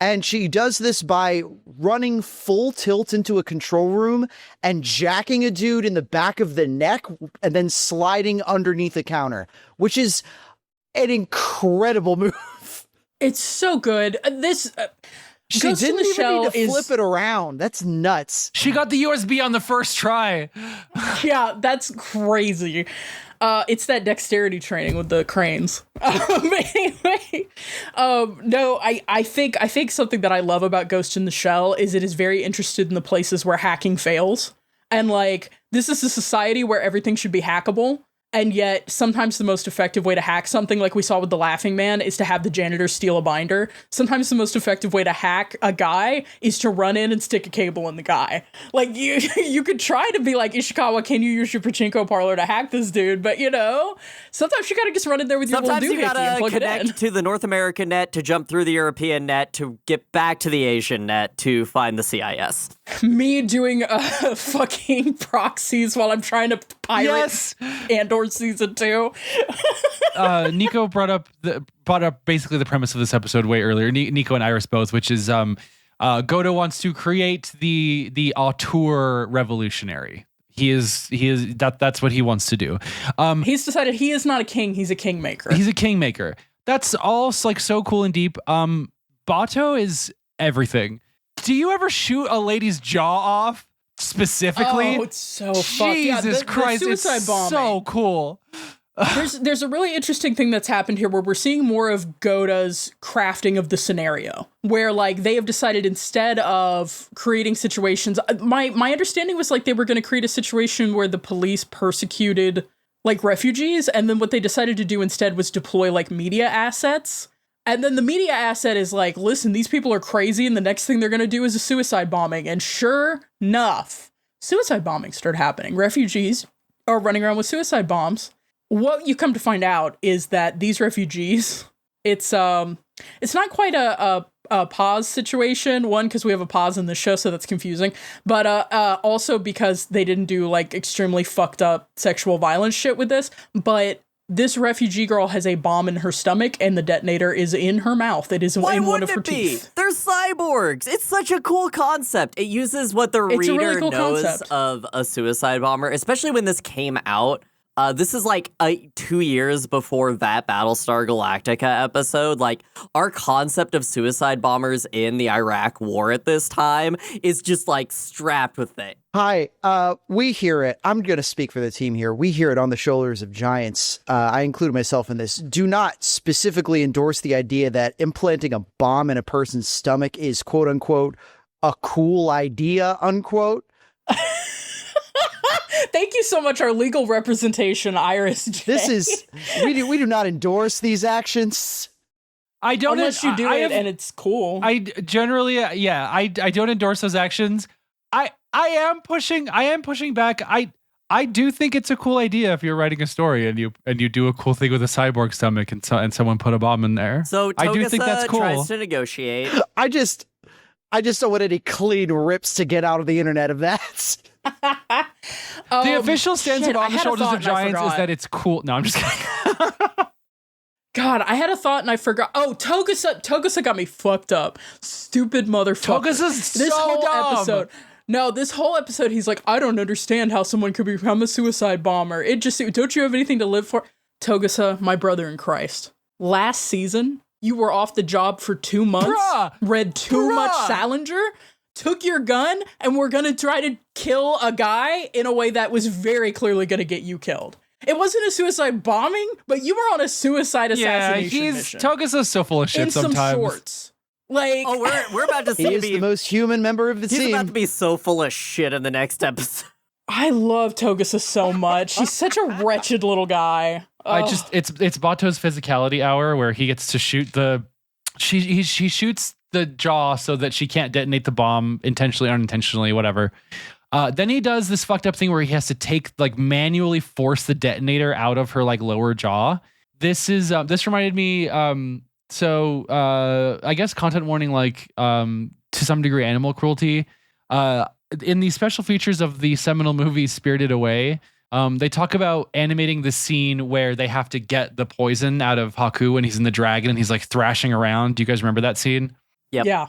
Speaker 8: And she does this by running full tilt into a control room and jacking a dude in the back of the neck and then sliding underneath the counter, which is an incredible move.
Speaker 6: It's so good.
Speaker 8: She
Speaker 6: Ghost in
Speaker 8: didn't
Speaker 6: the
Speaker 8: even
Speaker 6: Shell
Speaker 8: need to
Speaker 6: is-
Speaker 8: flip it around. That's nuts.
Speaker 9: She got the USB on the first try.
Speaker 6: Yeah, that's crazy. It's that dexterity training with the cranes. Anyway, no, I think something that I love about Ghost in the Shell is it is very interested in the places where hacking fails. And like, this is a society where everything should be hackable. And yet, sometimes the most effective way to hack something, like we saw with the Laughing Man, is to have the janitor steal a binder. Sometimes the most effective way to hack a guy is to run in and stick a cable in the guy. Like, you could try to be like, Ishikawa, can you use your pachinko parlor to hack this dude? But, you know, sometimes you gotta just run in there with your
Speaker 7: Sometimes
Speaker 6: little
Speaker 7: you
Speaker 6: doohickey and
Speaker 7: gotta
Speaker 6: plug it in.
Speaker 7: connect to the North American net to jump through the European net to get back to the Asian net to find the CIS.
Speaker 6: Me doing fucking proxies while I'm trying to pirate Andor season 2.
Speaker 9: Nico brought up basically the premise of this episode way earlier. Nico and Iris both, which is Goda wants to create the auteur revolutionary. That's what he wants to do.
Speaker 6: He's decided he is not a king, he's a kingmaker.
Speaker 9: He's a kingmaker. That's all like so cool and deep. Bato is everything. Do you ever shoot a lady's jaw off specifically?
Speaker 6: Oh, it's so fucked.
Speaker 9: Jesus Christ,
Speaker 6: the suicide
Speaker 9: it's
Speaker 6: bombing.
Speaker 9: so cool.
Speaker 6: There's a really interesting thing that's happened here where we're seeing more of Goda's crafting of the scenario, where like they have decided instead of creating situations, my understanding was like they were going to create a situation where the police persecuted like refugees, and then what they decided to do instead was deploy like media assets. And then the media asset is like, listen, these people are crazy, and the next thing they're going to do is a suicide bombing. And sure enough, suicide bombings start happening. Refugees are running around with suicide bombs. What you come to find out is that these refugees, it's not quite a pause situation. One, because we have a pause in the show, so that's confusing. But also because they didn't do like extremely fucked up sexual violence shit with this. But this refugee girl has a bomb in her stomach, and the detonator is in her mouth. It is in one of her teeth.
Speaker 7: They're cyborgs. It's such a cool concept. It uses what the reader
Speaker 6: really cool
Speaker 7: knows
Speaker 6: concept.
Speaker 7: of a suicide bomber, especially when this came out. This is like 2 years before that Battlestar Galactica episode. Like, our concept of suicide bombers in the Iraq War at this time is just like strapped with it.
Speaker 8: Hi, we hear it. I'm going to speak for the team here. We hear it on the shoulders of giants. I include myself in this. Do not specifically endorse the idea that implanting a bomb in a person's stomach is quote unquote a cool idea, unquote.
Speaker 6: Thank you so much, our legal representation, Iris J.
Speaker 8: This is, we do not endorse these actions.
Speaker 9: I don't.
Speaker 6: Unless you do it and it's cool.
Speaker 9: I generally, I don't endorse those actions. I am pushing back. I do think it's a cool idea if you're writing a story and you do a cool thing with a cyborg stomach and someone put a bomb in there.
Speaker 7: So
Speaker 9: I do think that's cool.
Speaker 7: tries to negotiate.
Speaker 8: I just don't want any clean rips to get out of the internet of that.
Speaker 9: The official stance on the shoulders of giants is that it's cool. No, I'm just kidding.
Speaker 6: God, I had a thought and I forgot. Oh, Togusa got me fucked up. Stupid motherfucker.
Speaker 9: Togusa's
Speaker 6: this
Speaker 9: so
Speaker 6: whole
Speaker 9: dumb.
Speaker 6: episode. No, this whole episode, he's like, I don't understand how someone could become a suicide bomber. Don't you have anything to live for? Togusa, my brother in Christ. Last season, you were off the job for 2 months, read too much Salinger, took your gun, and were gonna try to kill a guy in a way that was very clearly gonna get you killed. It wasn't a suicide bombing, but you were on a suicide assassination mission.
Speaker 9: Togusa's so full of shit
Speaker 6: in
Speaker 9: sometimes.
Speaker 6: Some shorts. Like,
Speaker 7: we're about to see
Speaker 8: he is the most human member of the team.
Speaker 7: He's about to be so full of shit in the next episode.
Speaker 6: I love Togusa so much. He's such a wretched little guy.
Speaker 9: It's Bato's physicality hour where he gets to shoot she shoots the jaw so that she can't detonate the bomb intentionally, unintentionally, whatever. Then he does this fucked up thing where he has to manually force the detonator out of her lower jaw. This reminded me. I guess content warning, to some degree, animal cruelty. In the special features of the seminal movie Spirited Away, they talk about animating the scene where they have to get the poison out of Haku when he's in the dragon and he's thrashing around. Do you guys remember that scene?
Speaker 7: Yep.
Speaker 6: Yeah.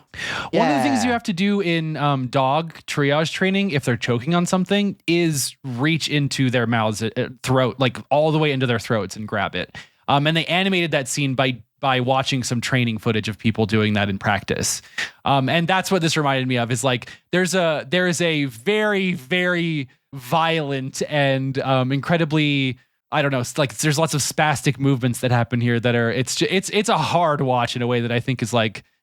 Speaker 9: One of the things you have to do in dog triage training, if they're choking on something, is reach into their mouths, throat, all the way into their throats and grab it. And they animated that scene by watching some training footage of people doing that in practice. And that's what this reminded me of, is there is a very, very violent and incredibly, I don't know, there's lots of spastic movements that happen here that are, it's a hard watch in a way that I think is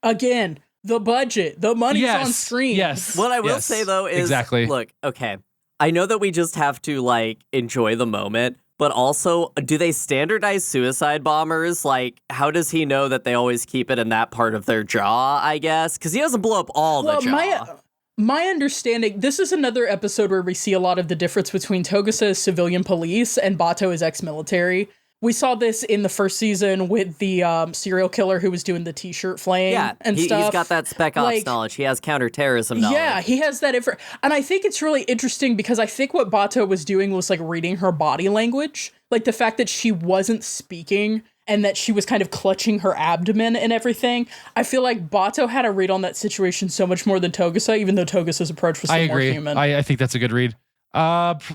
Speaker 6: again, the budget, the money's on screen.
Speaker 9: Yes.
Speaker 7: What I will say though is,
Speaker 9: exactly.
Speaker 7: Look, okay, I know that we just have to enjoy the moment, but also, do they standardize suicide bombers? How does he know that they always keep it in that part of their jaw, I guess? Because he doesn't blow up all the jaw.
Speaker 6: My understanding, this is another episode where we see a lot of the difference between Togusa as civilian police and Bato as ex-military. We saw this in the first season with the serial killer who was doing the t-shirt flame and stuff.
Speaker 7: He's got that spec ops knowledge. He has counterterrorism knowledge.
Speaker 6: Yeah, he has that. And I think it's really interesting because I think what Bato was doing was reading her body language. The fact that she wasn't speaking and that she was kind of clutching her abdomen and everything. I feel like Bato had a read on that situation so much more than Togusa, even though Togusa's approach was more human.
Speaker 9: I think that's a good read.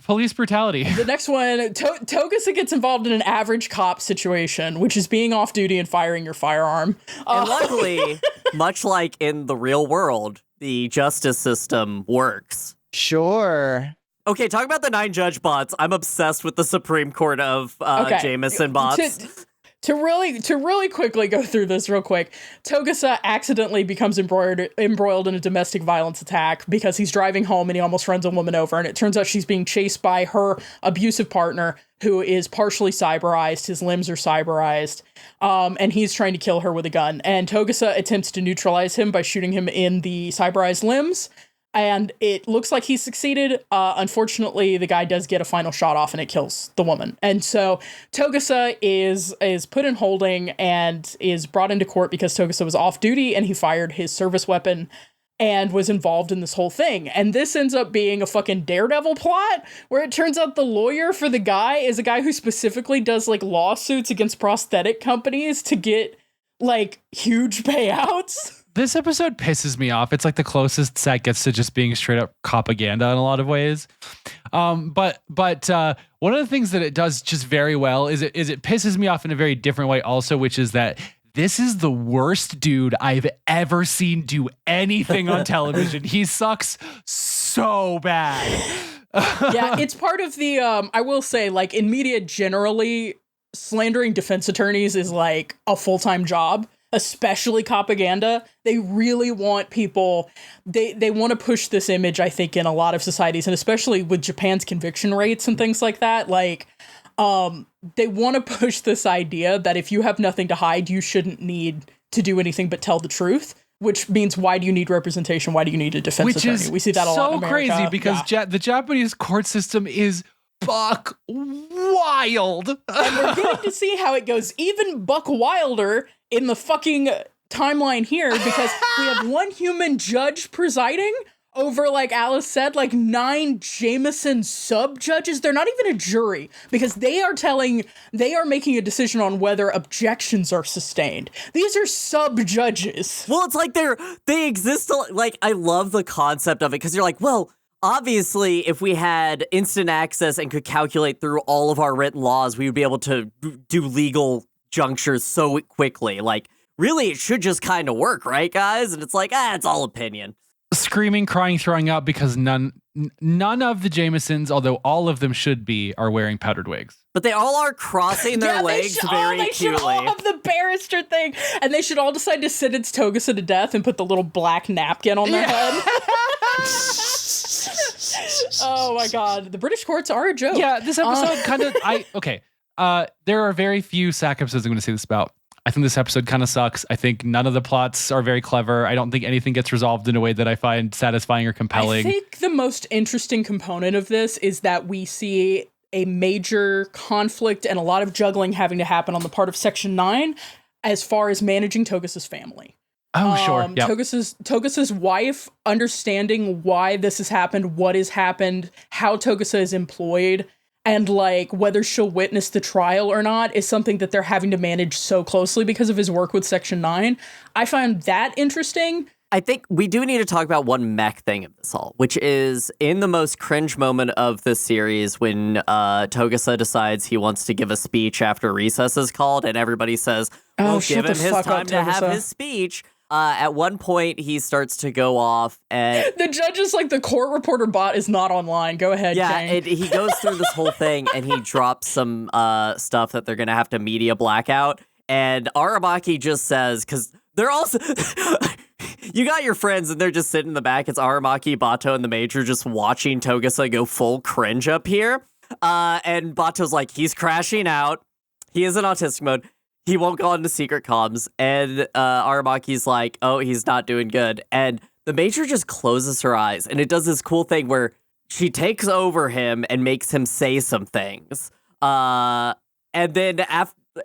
Speaker 9: Police brutality.
Speaker 6: The next one, Togusa gets involved in an average cop situation, which is being off duty and firing your firearm.
Speaker 7: And luckily, much like in the real world, the justice system works.
Speaker 8: Sure.
Speaker 7: Okay, talk about the 9 judge bots. I'm obsessed with the Supreme Court of Jameson bots.
Speaker 6: To really quickly go through this real quick, Togusa accidentally becomes embroiled in a domestic violence attack because he's driving home and he almost runs a woman over, and it turns out she's being chased by her abusive partner who is partially cyberized. His limbs are cyberized, and he's trying to kill her with a gun. And Togusa attempts to neutralize him by shooting him in the cyberized limbs. And it looks like he succeeded. Unfortunately, the guy does get a final shot off and it kills the woman. And so Togusa is put in holding and is brought into court because Togusa was off duty and he fired his service weapon and was involved in this whole thing. And this ends up being a fucking Daredevil plot where it turns out the lawyer for the guy is a guy who specifically does like lawsuits against prosthetic companies to get like huge payouts.
Speaker 9: This episode pisses me off. It's like the closest Set gets to just being straight up propaganda in a lot of ways. But one of the things that it does just very well is it pisses me off in a very different way also, which is that this is the worst dude I've ever seen do anything on television. He sucks so bad.
Speaker 6: Yeah, it's part of the, I will say, like, in media generally, slandering defense attorneys is like a full-time job. Especially propaganda. They really want people, they want to push this image, I think, in a lot of societies, and especially with Japan's conviction rates and things like that. Like, they want to push this idea that if you have nothing to hide, you shouldn't need to do anything but tell the truth. Which means, why do you need representation? Why do you need a defense attorney? We see that a lot in America.
Speaker 9: So crazy because the Japanese court system is buck wild.
Speaker 6: And we're getting to see how it goes even buck wilder in the fucking timeline here, because we have one human judge presiding over, like Alice said, like 9 Jameson sub-judges. They're not even a jury, because they are making a decision on whether objections are sustained. These are sub-judges.
Speaker 7: Well, it's like they exist, like, I love the concept of it, because you're like, well, obviously, if we had instant access and could calculate through all of our written laws, we would be able to do legal junctures so quickly. Like, really, it should just kind of work, right, guys? And it's like, it's all opinion.
Speaker 9: Screaming, crying, throwing up because none of the Jamesons, although all of them should be, are wearing powdered wigs.
Speaker 7: But they all are crossing their legs very
Speaker 6: cutely. They should all have the barrister thing, and they should all decide to sentence Togusa to death and put the little black napkin on their head. Oh my god, the British courts are a joke.
Speaker 9: Yeah, this episode kind of there are very few SAC episodes I'm going to say this about. I think this episode kind of sucks. I think none of the plots are very clever. I don't think anything gets resolved in a way that I find satisfying or compelling.
Speaker 6: I think the most interesting component of this is that we see a major conflict and a lot of juggling having to happen on the part of Section 9 as far as managing Togusa's family.
Speaker 9: Oh, sure. Yep.
Speaker 6: Togusa's wife understanding why this has happened, what has happened, how Togusa is employed, and like whether she'll witness the trial or not is something that they're having to manage so closely because of his work with Section 9. I find that interesting.
Speaker 7: I think we do need to talk about one mech thing of this all, which is in the most cringe moment of the series when Togusa decides he wants to give a speech after recess is called, and everybody says, well, give him his time to have his speech. At one point, he starts to go off, and
Speaker 6: the judge is like, the court reporter bot is not online. Go ahead, Kang.
Speaker 7: He goes through this whole thing, and he drops some stuff that they're going to have to media blackout, and Aramaki just says, because they're also... You got your friends, and they're just sitting in the back. It's Aramaki, Bato, and the Major just watching Togusa go full cringe up here. And Bato's like, he's crashing out. He is in autistic mode. He won't go into secret comms. And Aramaki's like, oh, he's not doing good. And the Major just closes her eyes. And it does this cool thing where she takes over him and makes him say some things. And then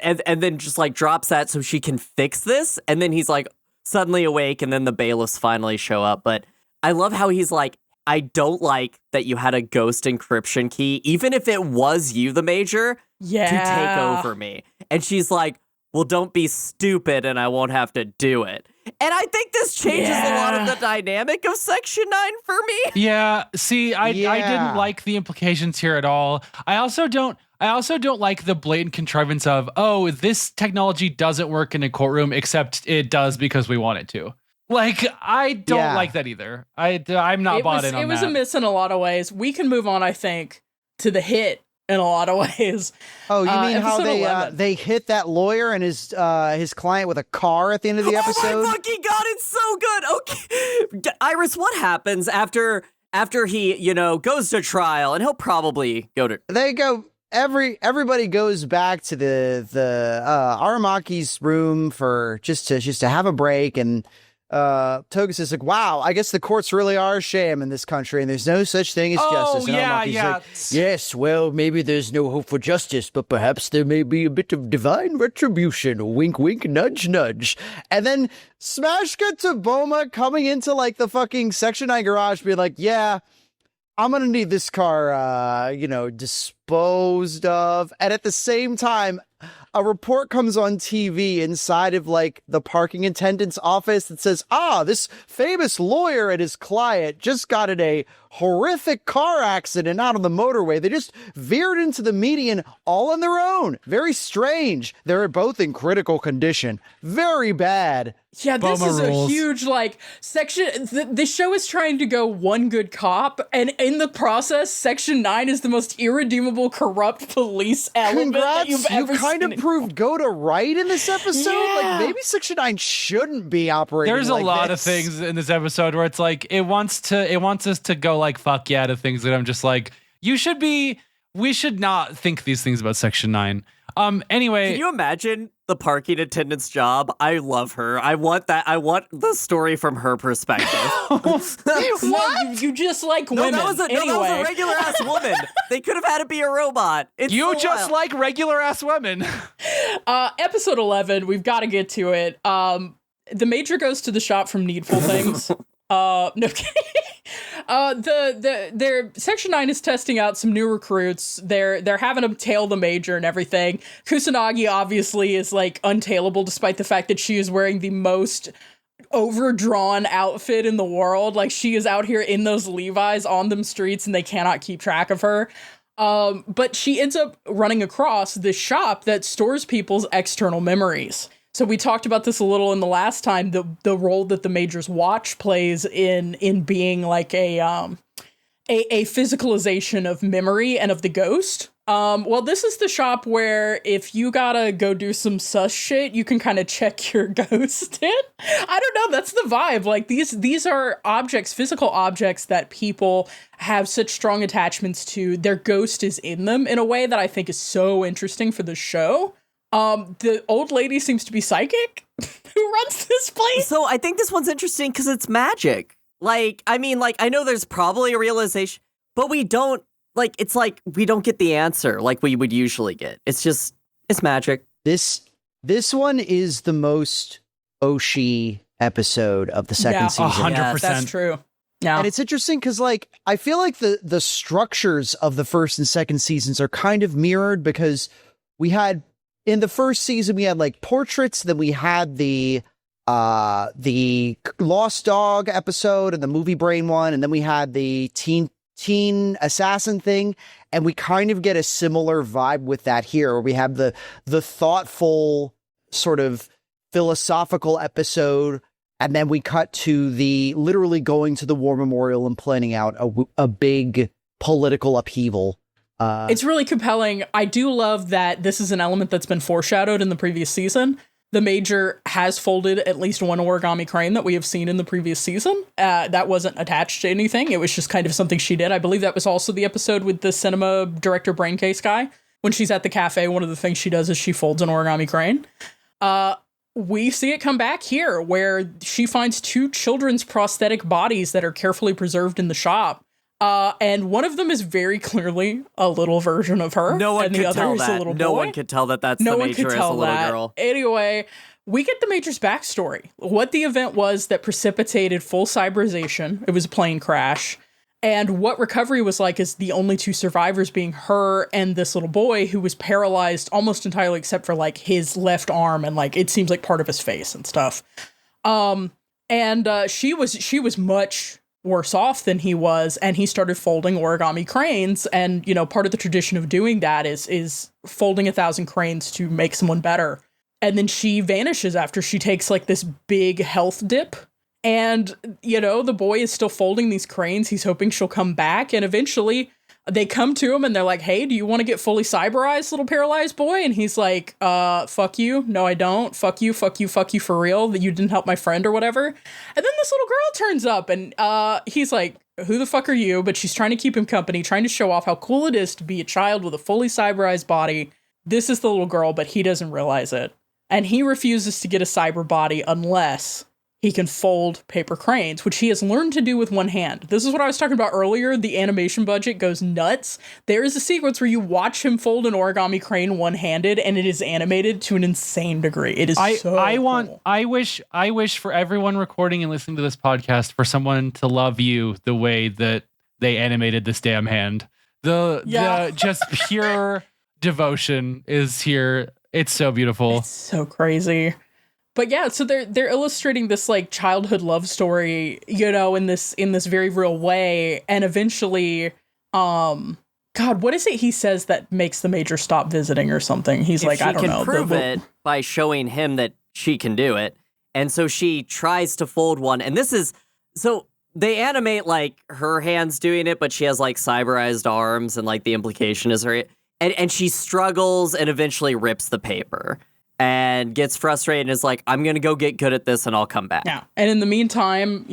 Speaker 7: and then just like drops that so she can fix this. And then he's like, suddenly awake, and then the bailiffs finally show up. But I love how he's like, I don't like that you had a ghost encryption key, even if it was you, the Major, to take over me. And she's like, well, don't be stupid and I won't have to do it. And I think this changes a lot of the dynamic of Section 9 for me.
Speaker 9: Yeah, see, I didn't like the implications here at all. I also don't like the blatant contrivance of, oh, this technology doesn't work in a courtroom, except it does because we want it to. Like, I don't
Speaker 8: Yeah.
Speaker 9: like that either. I'm not bought in on that.
Speaker 6: It was a miss in a lot of ways. We can move on, I think, to the hit in a lot of ways.
Speaker 8: Oh, you mean how
Speaker 6: episode 11.
Speaker 8: they hit that lawyer and his client with a car at the end of the episode?
Speaker 7: Oh my fucking god, it's so good. Okay, Iris, what happens after he, goes to trial, and he'll probably go to.
Speaker 8: They go. Everybody goes back to the Aramaki's room for just to have a break, and Togus is like, wow, I guess the courts really are a sham in this country, and there's no such thing as justice. And Aramaki's like, yes, well, maybe there's no hope for justice, but perhaps there may be a bit of divine retribution. Wink, wink, nudge, nudge. And then smash cut to Boma coming into like the fucking Section 9 garage, being like, yeah, I'm gonna need this car, disposed of. And at the same time, a report comes on TV inside of like the parking attendant's office that says, this famous lawyer and his client just got in a horrific car accident out on the motorway. They just veered into the median all on their own. Very strange. They're both in critical condition. Very bad.
Speaker 6: Yeah, this
Speaker 9: Boma
Speaker 6: is
Speaker 9: rules.
Speaker 6: a huge, section. The show is trying to go one good cop, and in the process, Section 9 is the most irredeemable, corrupt police element that you've ever
Speaker 8: you kind
Speaker 6: seen.
Speaker 8: of proved go to right in this episode.
Speaker 6: Yeah.
Speaker 8: Like, maybe Section 9 shouldn't be operating
Speaker 9: There's a
Speaker 8: like
Speaker 9: lot
Speaker 8: this.
Speaker 9: of things in this episode where it's like it wants us to go like fuck yeah to things that I'm just like, we should not think these things about Section 9. Anyway,
Speaker 7: Can you imagine the parking attendant's job? I love her. I want the story from her perspective.
Speaker 6: What? You just like women.
Speaker 7: That was a regular ass woman. They could have had it be a robot. It's
Speaker 9: you
Speaker 7: so
Speaker 9: just
Speaker 7: wild.
Speaker 9: like regular ass women.
Speaker 6: Episode 11, we've got to get to it. The Major goes to the shop from Needful Things. No kidding. Their Section 9 is testing out some new recruits. They're having them tail the Major and everything. Kusanagi obviously is like untailable, despite the fact that she is wearing the most overdrawn outfit in the world. Like, she is out here in those Levi's on them streets, and they cannot keep track of her. But she ends up running across this shop that stores people's external memories. So we talked about this a little in the last time, the role that the Major's watch plays in being like a physicalization of memory and of the ghost. Well, this is the shop where if you gotta go do some sus shit, you can kind of check your ghost in. I don't know, that's the vibe. Like, these are objects, physical objects that people have such strong attachments to. Their ghost is in them in a way that I think is so interesting for the show. The old lady seems to be psychic who runs this place.
Speaker 7: So I think this one's interesting because it's magic. I know there's probably a realization, but we don't, we don't get the answer like we would usually get. It's magic.
Speaker 8: This one is the most Oshi episode of the second season.
Speaker 9: 100%.
Speaker 6: That's true. Yeah.
Speaker 8: And it's interesting because, I feel like the structures of the first and second seasons are kind of mirrored, because we had, in the first season, we had portraits, then we had the Lost Dog episode and the Movie Brain one, and then we had the teen assassin thing, and we kind of get a similar vibe with that here, where we have the thoughtful sort of philosophical episode, and then we cut to the literally going to the war memorial and planning out a big political upheaval.
Speaker 6: It's really compelling. I do love that this is an element that's been foreshadowed in the previous season. The Major has folded at least one origami crane that we have seen in the previous season. That wasn't attached to anything. It was just kind of something she did. I believe that was also the episode with the cinema director Braincase guy. When she's at the cafe, one of the things she does is she folds an origami crane. We see it come back here, where she finds two children's prosthetic bodies that are carefully preserved in the shop. And one of them is very clearly a little version of her.
Speaker 7: No one
Speaker 6: and
Speaker 7: could
Speaker 6: the other
Speaker 7: tell
Speaker 6: is a
Speaker 7: that.
Speaker 6: little
Speaker 7: No
Speaker 6: boy.
Speaker 7: one could tell that that's
Speaker 6: No
Speaker 7: the
Speaker 6: one
Speaker 7: Major
Speaker 6: could
Speaker 7: as a
Speaker 6: tell
Speaker 7: little
Speaker 6: that.
Speaker 7: girl.
Speaker 6: Anyway, we get the Major's backstory. What the event was that precipitated full cyberization. It was a plane crash. And what recovery was like is the only two survivors being her and this little boy who was paralyzed almost entirely except for his left arm and it seems like part of his face and stuff. She was much worse off than he was, and he started folding origami cranes, and part of the tradition of doing that is folding 1,000 cranes to make someone better. And then she vanishes after she takes this big health dip, And, the boy is still folding these cranes. He's hoping she'll come back. And eventually they come to him and they're like, hey, do you want to get fully cyberized, little paralyzed boy? And he's like, fuck you. No, I don't. Fuck you for real, that you didn't help my friend or whatever. And then this little girl turns up and he's like, who the fuck are you? But she's trying to keep him company, trying to show off how cool it is to be a child with a fully cyberized body. This is the little girl, but he doesn't realize it. And he refuses to get a cyber body unless he can fold paper cranes, which he has learned to do with one hand. This is what I was talking about earlier. The animation budget goes nuts. There is a sequence where you watch him fold an origami crane one-handed, and it is animated to an insane degree. It is cool.
Speaker 9: I wish for everyone recording and listening to this podcast for someone to love you the way that they animated this damn hand. The just pure devotion is here. It's so beautiful.
Speaker 6: It's so crazy. But yeah, so they're illustrating this like childhood love story, in this very real way, and eventually, God, what is it he says that makes the Major stop visiting or something? He's like, I don't know.
Speaker 7: She can prove it by showing him that she can do it, and so she tries to fold one, and so they animate like her hands doing it, but she has like cyberized arms, and like the implication is her, and she struggles and eventually rips the paper. And gets frustrated and is like, I'm going to go get good at this and I'll come back.
Speaker 6: Yeah. And in the meantime,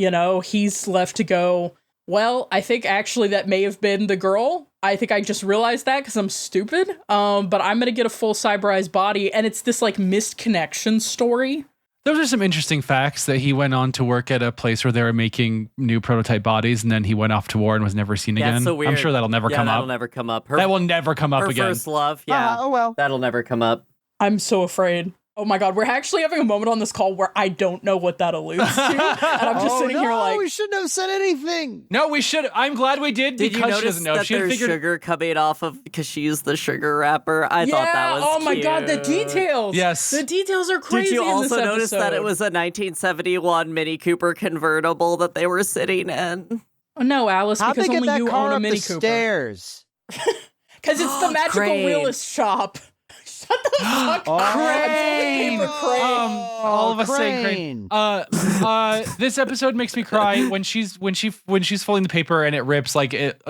Speaker 6: he's left to go, well, I think actually that may have been the girl. I think I just realized that because I'm stupid. But I'm going to get a full cyberized body. And it's this like missed connection story.
Speaker 9: Those are some interesting facts that he went on to work at a place where they were making new prototype bodies, and then he went off to war and was never seen again.
Speaker 7: That's so weird.
Speaker 9: I'm sure that'll never come up.
Speaker 7: That'll never come up.
Speaker 9: That will never come up again.
Speaker 7: Her first love. Yeah.
Speaker 8: Oh, well.
Speaker 7: That'll never come up.
Speaker 6: I'm so afraid. Oh my God, we're actually having a moment on this call where I don't know what that alludes to. And I'm just sitting here like...
Speaker 8: we shouldn't have said anything.
Speaker 9: No, we should. I'm glad we did
Speaker 7: Did
Speaker 9: because
Speaker 7: you
Speaker 9: she doesn't know.
Speaker 7: that
Speaker 9: She
Speaker 7: there's
Speaker 9: figured...
Speaker 7: sugar coming off of... Because she used the sugar wrapper. I thought that was
Speaker 6: oh my
Speaker 7: cute.
Speaker 6: God, the details.
Speaker 9: Yes.
Speaker 6: The details are crazy.
Speaker 7: Did you
Speaker 6: in this
Speaker 7: also notice
Speaker 6: episode.
Speaker 7: that it was a 1971 Mini Cooper convertible that they were sitting in?
Speaker 6: Oh, no, Alice,
Speaker 8: How'd
Speaker 6: because
Speaker 8: they get
Speaker 6: only
Speaker 8: that
Speaker 6: you
Speaker 8: car
Speaker 6: own a
Speaker 8: up
Speaker 6: Mini
Speaker 8: the
Speaker 6: Cooper.
Speaker 8: stairs?
Speaker 6: Because it's the magical
Speaker 7: Crane.
Speaker 6: realist shop. Shut the fuck up.
Speaker 9: Crane.
Speaker 6: Paper crane.
Speaker 9: All of us saying crane. This episode makes me cry when she's folding the paper and it rips like it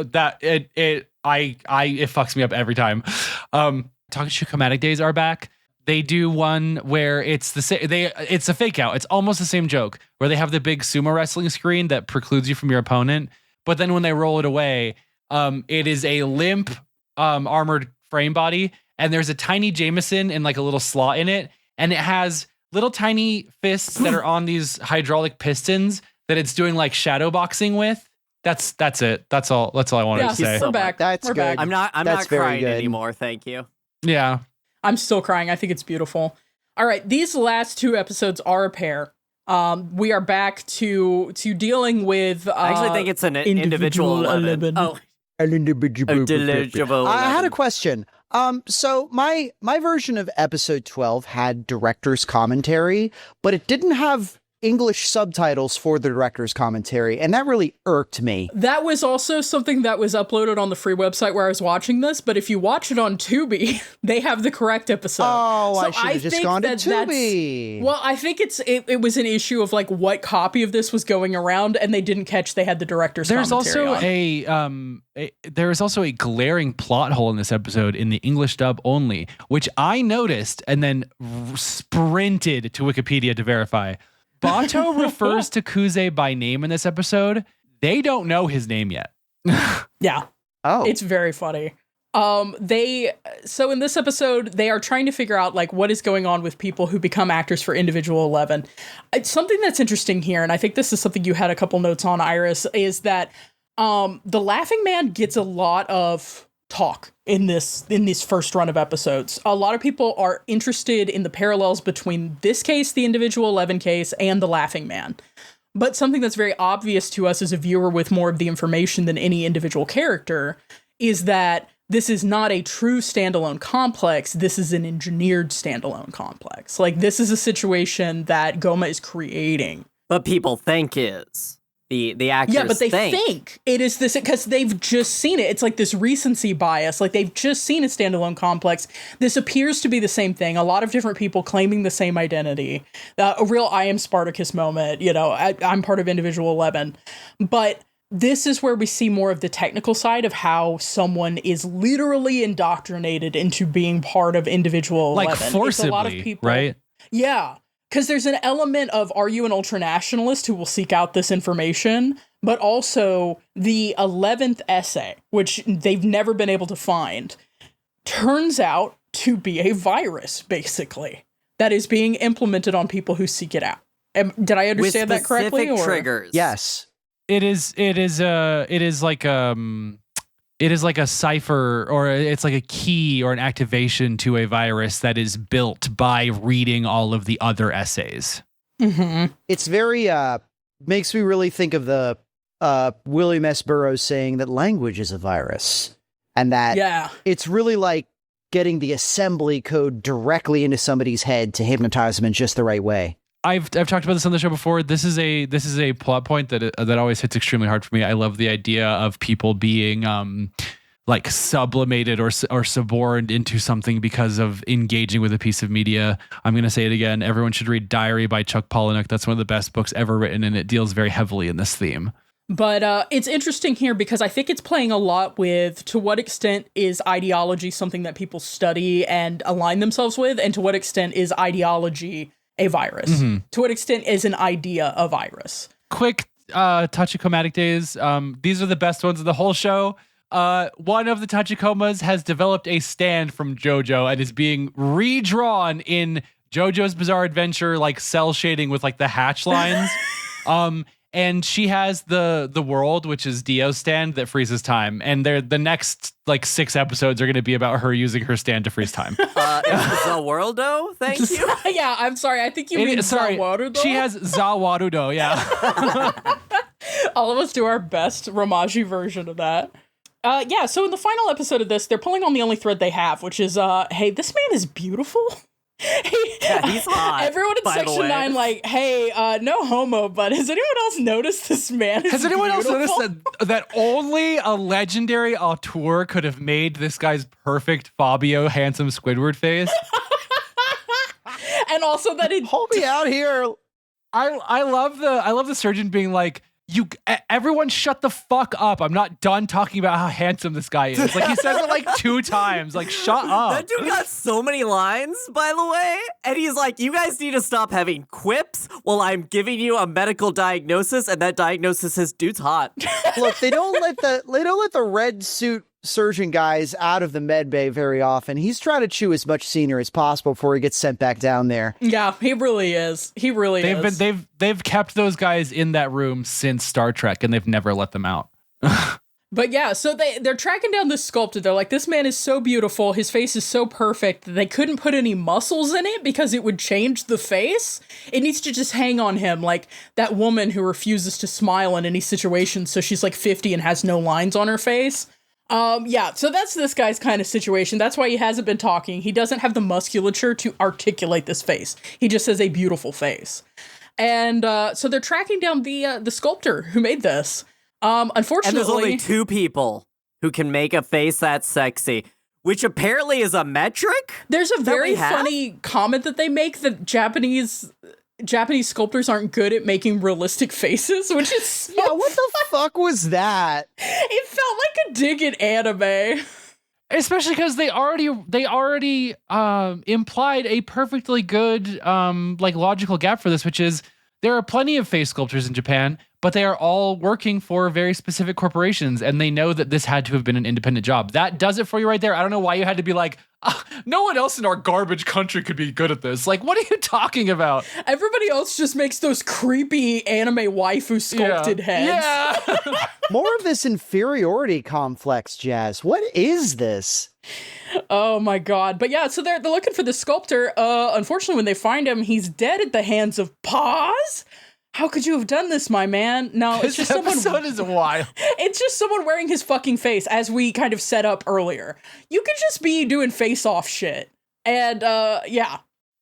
Speaker 9: fucks me up every time. Tachikomas days are back. They do one where it's it's a fake out. It's almost the same joke where they have the big sumo wrestling screen that precludes you from your opponent, but then when they roll it away, it is a limp armored frame body. And there's a tiny Jameson and like a little slot in it. And it has little tiny fists that are on these hydraulic pistons that it's doing like shadow boxing with. That's it. That's all I wanted to say.
Speaker 6: We're back.
Speaker 8: That's
Speaker 6: We're
Speaker 8: good.
Speaker 6: back.
Speaker 7: I'm not
Speaker 8: very
Speaker 7: crying
Speaker 8: good.
Speaker 7: anymore. Thank you.
Speaker 9: Yeah.
Speaker 6: I'm still crying. I think it's beautiful. All right. These last two episodes are a pair. We are back to dealing with
Speaker 7: I actually think it's an individual 11. Oh, individual.
Speaker 8: I had a question. So my version of episode 12 had director's commentary, but it didn't have English subtitles for the director's commentary, and that really irked me.
Speaker 6: That was also something that was uploaded on the free website where I was watching this, but if you watch it on Tubi, they have the correct episode.
Speaker 8: Oh,
Speaker 6: So
Speaker 8: I should have just
Speaker 6: think
Speaker 8: gone to
Speaker 6: that's-
Speaker 8: Tubi.
Speaker 6: Well, I think it was an issue of like what copy of this was going around, and they didn't catch they had the director's commentary on.
Speaker 9: There is also a glaring plot hole in this episode in the English dub only, which I noticed and then sprinted to Wikipedia to verify. Bato refers to Kuze by name in this episode. They don't know his name yet.
Speaker 6: Yeah.
Speaker 8: Oh.
Speaker 6: It's very funny. So in this episode, they are trying to figure out like what is going on with people who become actors for Individual 11. Something that's interesting here, and I think this is something you had a couple notes on, Iris, is that the Laughing Man gets a lot of talk in this first run of episodes. A lot of people are interested in the parallels between this case, the Individual 11 case, and the Laughing Man. But something that's very obvious to us as a viewer with more of the information than any individual character is that this is not a true standalone complex. This is an engineered standalone complex. Like, this is a situation that Goma is creating.
Speaker 7: But people think is. the actors
Speaker 6: Yeah, but they think it is this because they've just seen it. It's like this recency bias. Like they've just seen a standalone complex. This appears to be the same thing. A lot of different people claiming the same identity. A real I am Spartacus moment. You know, I'm part of Individual 11. But this is where we see more of the technical side of how someone is literally indoctrinated into being part of Individual 11.
Speaker 9: Like forcibly,
Speaker 6: it's a lot of people,
Speaker 9: right?
Speaker 6: Yeah. Because there's an element of, are you an ultranationalist who will seek out this information? But also the 11th essay, which they've never been able to find, turns out to be a virus, basically, that is being implemented on people who seek it out. Did I understand that correctly?
Speaker 7: With specific triggers.
Speaker 8: Yes.
Speaker 9: It is like a cipher, or it's like a key or an activation to a virus that is built by reading all of the other essays.
Speaker 6: Mm-hmm.
Speaker 8: It's very, makes me really think of the William S. Burroughs saying that language is a virus. And that it's really like getting the assembly code directly into somebody's head to hypnotize them in just the right way.
Speaker 9: I've talked about this on the show before. This is a plot point that always hits extremely hard for me. I love the idea of people being like sublimated or suborned into something because of engaging with a piece of media. I'm going to say it again. Everyone should read Diary by Chuck Palahniuk. That's one of the best books ever written, and it deals very heavily in this theme.
Speaker 6: But it's interesting here because I think it's playing a lot with to what extent is ideology something that people study and align themselves with, and to what extent is ideology a virus?
Speaker 9: Mm-hmm.
Speaker 6: To what extent is an idea a virus?
Speaker 9: Quick Tachikomatic days. These are the best ones of the whole show. One of the Tachikomas has developed a stand from JoJo and is being redrawn in JoJo's Bizarre Adventure, like cell shading with like the hatch lines. And she has the world, which is Dio's stand that freezes time. And the next like 6 episodes are going to be about her using her stand to freeze time.
Speaker 7: Zawarudo? Thank you.
Speaker 6: Yeah, I'm sorry. I think you mean Zawarudo.
Speaker 9: She has Zawarudo, yeah.
Speaker 6: All of us do our best Ramaji version of that. Yeah, so in the final episode of this, they're pulling on the only thread they have, which is, hey, this man is beautiful.
Speaker 7: Yeah, he's hot.
Speaker 6: Everyone in Section 9 like, hey, no homo, but has anyone else noticed this man?
Speaker 9: Has anyone else noticed that only a legendary auteur could have made this guy's perfect Fabio handsome Squidward face?
Speaker 6: And also that it
Speaker 8: hold me out here.
Speaker 9: I love the surgeon being like, everyone shut the fuck up. I'm not done talking about how handsome this guy is. Like he says it like 2 times. Like, shut up.
Speaker 7: That dude got so many lines, by the way. And he's like, you guys need to stop having quips while I'm giving you a medical diagnosis, and that diagnosis is dude's hot.
Speaker 8: Look, they don't let the red suit surgeon guys out of the med bay very often. He's trying to chew as much scenery as possible before he gets sent back down there.
Speaker 6: Yeah, he really is. He really is.
Speaker 9: They've kept those guys in that room since Star Trek, and they've never let them out.
Speaker 6: But yeah, so they're tracking down this sculptor. They're like, this man is so beautiful. His face is so perfect that they couldn't put any muscles in it because it would change the face. It needs to just hang on him, like that woman who refuses to smile in any situation. So she's like 50 and has no lines on her face. Yeah, so that's this guy's kind of situation. That's why he hasn't been talking. He doesn't have the musculature to articulate this face. He just has a beautiful face. And so they're tracking down the sculptor who made this. Unfortunately,
Speaker 7: and there's only 2 people who can make a face that sexy, which apparently is a metric.
Speaker 6: There's a very funny comment that they make that Japanese sculptors aren't good at making realistic faces, which is so
Speaker 8: what the fuck was that?
Speaker 6: It felt like a dig at anime.
Speaker 9: Especially because they already implied a perfectly good like logical gap for this, which is there are plenty of face sculptors in Japan, but they are all working for very specific corporations, and they know that this had to have been an independent job. That does it for you right there. I don't know why you had to be like, no one else in our garbage country could be good at this. Like, what are you talking about?
Speaker 6: Everybody else just makes those creepy anime waifu sculpted heads.
Speaker 9: Yeah.
Speaker 8: More of this inferiority complex, Jazz. What is this?
Speaker 6: Oh my god. But yeah, so they're looking for the sculptor. Unfortunately, when they find him, he's dead at the hands of Paz. How could you have done this, my man? No, it's just someone.
Speaker 9: This episode is wild.
Speaker 6: It's just someone wearing his fucking face, as we kind of set up earlier. You could just be doing face-off shit. And, yeah.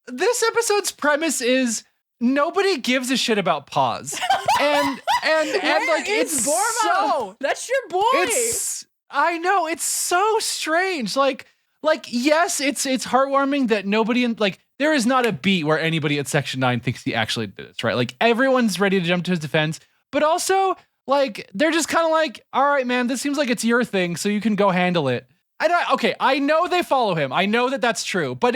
Speaker 9: This episode's premise is nobody gives a shit about Paz. And like it's
Speaker 6: Bormo.
Speaker 9: so
Speaker 6: That's your boy.
Speaker 9: I know, it's so strange. Like yes, it's heartwarming that nobody there is not a beat where anybody at Section 9 thinks he actually did this, right? Like everyone's ready to jump to his defense, but also like they're just kind of like, all right, man, this seems like it's your thing, so you can go handle it. I know they follow him. I know that that's true, but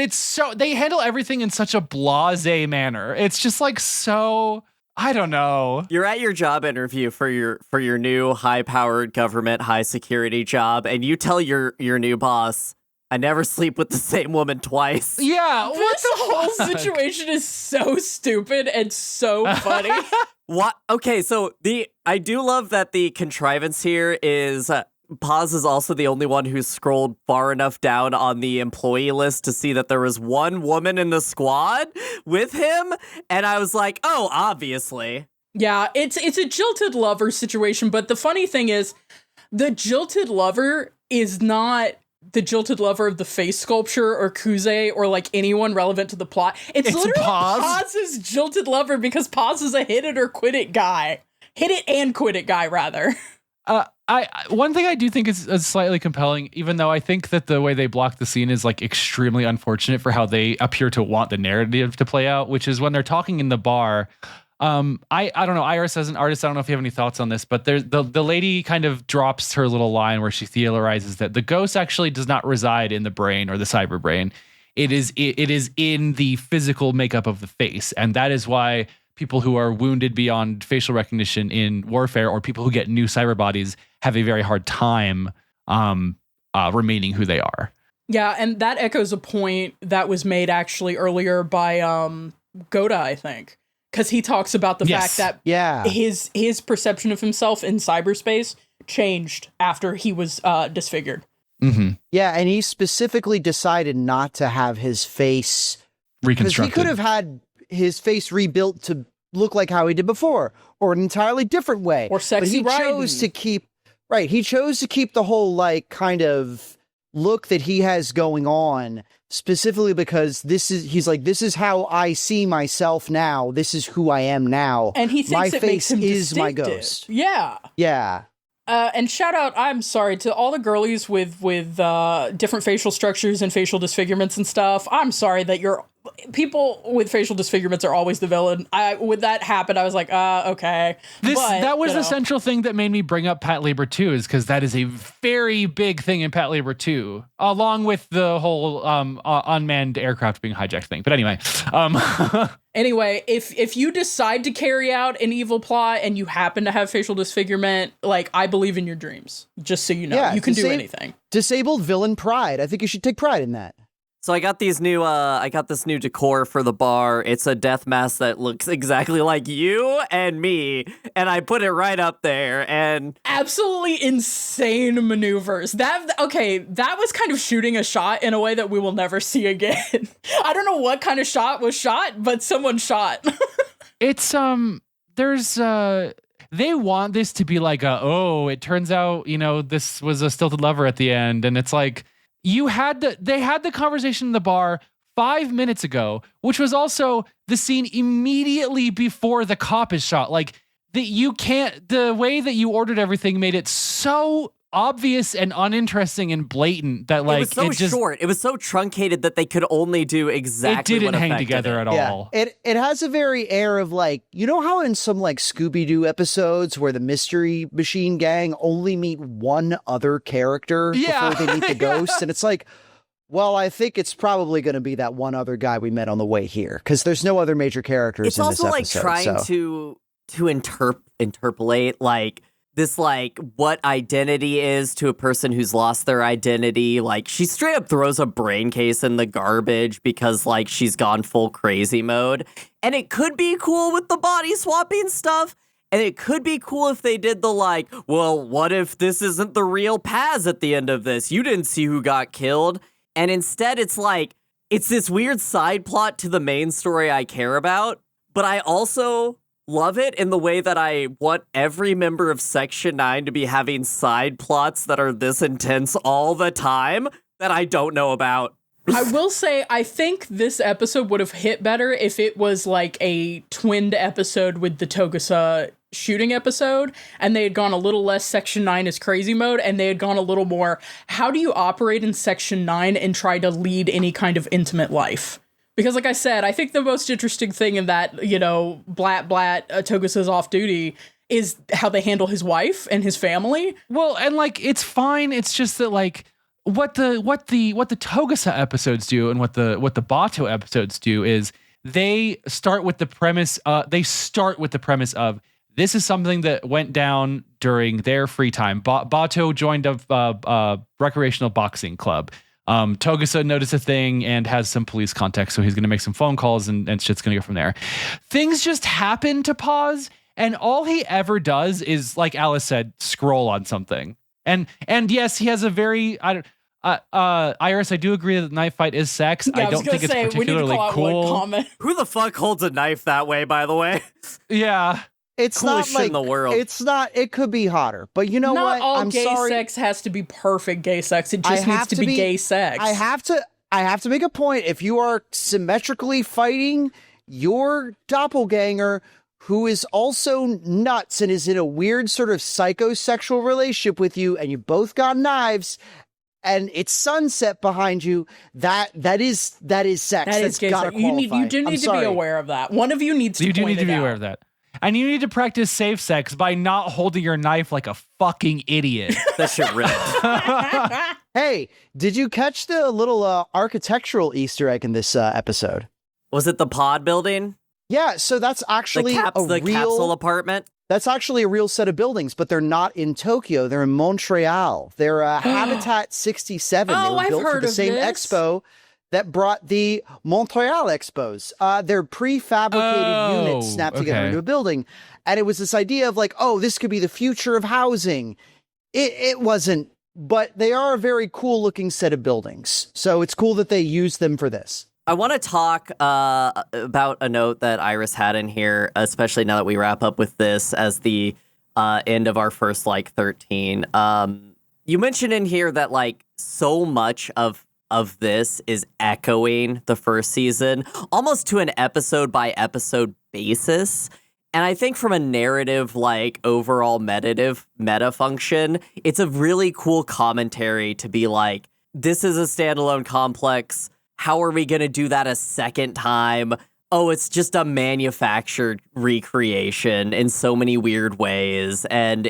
Speaker 9: they handle everything in such a blasé manner. It's just like so, I don't know.
Speaker 7: You're at your job interview for your new high-powered government, high-security job, and you tell your new boss, I never sleep with the same woman twice.
Speaker 9: Yeah, what
Speaker 6: This
Speaker 9: the
Speaker 6: whole
Speaker 9: fuck?
Speaker 6: situation is so stupid and so funny.
Speaker 7: What? Okay, so I do love that the contrivance here is Paz is also the only one who scrolled far enough down on the employee list to see that there was one woman in the squad with him, and I was like, oh, obviously.
Speaker 6: Yeah, it's a jilted lover situation, but the funny thing is, the jilted lover is not the jilted lover of the face sculpture or Kuze or like anyone relevant to the plot. It's literally
Speaker 9: Paz.
Speaker 6: Paz's jilted lover because Paz is a hit it or quit it guy. Hit it and quit it guy, rather.
Speaker 9: One thing I do think is slightly compelling, even though I think that the way they block the scene is like extremely unfortunate for how they appear to want the narrative to play out, which is when they're talking in the bar. I don't know, Iris as an artist, I don't know if you have any thoughts on this, but there's the lady kind of drops her little line where she theorizes that the ghost actually does not reside in the brain or the cyber brain. It is in the physical makeup of the face, and that is why people who are wounded beyond facial recognition in warfare or people who get new cyber bodies have a very hard time remaining who they are.
Speaker 6: Yeah, and that echoes a point that was made actually earlier by Goda, I think. Because he talks about the fact that his perception of himself in cyberspace changed after he was disfigured.
Speaker 9: Mm-hmm.
Speaker 8: Yeah, and he specifically decided not to have his face
Speaker 9: reconstructed.
Speaker 8: Because he could have had his face rebuilt to look like how he did before, or an entirely different way.
Speaker 6: Or sexy
Speaker 8: but he chose to keep he chose to keep the whole like kind of look that he has going on, specifically because this is how I see myself now. This is who I am now.
Speaker 6: And he thinks
Speaker 8: my
Speaker 6: it
Speaker 8: face
Speaker 6: makes him
Speaker 8: is my
Speaker 6: distinctive.
Speaker 8: ghost.
Speaker 6: Yeah.
Speaker 8: Yeah.
Speaker 6: And shout out, I'm sorry, to all the girlies with different facial structures and facial disfigurements and stuff. I'm sorry that people with facial disfigurements are always the villain. When that happened, I was like, okay.
Speaker 9: That was the central thing that made me bring up Pat Labor 2, is because that is a very big thing in Pat Labor 2, along with the whole unmanned aircraft being hijacked thing. But anyway.
Speaker 6: Anyway, if you decide to carry out an evil plot and you happen to have facial disfigurement, like, I believe in your dreams. Just so you know, you can do anything.
Speaker 8: Disabled villain pride. I think you should take pride in that.
Speaker 7: So I got this new decor for the bar. It's a death mask that looks exactly like you and me, and I put it right up there. And
Speaker 6: absolutely insane maneuvers. That was kind of shooting a shot in a way that we will never see again. I don't know what kind of shot was shot, but someone shot.
Speaker 9: It's they want this to be like it turns out, this was a stilted lover at the end, and it's like, they had the conversation in the bar 5 minutes ago, which was also the scene immediately before the cop is shot. Like, the way that you ordered everything made it so obvious and uninteresting and blatant that like
Speaker 7: it was so short. It was so truncated that they could only do exactly.
Speaker 9: It didn't
Speaker 7: what
Speaker 9: hang together at all.
Speaker 8: It has a very air of like, you know how in some like Scooby-Doo episodes where the Mystery Machine Gang only meet one other character before they meet the ghost, and it's like, well, I think it's probably going to be that one other guy we met on the way here, because there's no other major characters.
Speaker 7: It's
Speaker 8: in
Speaker 7: also
Speaker 8: this
Speaker 7: like
Speaker 8: episode,
Speaker 7: trying to interpolate like this, like what identity is to a person who's lost their identity. Like, she straight up throws a brain case in the garbage because like she's gone full crazy mode. And it could be cool with the body swapping stuff. And it could be cool if they did the like, well, what if this isn't the real Paz at the end of this? You didn't see who got killed. And instead it's like, it's this weird side plot to the main story I care about. But I also love it in the way that I want every member of Section 9 to be having side plots that are this intense all the time that I don't know about.
Speaker 6: I will say, I think this episode would have hit better if it was like a twinned episode with the Togusa shooting episode, and they had gone a little less Section 9 is crazy mode, and they had gone a little more, how do you operate in Section 9 and try to lead any kind of intimate life? Because like I said, I think the most interesting thing in that, Blat Togusa's off duty is how they handle his wife and his family.
Speaker 9: Well, and like, it's fine. It's just that like, what the Togusa episodes do and what the Bato episodes do is they start with the premise. Of this is something that went down during their free time. Bato joined a recreational boxing club. Togusa noticed a thing and has some police context, so he's going to make some phone calls and shit's going to go from there. Things just happen to pause, and all he ever does is, like Alice said, scroll on something. And yes, he has a very Iris, I do agree that the knife fight is sex.
Speaker 6: Yeah,
Speaker 9: I don't think it's particularly cool.
Speaker 7: Who the fuck holds a knife that way, by the way?
Speaker 9: Yeah.
Speaker 8: It's
Speaker 7: Coolest
Speaker 8: not like
Speaker 7: shit in the world.
Speaker 8: It's not. It could be hotter, but you know
Speaker 6: Not
Speaker 8: what?
Speaker 6: all
Speaker 8: I'm
Speaker 6: gay
Speaker 8: sorry.
Speaker 6: sex has to be perfect gay sex. It just needs to be gay sex.
Speaker 8: I have to make a point. If you are symmetrically fighting your doppelganger, who is also nuts and is in a weird sort of psychosexual relationship with you, and you both got knives, and it's sunset behind you, that is sex.
Speaker 6: That is gay sex. You do need to be aware of that. One of you needs to.
Speaker 9: You do
Speaker 6: point
Speaker 9: need to
Speaker 6: it
Speaker 9: be
Speaker 6: out.
Speaker 9: aware of that. And you need to practice safe sex by not holding your knife like a fucking idiot.
Speaker 7: That shit ripped.
Speaker 8: Hey, did you catch the little architectural Easter egg in this episode?
Speaker 7: Was it the pod building?
Speaker 8: Yeah, so that's actually
Speaker 7: the capsule apartment?
Speaker 8: That's actually a real set of buildings, but they're not in Tokyo. They're in Montreal. They're Habitat 67. They were
Speaker 6: I've
Speaker 8: built for
Speaker 6: heard
Speaker 8: the
Speaker 6: of
Speaker 8: same
Speaker 6: this.
Speaker 8: expo that brought the Montreal Expos. They're prefabricated units snapped together into a building. And it was this idea of like, oh, this could be the future of housing. It wasn't, but they are a very cool looking set of buildings. So it's cool that they used them for this.
Speaker 7: I want to talk about a note that Iris had in here, especially now that we wrap up with this as the end of our first 13. You mentioned in here that so much of this is echoing the first season, almost to an episode by episode basis. And I think from a narrative, overall meta function, it's a really cool commentary to be like, this is a standalone complex. How are we going to do that a second time? Oh, it's just a manufactured recreation in so many weird ways. And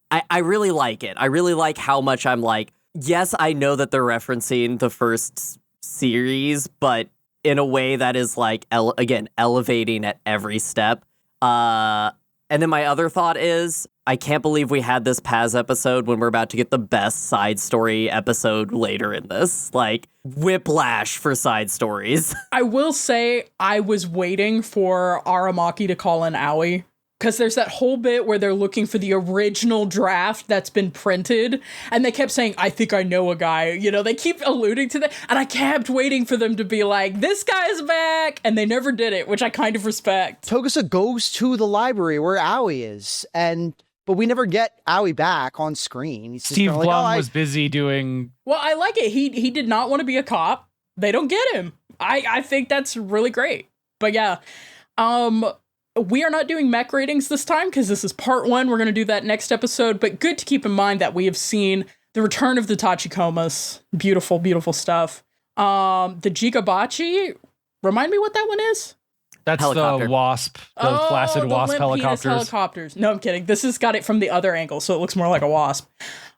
Speaker 7: I really like it. I really like how much I'm like, yes, I know that they're referencing the first series, but in a way that is elevating at every step. And then my other thought is, I can't believe we had this Paz episode when we're about to get the best side story episode later in this. Whiplash for side stories.
Speaker 6: I will say I was waiting for Aramaki to call in Aoi, because there's that whole bit where they're looking for the original draft that's been printed, and they kept saying, I think I know a guy. They keep alluding to that, and I kept waiting for them to be like, this guy's back, and they never did it, which I kind of respect.
Speaker 8: Togusa goes to the library where Aoi is, but we never get Aoi back on screen. He's just
Speaker 9: Steve
Speaker 8: kinda
Speaker 9: Blum was busy doing...
Speaker 6: Well, I like it. He did not want to be a cop. They don't get him. I think that's really great. But yeah, we are not doing mech ratings this time because this is part 1. We're going to do that next episode. But good to keep in mind that we have seen the return of the Tachikomas. Beautiful, beautiful stuff. The Jigabachi, remind me what that one is?
Speaker 9: That's
Speaker 7: Helicopter.
Speaker 9: the Wasp, the flaccid Wasp
Speaker 6: limp penis
Speaker 9: helicopters.
Speaker 6: No, I'm kidding. This has got it from the other angle, so it looks more like a wasp.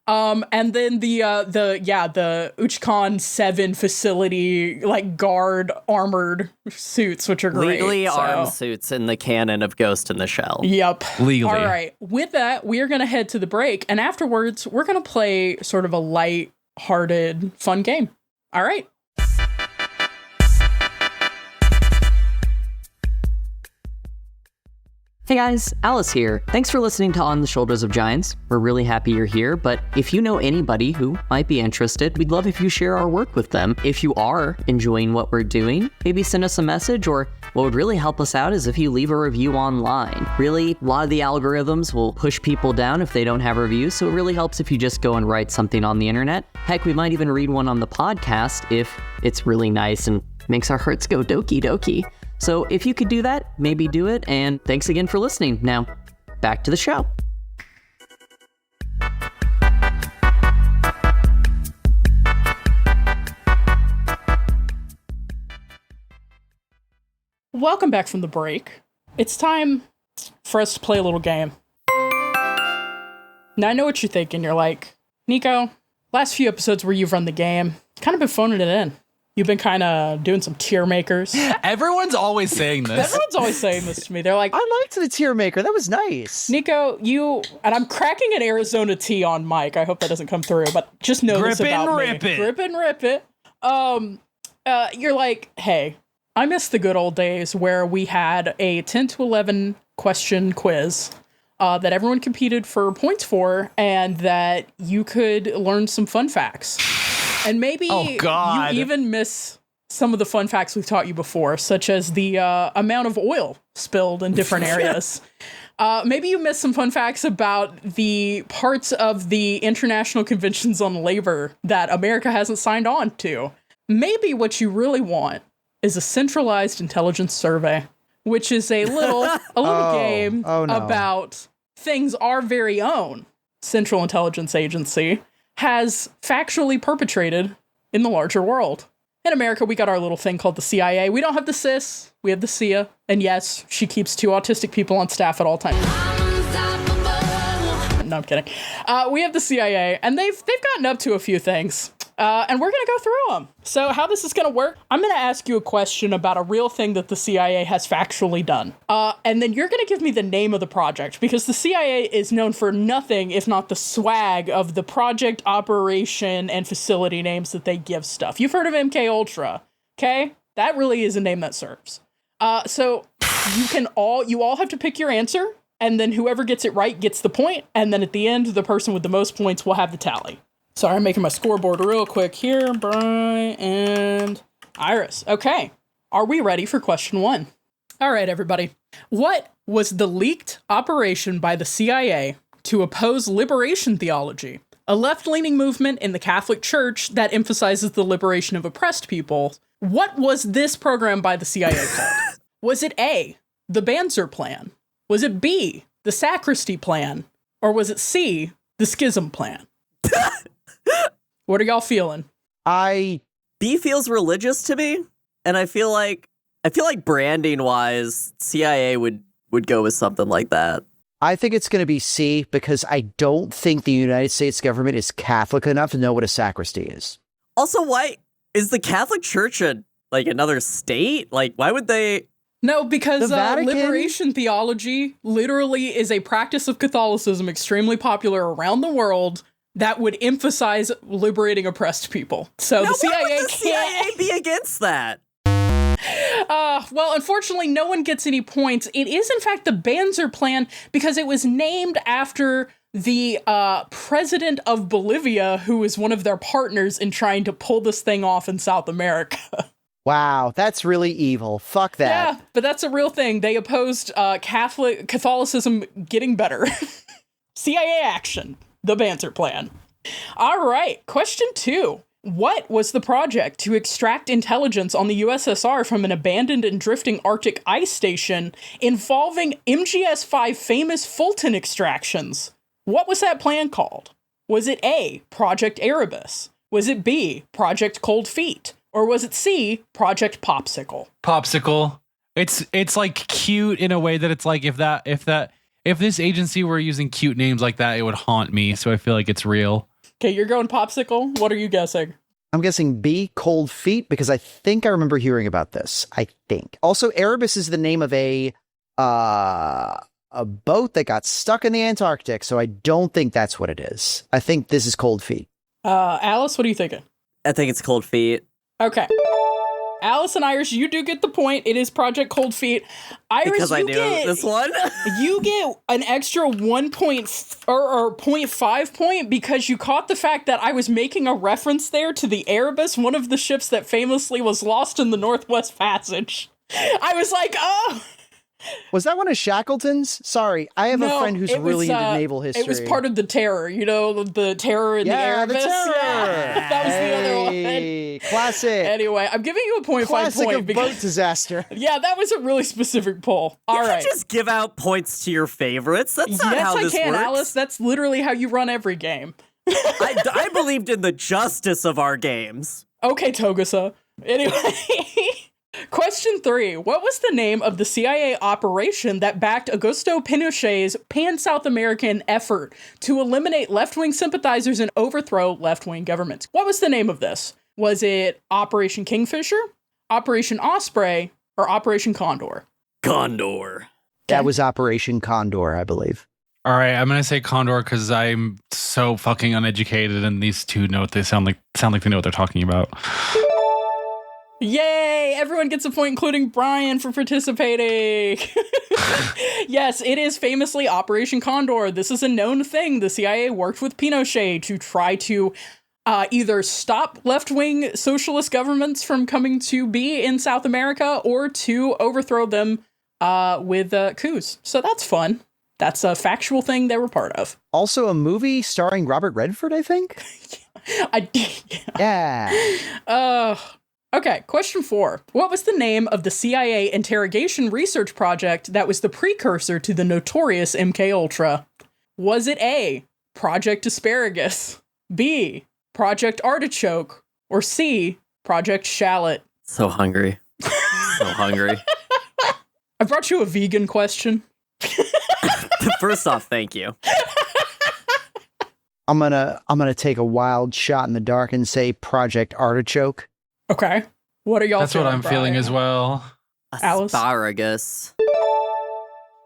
Speaker 6: And then the Uchicon 7 facility, guard armored suits, which are great.
Speaker 7: Legally armed suits in the canon of Ghost in the Shell.
Speaker 6: Yep.
Speaker 9: Legally.
Speaker 6: All right. With that, we are going to head to the break, and afterwards, we're going to play sort of a light-hearted, fun game. All right.
Speaker 7: Hey guys, Alice here. Thanks for listening to On the Shoulders of Giants. We're really happy you're here, but if you know anybody who might be interested, we'd love if you share our work with them. If you are enjoying what we're doing, maybe send us a message, or what would really help us out is if you leave a review online. Really, a lot of the algorithms will push people down if they don't have reviews, so it really helps if you just go and write something on the internet. Heck, we might even read one on the podcast if it's really nice and makes our hearts go doki doki. So if you could do that, maybe do it, and thanks again for listening. Now, back to the show.
Speaker 6: Welcome back from the break. It's time for us to play a little game. Now, I know what you're thinking. You're like, Nico, last few episodes where you've run the game, kind of been phoning it in. You've been kind of doing some tier makers.
Speaker 9: Everyone's always saying this.
Speaker 6: Everyone's always saying this to me. They're like,
Speaker 8: I liked the tier maker. That was nice.
Speaker 6: Nico, and I'm cracking an Arizona tea on Mike. I hope that doesn't come through, but just know this about me. Grip and rip it. You're like, hey, I miss the good old days where we had a 10 to 11 question quiz that everyone competed for points for, and that you could learn some fun facts. And maybe you even miss some of the fun facts we've taught you before, such as the amount of oil spilled in different areas. Maybe you missed some fun facts about the parts of the International Conventions on Labor that America hasn't signed on to. Maybe what you really want is a centralized intelligence survey, which is a little game about things our very own Central Intelligence Agency has factually perpetrated in the larger world. In America, we got our little thing called the CIA. We don't have the CIS, we have the CIA. And yes, she keeps 2 autistic people on staff at all times. No, I'm kidding. We have the CIA, and they've gotten up to a few things. And we're going to go through them. So how this is going to work, I'm going to ask you a question about a real thing that the CIA has factually done. And then you're going to give me the name of the project, because the CIA is known for nothing if not the swag of the project, operation, and facility names that they give stuff. You've heard of MK Ultra, okay? That really is a name that serves. So you all have to pick your answer, and then whoever gets it right gets the point, and then at the end, the person with the most points will have the tally. Sorry, I'm making my scoreboard real quick here. Brian and Iris. Okay. Are we ready for question 1? All right, everybody. What was the leaked operation by the CIA to oppose liberation theology, a left-leaning movement in the Catholic Church that emphasizes the liberation of oppressed people? What was this program by the CIA called? Was it A, the Banzer Plan? Was it B, the Sacristy Plan? Or was it C, the Schism Plan? What are y'all feeling?
Speaker 7: B feels religious to me, and I feel like branding wise, CIA would go with something like that.
Speaker 8: I think it's going to be C, because I don't think the United States government is Catholic enough to know what a sacristy is.
Speaker 7: Also, why is the Catholic Church another state? Like, why would they?
Speaker 6: No, because
Speaker 8: The Vatican?
Speaker 6: liberation theology literally is a practice of Catholicism extremely popular around the world that would emphasize liberating oppressed people. So the CIA
Speaker 7: would the CIA be against that?
Speaker 6: Well, unfortunately, no one gets any points. It is, in fact, the Banzer Plan, because it was named after the president of Bolivia, who is one of their partners in trying to pull this thing off in South America.
Speaker 8: Wow, that's really evil. Fuck that.
Speaker 6: Yeah, but that's a real thing. They opposed Catholicism getting better. CIA action. The Banzer Plan. All right, question 2. What was the project to extract intelligence on the USSR from an abandoned and drifting Arctic ice station involving MGS-5 famous Fulton extractions? What was that plan called? Was it A, Project Erebus? Was it B, Project Cold Feet? Or was it C, Project Popsicle?
Speaker 9: Popsicle. It's like cute in a way that it's like if this agency were using cute names like that, it would haunt me. So I feel like it's real.
Speaker 6: Okay, you're going Popsicle. What are you guessing?
Speaker 8: I'm guessing B, Cold Feet, because I think I remember hearing about this. I think. Also, Erebus is the name of a boat that got stuck in the Antarctic, so I don't think that's what it is. I think this is Cold Feet.
Speaker 6: Alice, what are you thinking?
Speaker 7: I think it's Cold Feet.
Speaker 6: Okay. Alice and Irish, you do get the point. It is Project Cold Feet. Irish,
Speaker 7: Because I knew this one.
Speaker 6: You get an extra 1 point or 0.5 point because you caught the fact that I was making a reference there to the Erebus, one of the ships that famously was lost in the Northwest Passage. I was like, oh.
Speaker 8: Was that one of Shackleton's? Sorry, I have a friend who's really into naval history.
Speaker 6: It was part of the Terror, the Terror in the Erebus.
Speaker 8: The Terror.
Speaker 6: Yeah, that was the other one.
Speaker 8: Classic.
Speaker 6: Anyway, I'm giving you a 0.5
Speaker 8: Classic
Speaker 6: point
Speaker 8: of
Speaker 6: because
Speaker 8: boat disaster.
Speaker 6: yeah, that was a really specific poll. All
Speaker 7: you
Speaker 6: right,
Speaker 7: can just give out points to your favorites. That's not how this
Speaker 6: yes, I can,
Speaker 7: works.
Speaker 6: Alice. That's literally how you run every game.
Speaker 7: I believed in the justice of our games.
Speaker 6: Okay, Togusa. Anyway. Question 3. What was the name of the CIA operation that backed Augusto Pinochet's pan-South American effort to eliminate left-wing sympathizers and overthrow left-wing governments? What was the name of this? Was it Operation Kingfisher, Operation Osprey, or Operation Condor?
Speaker 7: Condor.
Speaker 8: That was Operation Condor, I believe.
Speaker 9: All right, I'm gonna say Condor because I'm so fucking uneducated, and these two know what they sound like they know what they're talking about.
Speaker 6: Yay! Everyone gets a point, including Brian, for participating. Yes, it is famously Operation Condor. This is a known thing. The CIA worked with Pinochet to try to either stop left-wing socialist governments from coming to be in South America or to overthrow them with coups. So that's fun. That's a factual thing they were part of.
Speaker 8: Also a movie starring Robert Redford, I think? Yeah.
Speaker 6: Okay, question 4. What was the name of the CIA interrogation research project that was the precursor to the notorious MKUltra? Was it A, Project Asparagus, B, Project Artichoke, or C, Project Shallot?
Speaker 7: So hungry. So hungry.
Speaker 6: I brought you a vegan question.
Speaker 7: First off, thank you.
Speaker 8: I'm gonna take a wild shot in the dark and say Project Artichoke.
Speaker 6: Okay. What are y'all
Speaker 9: That's
Speaker 6: feeling,
Speaker 9: what I'm feeling
Speaker 6: Brian?
Speaker 9: as well.
Speaker 6: Alice?
Speaker 7: Asparagus.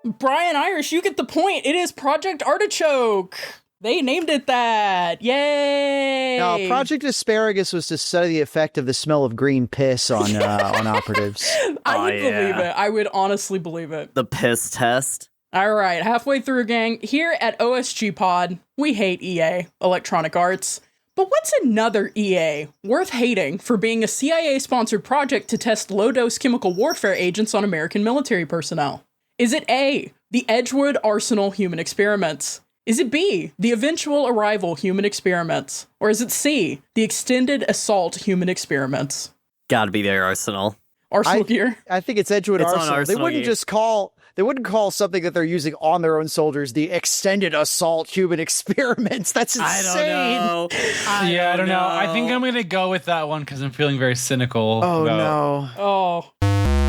Speaker 6: Brian Irish, you get the point. It is Project Artichoke. They named it that. Yay!
Speaker 8: No, Project Asparagus was to study the effect of the smell of green piss on operatives.
Speaker 6: I would believe it. I would honestly believe it.
Speaker 7: The piss test.
Speaker 6: All right, halfway through, gang. Here at OSG Pod, we hate EA, Electronic Arts. But what's another EA worth hating for being a CIA-sponsored project to test low-dose chemical warfare agents on American military personnel? Is it A, the Edgewood Arsenal human experiments? Is it B, the Eventual Arrival human experiments? Or is it C, the Extended Assault human experiments?
Speaker 7: Gotta be their Arsenal.
Speaker 6: Arsenal gear?
Speaker 8: I think it's Edgewood
Speaker 7: It's on
Speaker 8: Arsenal.
Speaker 7: Arsenal gear.
Speaker 8: They wouldn't call something that they're using on their own soldiers the Extended Assault human experiments. That's insane.
Speaker 7: I don't know.
Speaker 9: I think I'm gonna go with that one because I'm feeling very cynical.
Speaker 8: Oh
Speaker 9: about...
Speaker 8: no.
Speaker 6: Oh,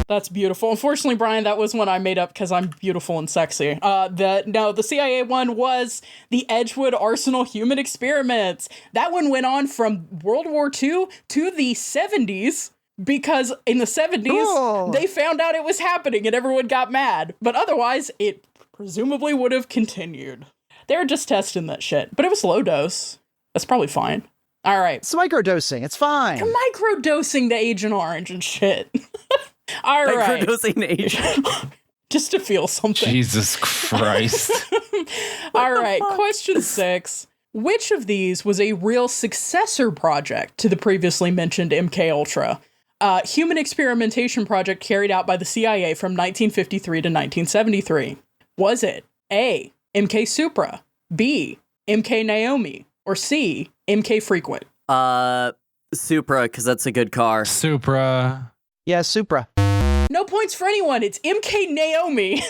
Speaker 6: that's beautiful. Unfortunately, Brian, that was one I made up because I'm beautiful and sexy. The CIA one was the Edgewood Arsenal human experiments. That one went on from World War II to the 70s. Because in the 70s, they found out it was happening and everyone got mad. But otherwise, it presumably would have continued. They were just testing that shit. But it was low dose. That's probably fine. All right.
Speaker 8: It's microdosing. It's fine.
Speaker 6: Microdosing the Agent Orange and shit. All right.
Speaker 7: Microdosing Agent.
Speaker 6: Just to feel something.
Speaker 9: Jesus Christ.
Speaker 6: All right. Question 6. Which of these was a real successor project to the previously mentioned MKUltra? Human experimentation project carried out by the CIA from 1953 to 1973. Was it A, MK Supra, B, MK Naomi, or C, MK Frequent?
Speaker 7: Supra, because that's a good car.
Speaker 9: Supra.
Speaker 8: Yeah, Supra.
Speaker 6: No points for anyone. It's MK Naomi.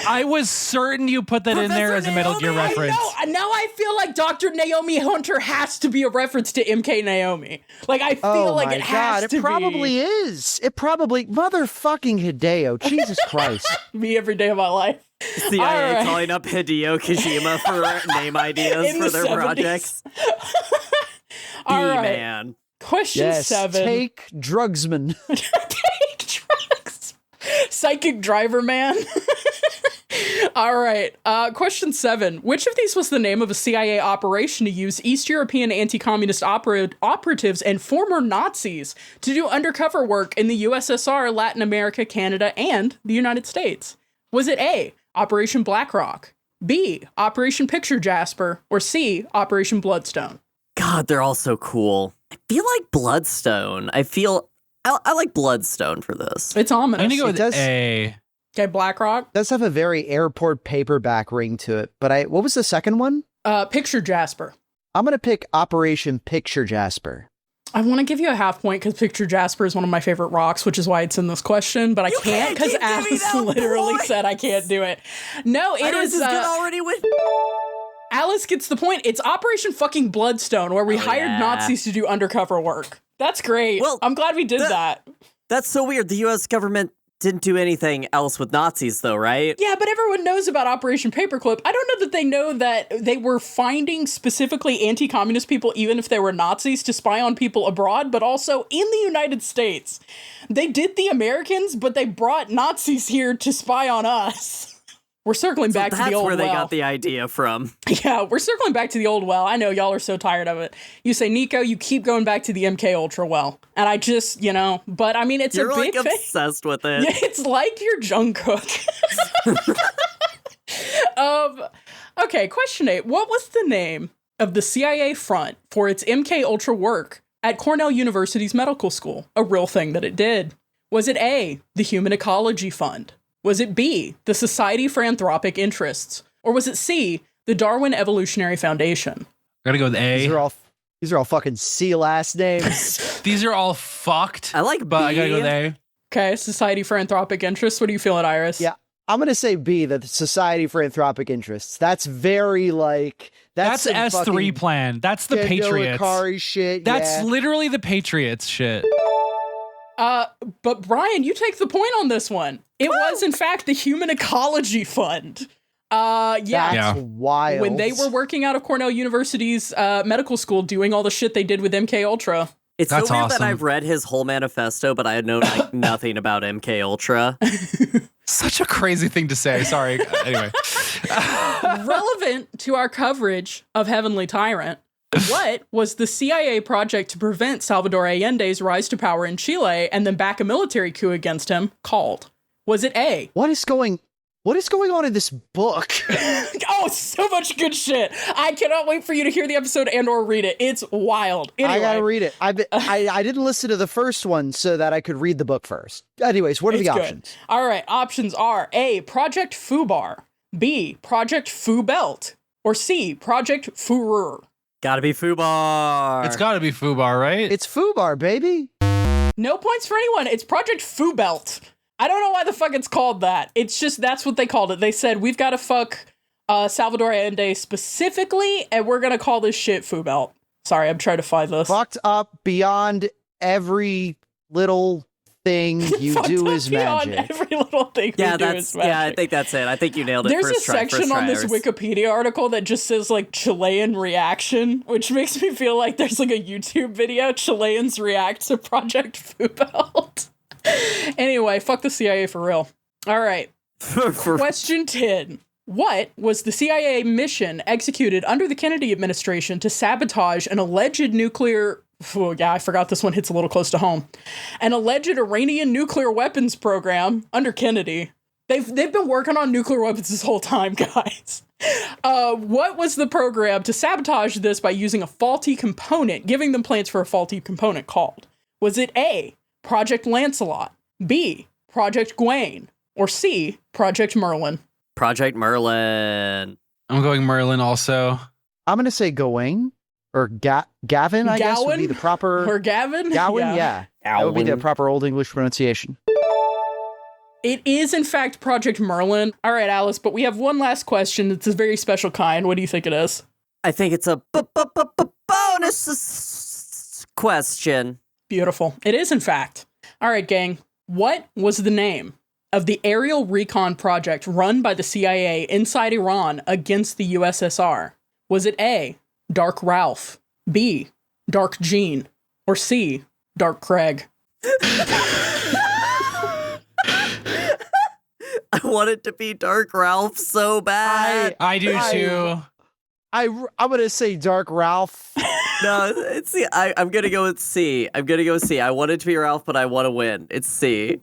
Speaker 9: I was certain you put that in there as a Metal Gear reference.
Speaker 6: I know. Now I feel like Dr. Naomi Hunter has to be a reference to MK Naomi. Like, I feel like it has to be.
Speaker 8: It probably is. It probably... Motherfucking Hideo. Jesus Christ.
Speaker 6: Me every day of my life.
Speaker 7: CIA calling up Hideo Kojima for name ideas for their
Speaker 6: 70s.
Speaker 7: Projects.
Speaker 6: All right.
Speaker 7: Man.
Speaker 6: Question 7.
Speaker 8: Take drugsman.
Speaker 6: Take drugs. Psychic driver man. All right. Question 7. Which of these was the name of a CIA operation to use East European anti-communist operatives and former Nazis to do undercover work in the USSR, Latin America, Canada, and the United States? Was it A, Operation Blackrock, B, Operation Picture Jasper, or C, Operation Bloodstone?
Speaker 7: God, they're all so cool. I feel like Bloodstone. I like Bloodstone for this.
Speaker 6: It's ominous.
Speaker 9: I'm gonna go with
Speaker 8: does-
Speaker 9: A.
Speaker 6: Okay, Blackrock.
Speaker 8: Does have a very airport paperback ring to it, but what was the second one?
Speaker 6: Picture Jasper.
Speaker 8: I'm gonna pick Operation Picture Jasper.
Speaker 6: I want to give you a half point because Picture Jasper is one of my favorite rocks, which is why it's in this question, but I can't because Alice literally said I can't do it. No, it is
Speaker 7: good already with.
Speaker 6: Alice gets the point. It's Operation fucking Bloodstone, where we hired Nazis to do undercover work. That's great.
Speaker 7: Well,
Speaker 6: I'm glad we did that.
Speaker 7: That's so weird. The U.S. government didn't do anything else with Nazis, though, right?
Speaker 6: Yeah, but everyone knows about Operation Paperclip. I don't know that they know that they were finding specifically anti-communist people, even if they were Nazis, to spy on people abroad, but also in the United States. They did the Americans, but they brought Nazis here to spy on us. We're circling back to the old well.
Speaker 7: That's where they got the idea from.
Speaker 6: Yeah, we're circling back to the old well. I know y'all are so tired of it. You say, Nico, you keep going back to the MK Ultra well. And I just, but I mean, it's
Speaker 7: You're
Speaker 6: a big
Speaker 7: like
Speaker 6: thing.
Speaker 7: obsessed with it.
Speaker 6: Yeah, it's like your Jungkook. Okay, question 8. What was the name of the CIA front for its MK Ultra work at Cornell University's medical school? A real thing that it did. Was it A, the Human Ecology Fund? Was it B, the Society for Anthropic Interests? Or was it C, the Darwin Evolutionary Foundation?
Speaker 9: Gotta go with A.
Speaker 8: These are all fucking C last names.
Speaker 9: These are all fucked.
Speaker 7: I like
Speaker 9: but
Speaker 7: B.
Speaker 9: I gotta go with A.
Speaker 6: Okay, Society for Anthropic Interests. What do you feel, Iris?
Speaker 8: Yeah, I'm gonna say B, the Society for Anthropic Interests. That's very
Speaker 9: That's
Speaker 8: some
Speaker 9: S3
Speaker 8: fucking
Speaker 9: plan. That's the
Speaker 8: Gendo
Speaker 9: Patriots.
Speaker 8: Ikari shit.
Speaker 9: That's
Speaker 8: yeah.
Speaker 9: literally the Patriots shit.
Speaker 6: But Brian, you take the point on this one. It was, in fact, the Human Ecology Fund.
Speaker 8: That's wild.
Speaker 6: When they were working out of Cornell University's medical school doing all the shit they did with MK Ultra.
Speaker 7: It's
Speaker 9: That's
Speaker 7: so weird that
Speaker 9: awesome.
Speaker 7: I've read his whole manifesto, but I had known nothing about MK Ultra.
Speaker 9: Such a crazy thing to say. Sorry. Anyway.
Speaker 6: Relevant to our coverage of Heavenly Tyrant, what was the CIA project to prevent Salvador Allende's rise to power in Chile and then back a military coup against him called? Was it A?
Speaker 8: What is going on in this book?
Speaker 6: Oh, so much good shit. I cannot wait for you to hear the episode and or read it. It's wild. Anyway.
Speaker 8: I gotta read it. I didn't listen to the first one so that I could read the book first. Anyways, what are the
Speaker 6: It's good.
Speaker 8: options?
Speaker 6: All right, options are A, Project Fubar, B, Project Fu Belt, or C, Project Furor.
Speaker 7: Gotta be Fubar.
Speaker 9: It's gotta be Fubar, right?
Speaker 8: It's Fubar, baby.
Speaker 6: No points for anyone. It's Project Fu Belt. I don't know why the fuck it's called that. It's just, that's what they called it. They said, we've got to fuck Salvador Allende specifically, and we're going to call this shit Fu Belt. Sorry, I'm trying to find this.
Speaker 8: Fucked up beyond every little thing you
Speaker 6: Fucked
Speaker 8: do
Speaker 6: up
Speaker 8: is
Speaker 6: beyond
Speaker 8: magic.
Speaker 6: every little thing we do is magic.
Speaker 7: I think that's it. I think you nailed it.
Speaker 6: There's
Speaker 7: First
Speaker 6: a
Speaker 7: try,
Speaker 6: section
Speaker 7: first
Speaker 6: on
Speaker 7: try,
Speaker 6: this
Speaker 7: Iris.
Speaker 6: Wikipedia article that just says like Chilean reaction, which makes me feel like there's like a YouTube video, Chileans react to Project Fu Belt. Anyway, fuck the CIA for real. All right. Question 10. What was the CIA mission executed under the Kennedy administration to sabotage an alleged nuclear... Oh, yeah, I forgot this one hits a little close to home. An alleged Iranian nuclear weapons program under Kennedy. They've been working on nuclear weapons this whole time, guys. What was the program to sabotage this by using a faulty component, giving them plans for a faulty component called? Was it A, Project Lancelot, B, Project Gwaine, or C, Project Merlin?
Speaker 7: Project Merlin.
Speaker 9: I'm going Merlin also.
Speaker 8: I'm going to say Gawain or Gavin, I guess would be the proper...
Speaker 6: Or Gavin?
Speaker 8: Gawain, yeah. That would be the proper Old English pronunciation.
Speaker 6: It is, in fact, Project Merlin. All right, Alice, but we have one last question. It's a very special kind. What do you think it is?
Speaker 7: I think it's a bonus question.
Speaker 6: Beautiful. It is, in fact. All right, gang. What was the name of the aerial recon project run by the CIA inside Iran against the USSR? Was it A, Dark Ralph, B, Dark Gene, or C, Dark Craig?
Speaker 7: I want it to be Dark Ralph so bad.
Speaker 9: I do too.
Speaker 8: I'm gonna say Dark Ralph.
Speaker 7: No, it's C. I'm gonna go with C. I'm gonna go with C. I want it to be Ralph, but I want to win. It's C.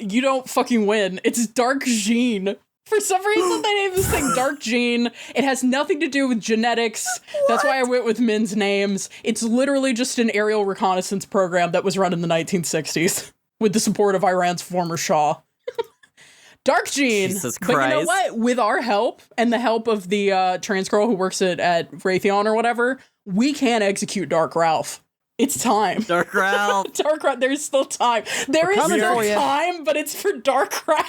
Speaker 6: You don't fucking win. It's Dark Gene. For some reason, they named this thing Dark Gene. It has nothing to do with genetics. That's why I went with men's names. It's literally just an aerial reconnaissance program that was run in the 1960s with the support of Iran's former Shah. Dark Gene.
Speaker 7: Jesus
Speaker 6: But you know
Speaker 7: Christ.
Speaker 6: what? With our help and the help of the trans girl who works at Raytheon or whatever, we can execute Dark Ralph. It's time.
Speaker 7: Dark Ralph.
Speaker 6: Dark Ralph. There's still time. There is
Speaker 8: coming
Speaker 6: still
Speaker 8: for ya.
Speaker 6: time, but it's for Dark Ralph.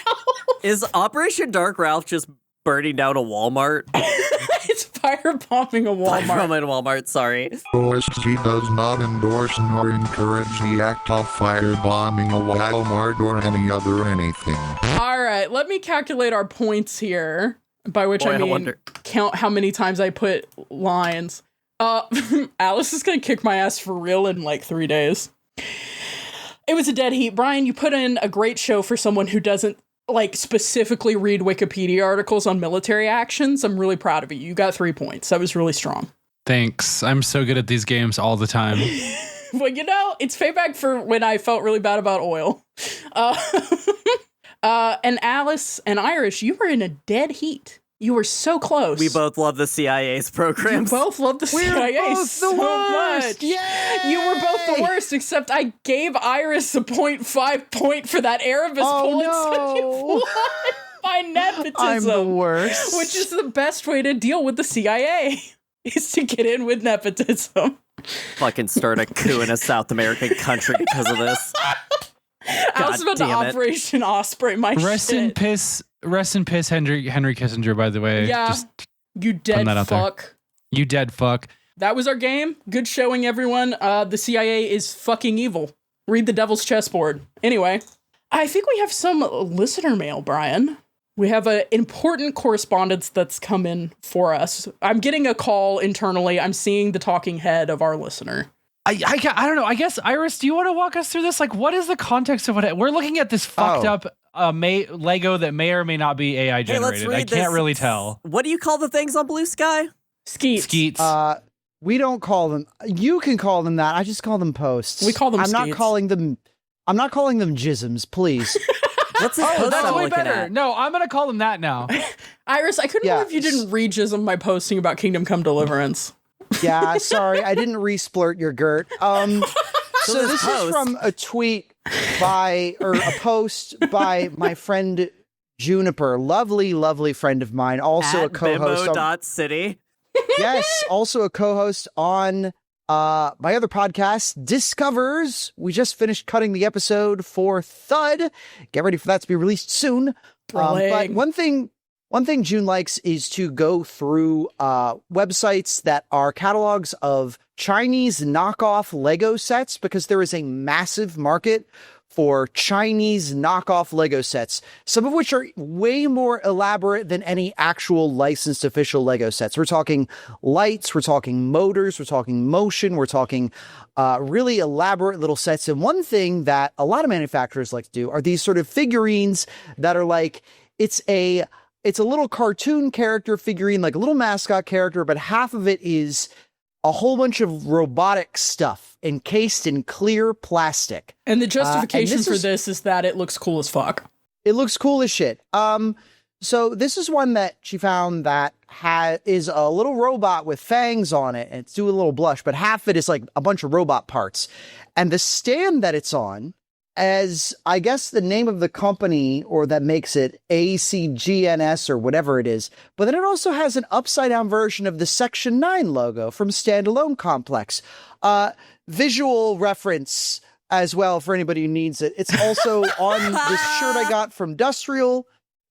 Speaker 7: Is Operation Dark Ralph just burning down a Walmart?
Speaker 6: It's firebombing a Walmart.
Speaker 7: From a Walmart, sorry.
Speaker 10: OSG does not endorse nor encourage the act of firebombing a Walmart or any other anything.
Speaker 6: All right, let me calculate our points here, by which
Speaker 7: Boy,
Speaker 6: I
Speaker 7: I
Speaker 6: mean
Speaker 7: wonder.
Speaker 6: count how many times I put lines. Alice is gonna kick my ass for real in like 3 days. It was a dead heat. Brian, you put in a great show for someone who doesn't like specifically read Wikipedia articles on military actions. I'm really proud of you. You got 3 points. That was really strong.
Speaker 9: Thanks. I'm so good at these games all the time.
Speaker 6: Well, you know, it's payback for when I felt really bad about oil. And Alice and Irish, you were in a dead heat. You were so close.
Speaker 7: We both love the CIA's
Speaker 6: You
Speaker 7: programs.
Speaker 6: both love the CIA
Speaker 8: both
Speaker 6: so
Speaker 8: the worst.
Speaker 6: much.
Speaker 8: Yay!
Speaker 6: You were both the worst, except I gave Iris a 0.5 point for that Erebus
Speaker 8: Oh,
Speaker 6: poll, so you
Speaker 8: no.
Speaker 6: won by nepotism.
Speaker 8: I'm the worst.
Speaker 6: Which is the best way to deal with the CIA, is to get in with nepotism.
Speaker 7: Fucking start a coup in a South American country because of this.
Speaker 6: I was about to
Speaker 7: damn it.
Speaker 6: Operation Osprey my
Speaker 9: Rest in
Speaker 6: shit.
Speaker 9: piss, Henry Kissinger, by the way.
Speaker 6: Yeah.
Speaker 9: Just
Speaker 6: You dead
Speaker 9: that out there.
Speaker 6: fuck.
Speaker 9: you dead fuck.
Speaker 6: That was our game. Good showing, everyone. The CIA is fucking evil. Read the Devil's Chessboard. Anyway, I think we have some listener mail, Brian. We have an important correspondence that's come in for us. I'm getting a call internally. I'm seeing the talking head of our listener.
Speaker 9: I don't know. I guess, Iris, do you want to walk us through this? Like, what is the context of what we're looking at? This fucked up Lego that may or may not be AI
Speaker 7: Hey, let's
Speaker 9: generated.
Speaker 7: read
Speaker 9: I can't
Speaker 7: this.
Speaker 9: really tell.
Speaker 7: What do you call the things on Blue Sky?
Speaker 6: Skeets.
Speaker 9: Skeets.
Speaker 8: We don't call them. You can call them that. I just call them posts.
Speaker 6: We call them
Speaker 8: I'm not
Speaker 6: skates.
Speaker 8: calling them. I'm not calling them jisms, please.
Speaker 7: What's this post
Speaker 9: That's
Speaker 7: I'm
Speaker 9: way
Speaker 7: looking
Speaker 9: better.
Speaker 7: at?
Speaker 9: No, I'm going to call them that now.
Speaker 6: Iris, I couldn't believe you didn't re-jism my posting about Kingdom Come Deliverance.
Speaker 8: Yeah, sorry, I didn't re-splurt your girt. So this is from a tweet a post by my friend Juniper, lovely friend of mine, also a co-host.
Speaker 7: Bimbo.city.
Speaker 8: Yes, also a co-host on my other podcast, Discovers. We just finished cutting the episode for Thud. Get ready for that to be released soon. But one thing June likes is to go through websites that are catalogs of Chinese knockoff Lego sets, because there is a massive market for Chinese knockoff Lego sets, some of which are way more elaborate than any actual licensed official Lego sets. We're talking lights, we're talking motors, we're talking motion, we're talking really elaborate little sets. And one thing that a lot of manufacturers like to do are these sort of figurines that are like, it's a little cartoon character figurine, like a little mascot character, but half of it is a whole bunch of robotic stuff encased in clear plastic.
Speaker 6: And the justification
Speaker 8: and
Speaker 6: for this is that it looks cool as fuck.
Speaker 8: It looks cool as shit. So this is one that she found that is a little robot with fangs on it, and it's doing a little blush, but half of it is like a bunch of robot parts. And the stand that it's on, as I guess the name of the company or that makes it ACGNS or whatever it is, but then it also has an upside down version of the Section 9 logo from Standalone Complex. Visual reference as well for anybody who needs it. It's also on this shirt I got from Industrial.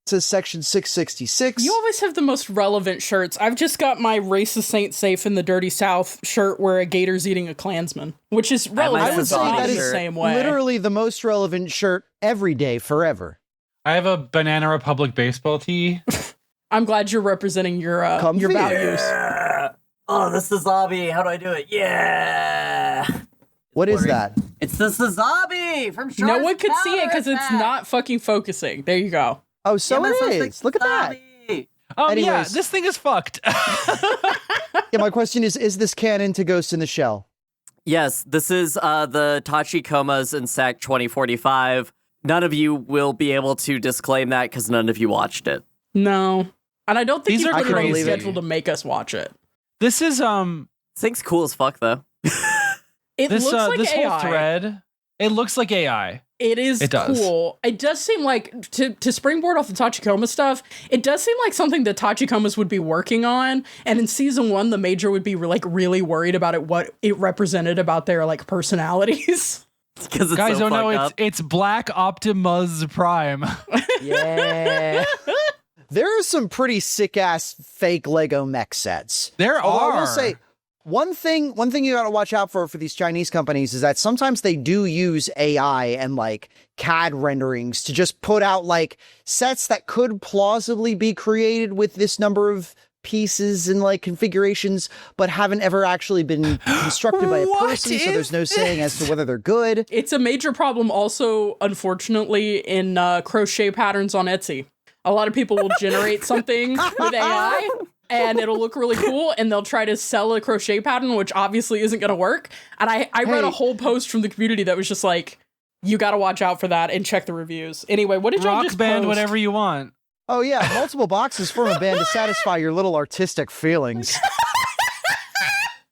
Speaker 8: It says Section 666.
Speaker 6: You always have the most relevant shirts. I've just got my Racist Ain't Safe in the Dirty South shirt where a gator's eating a Klansman, which is relevant.
Speaker 8: I would say that
Speaker 6: in
Speaker 8: is
Speaker 6: the same way.
Speaker 8: literally the most relevant shirt every day, forever.
Speaker 9: I have a Banana Republic baseball tee.
Speaker 6: I'm glad you're representing your values.
Speaker 7: Yeah. Oh, the Sazabi. How do I do it? Yeah.
Speaker 8: What is that?
Speaker 7: It's the Sazabi from Shark's
Speaker 6: No one could see it because it's
Speaker 7: Counterattack.
Speaker 6: not fucking focusing. There you go.
Speaker 8: Oh, so
Speaker 7: Yeah,
Speaker 8: it is. Look at that.
Speaker 7: that.
Speaker 9: Yeah,
Speaker 8: Anyways.
Speaker 9: this thing is fucked.
Speaker 8: Yeah, my question is this canon to Ghost in the Shell?
Speaker 7: Yes, this is the Tachikomas in SAC 2045. None of you will be able to disclaim that because none of you watched it.
Speaker 6: No. And I don't think
Speaker 9: These
Speaker 6: you
Speaker 9: are
Speaker 6: put it on the
Speaker 9: crazy.
Speaker 6: schedule to make us watch it.
Speaker 9: This is
Speaker 7: This thing's cool as fuck, though.
Speaker 6: It
Speaker 9: this
Speaker 6: looks like
Speaker 9: this
Speaker 6: AI.
Speaker 9: whole thread. It looks like AI.
Speaker 6: It is
Speaker 9: It does.
Speaker 6: cool. It does seem like, to springboard off the Tachikoma stuff, it does seem like something that Tachikomas would be working on. And in season 1, the Major would be like really worried about it, what it represented about their like personalities.
Speaker 7: Because
Speaker 9: Guys,
Speaker 7: so
Speaker 9: oh no,
Speaker 7: fucked up.
Speaker 9: it's Black Optimus Prime.
Speaker 8: Yeah. There are some pretty sick-ass fake Lego mech sets.
Speaker 9: There
Speaker 8: Although
Speaker 9: are.
Speaker 8: I will say, one thing you gotta watch out for these Chinese companies is that sometimes they do use AI and like CAD renderings to just put out like sets that could plausibly be created with this number of pieces and like configurations, but haven't ever actually been constructed by a
Speaker 9: What
Speaker 8: person, so
Speaker 9: is
Speaker 8: there's no saying as to whether they're good.
Speaker 6: It's a major problem also, unfortunately, in crochet patterns on Etsy. A lot of people will generate something with AI and it'll look really cool and they'll try to sell a crochet pattern, which obviously isn't going to work. And I read a whole post from the community that was just like, you got to watch out for that and check the reviews. Anyway, what did y'all
Speaker 9: Rock
Speaker 6: just
Speaker 9: band,
Speaker 6: post?
Speaker 9: whatever you want.
Speaker 8: Oh yeah, multiple boxes form a band to satisfy your little artistic feelings.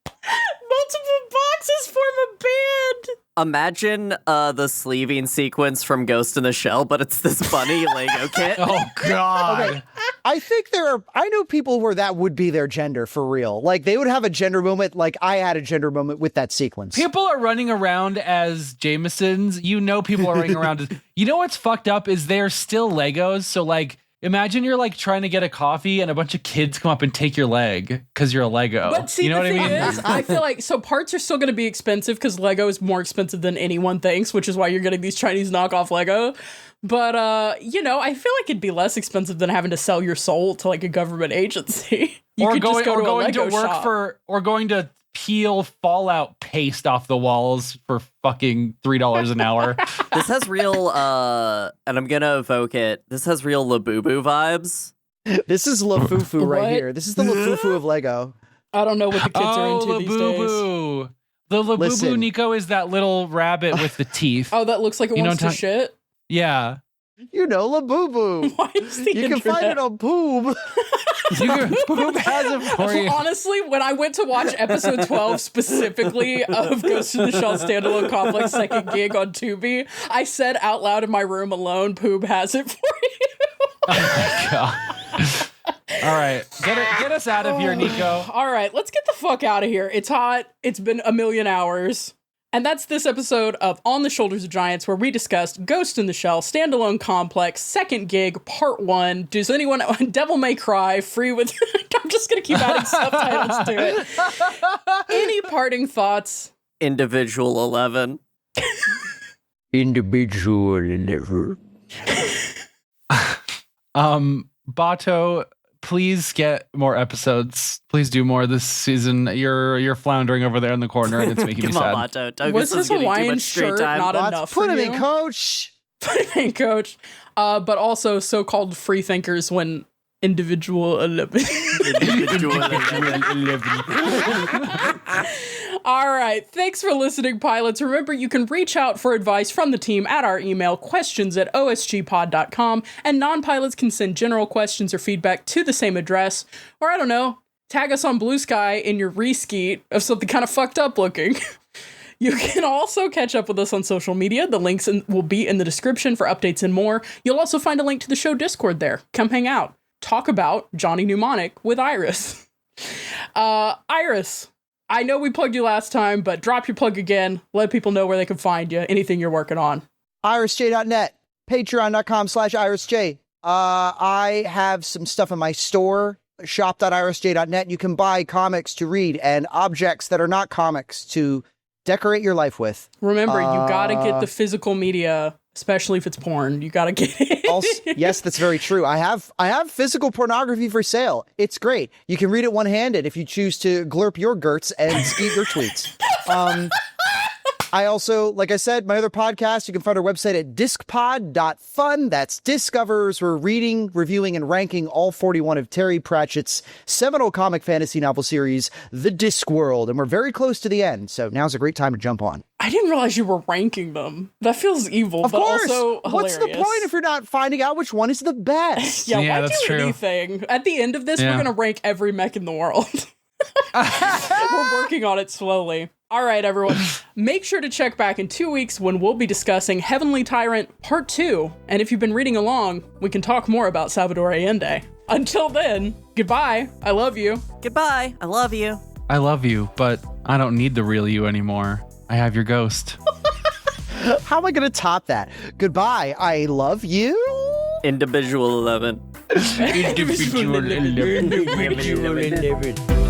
Speaker 6: Multiple boxes form a band.
Speaker 7: Imagine the sleeving sequence from Ghost in the Shell, but it's this bunny Lego kit.
Speaker 9: Oh God.
Speaker 8: Okay. I think I know people where that would be their gender for real. Like they would have a gender moment like I had a gender moment with that sequence.
Speaker 9: People are running around as Jamesons. You know people are running around as... You know what's fucked up is they're still Legos, so like imagine you're like trying to get a coffee and a bunch of kids come up and take your leg because you're a Lego.
Speaker 6: But see,
Speaker 9: you know
Speaker 6: the
Speaker 9: what
Speaker 6: thing
Speaker 9: I mean?
Speaker 6: is, I feel like, so parts are still going to be expensive because Lego is more expensive than anyone thinks, which is why you're getting these Chinese knockoff Lego. But, you know, I feel like it'd be less expensive than having to sell your soul to like a government agency. You could just go to a Lego shop.
Speaker 9: or going to peel Fallout paste off the walls for fucking $3 an hour.
Speaker 7: This has real, and I'm gonna evoke it, this has real Labubu vibes.
Speaker 8: This is Lafufu right
Speaker 6: What?
Speaker 8: here. This is the Lafufu of Lego.
Speaker 6: I don't know what the kids are into these days.
Speaker 9: Labubu. The Labubu,
Speaker 8: Listen.
Speaker 9: Nico, is that little rabbit with the teeth.
Speaker 6: Oh, that looks like it
Speaker 9: You know
Speaker 6: wants to
Speaker 9: what I'm
Speaker 6: shit?
Speaker 9: Yeah.
Speaker 8: You know, Labubu.
Speaker 6: Why is the
Speaker 8: You can find it on Poob.
Speaker 9: Poop has it for you.
Speaker 6: Honestly, when I went to watch episode 12 specifically of Ghost in the Shell Standalone Complex second gig on Tubi, I said out loud in my room alone, Poob has it for you.
Speaker 9: Oh my God. All right. Get us out of here, Nico.
Speaker 6: All right, let's get the fuck out of here. It's hot. It's been a million hours. And that's this episode of On the Shoulders of Giants, where we discussed Ghost in the Shell Standalone Complex second gig part 1. Does anyone Devil May Cry free with I'm just gonna keep adding subtitles to it. Any parting thoughts?
Speaker 7: Individual 11.
Speaker 8: Individual never.
Speaker 9: Bato, please get more episodes. Please do more this season. You're floundering over there in the corner and it's making me
Speaker 7: Come
Speaker 9: sad.
Speaker 7: on, Bato. Douglas
Speaker 6: Was
Speaker 7: is
Speaker 6: his
Speaker 7: getting too
Speaker 6: Hawaiian
Speaker 7: much straight
Speaker 6: shirt
Speaker 7: time.
Speaker 6: not
Speaker 8: Let's
Speaker 6: enough
Speaker 8: put
Speaker 6: for
Speaker 8: him
Speaker 6: you?
Speaker 8: in, coach.
Speaker 6: Hey, coach. But also so-called free thinkers when individual 11.
Speaker 7: Individual 11.
Speaker 6: All right. Thanks for listening, pilots. Remember, you can reach out for advice from the team at our email, questions@osgpod.com, and non-pilots can send general questions or feedback to the same address. Or, I don't know, tag us on Blue Sky in your reskeet of something kind of fucked up looking. You can also catch up with us on social media. The links will be in the description for updates and more. You'll also find a link to the show Discord there. Come hang out. Talk about Johnny Mnemonic with Iris. Iris, I know we plugged you last time, but drop your plug again. Let people know where they can find you, anything you're working on.
Speaker 8: IrisJ.net, patreon.com/IrisJ. I have some stuff in my store, shop.irisj.net. You can buy comics to read and objects that are not comics to decorate your life with.
Speaker 6: Remember, you gotta get the physical media, especially if it's porn. You gotta get it.
Speaker 8: Also, yes, that's very true. I have physical pornography for sale. It's great. You can read it one-handed if you choose to glurp your gerts and skeet your tweets. I also, like I said, my other podcast, you can find our website at discpod.fun. That's Discovers. We're reading, reviewing, and ranking all 41 of Terry Pratchett's seminal comic fantasy novel series, The Discworld. And we're very close to the end, so now's a great time to jump on.
Speaker 6: I didn't realize you were ranking them. That feels evil,
Speaker 8: Of
Speaker 6: but
Speaker 8: course.
Speaker 6: also
Speaker 8: What's
Speaker 6: hilarious.
Speaker 8: the point if you're not finding out which one is the best?
Speaker 6: Yeah,
Speaker 9: Yeah,
Speaker 6: why
Speaker 9: that's
Speaker 6: do
Speaker 9: true.
Speaker 6: anything? At the end of this,
Speaker 9: Yeah.
Speaker 6: we're going to rank every mech in the world. We're working on it slowly. All right, everyone. Make sure to check back in 2 weeks when we'll be discussing Heavenly Tyrant Part 2. And if you've been reading along, we can talk more about Salvador Allende. Until then, goodbye. I love you.
Speaker 7: Goodbye. I love you.
Speaker 9: I love you, but I don't need the real you anymore. I have your ghost.
Speaker 8: How am I going to top that? Goodbye. I love you.
Speaker 7: Individual 11.
Speaker 9: Individual 11.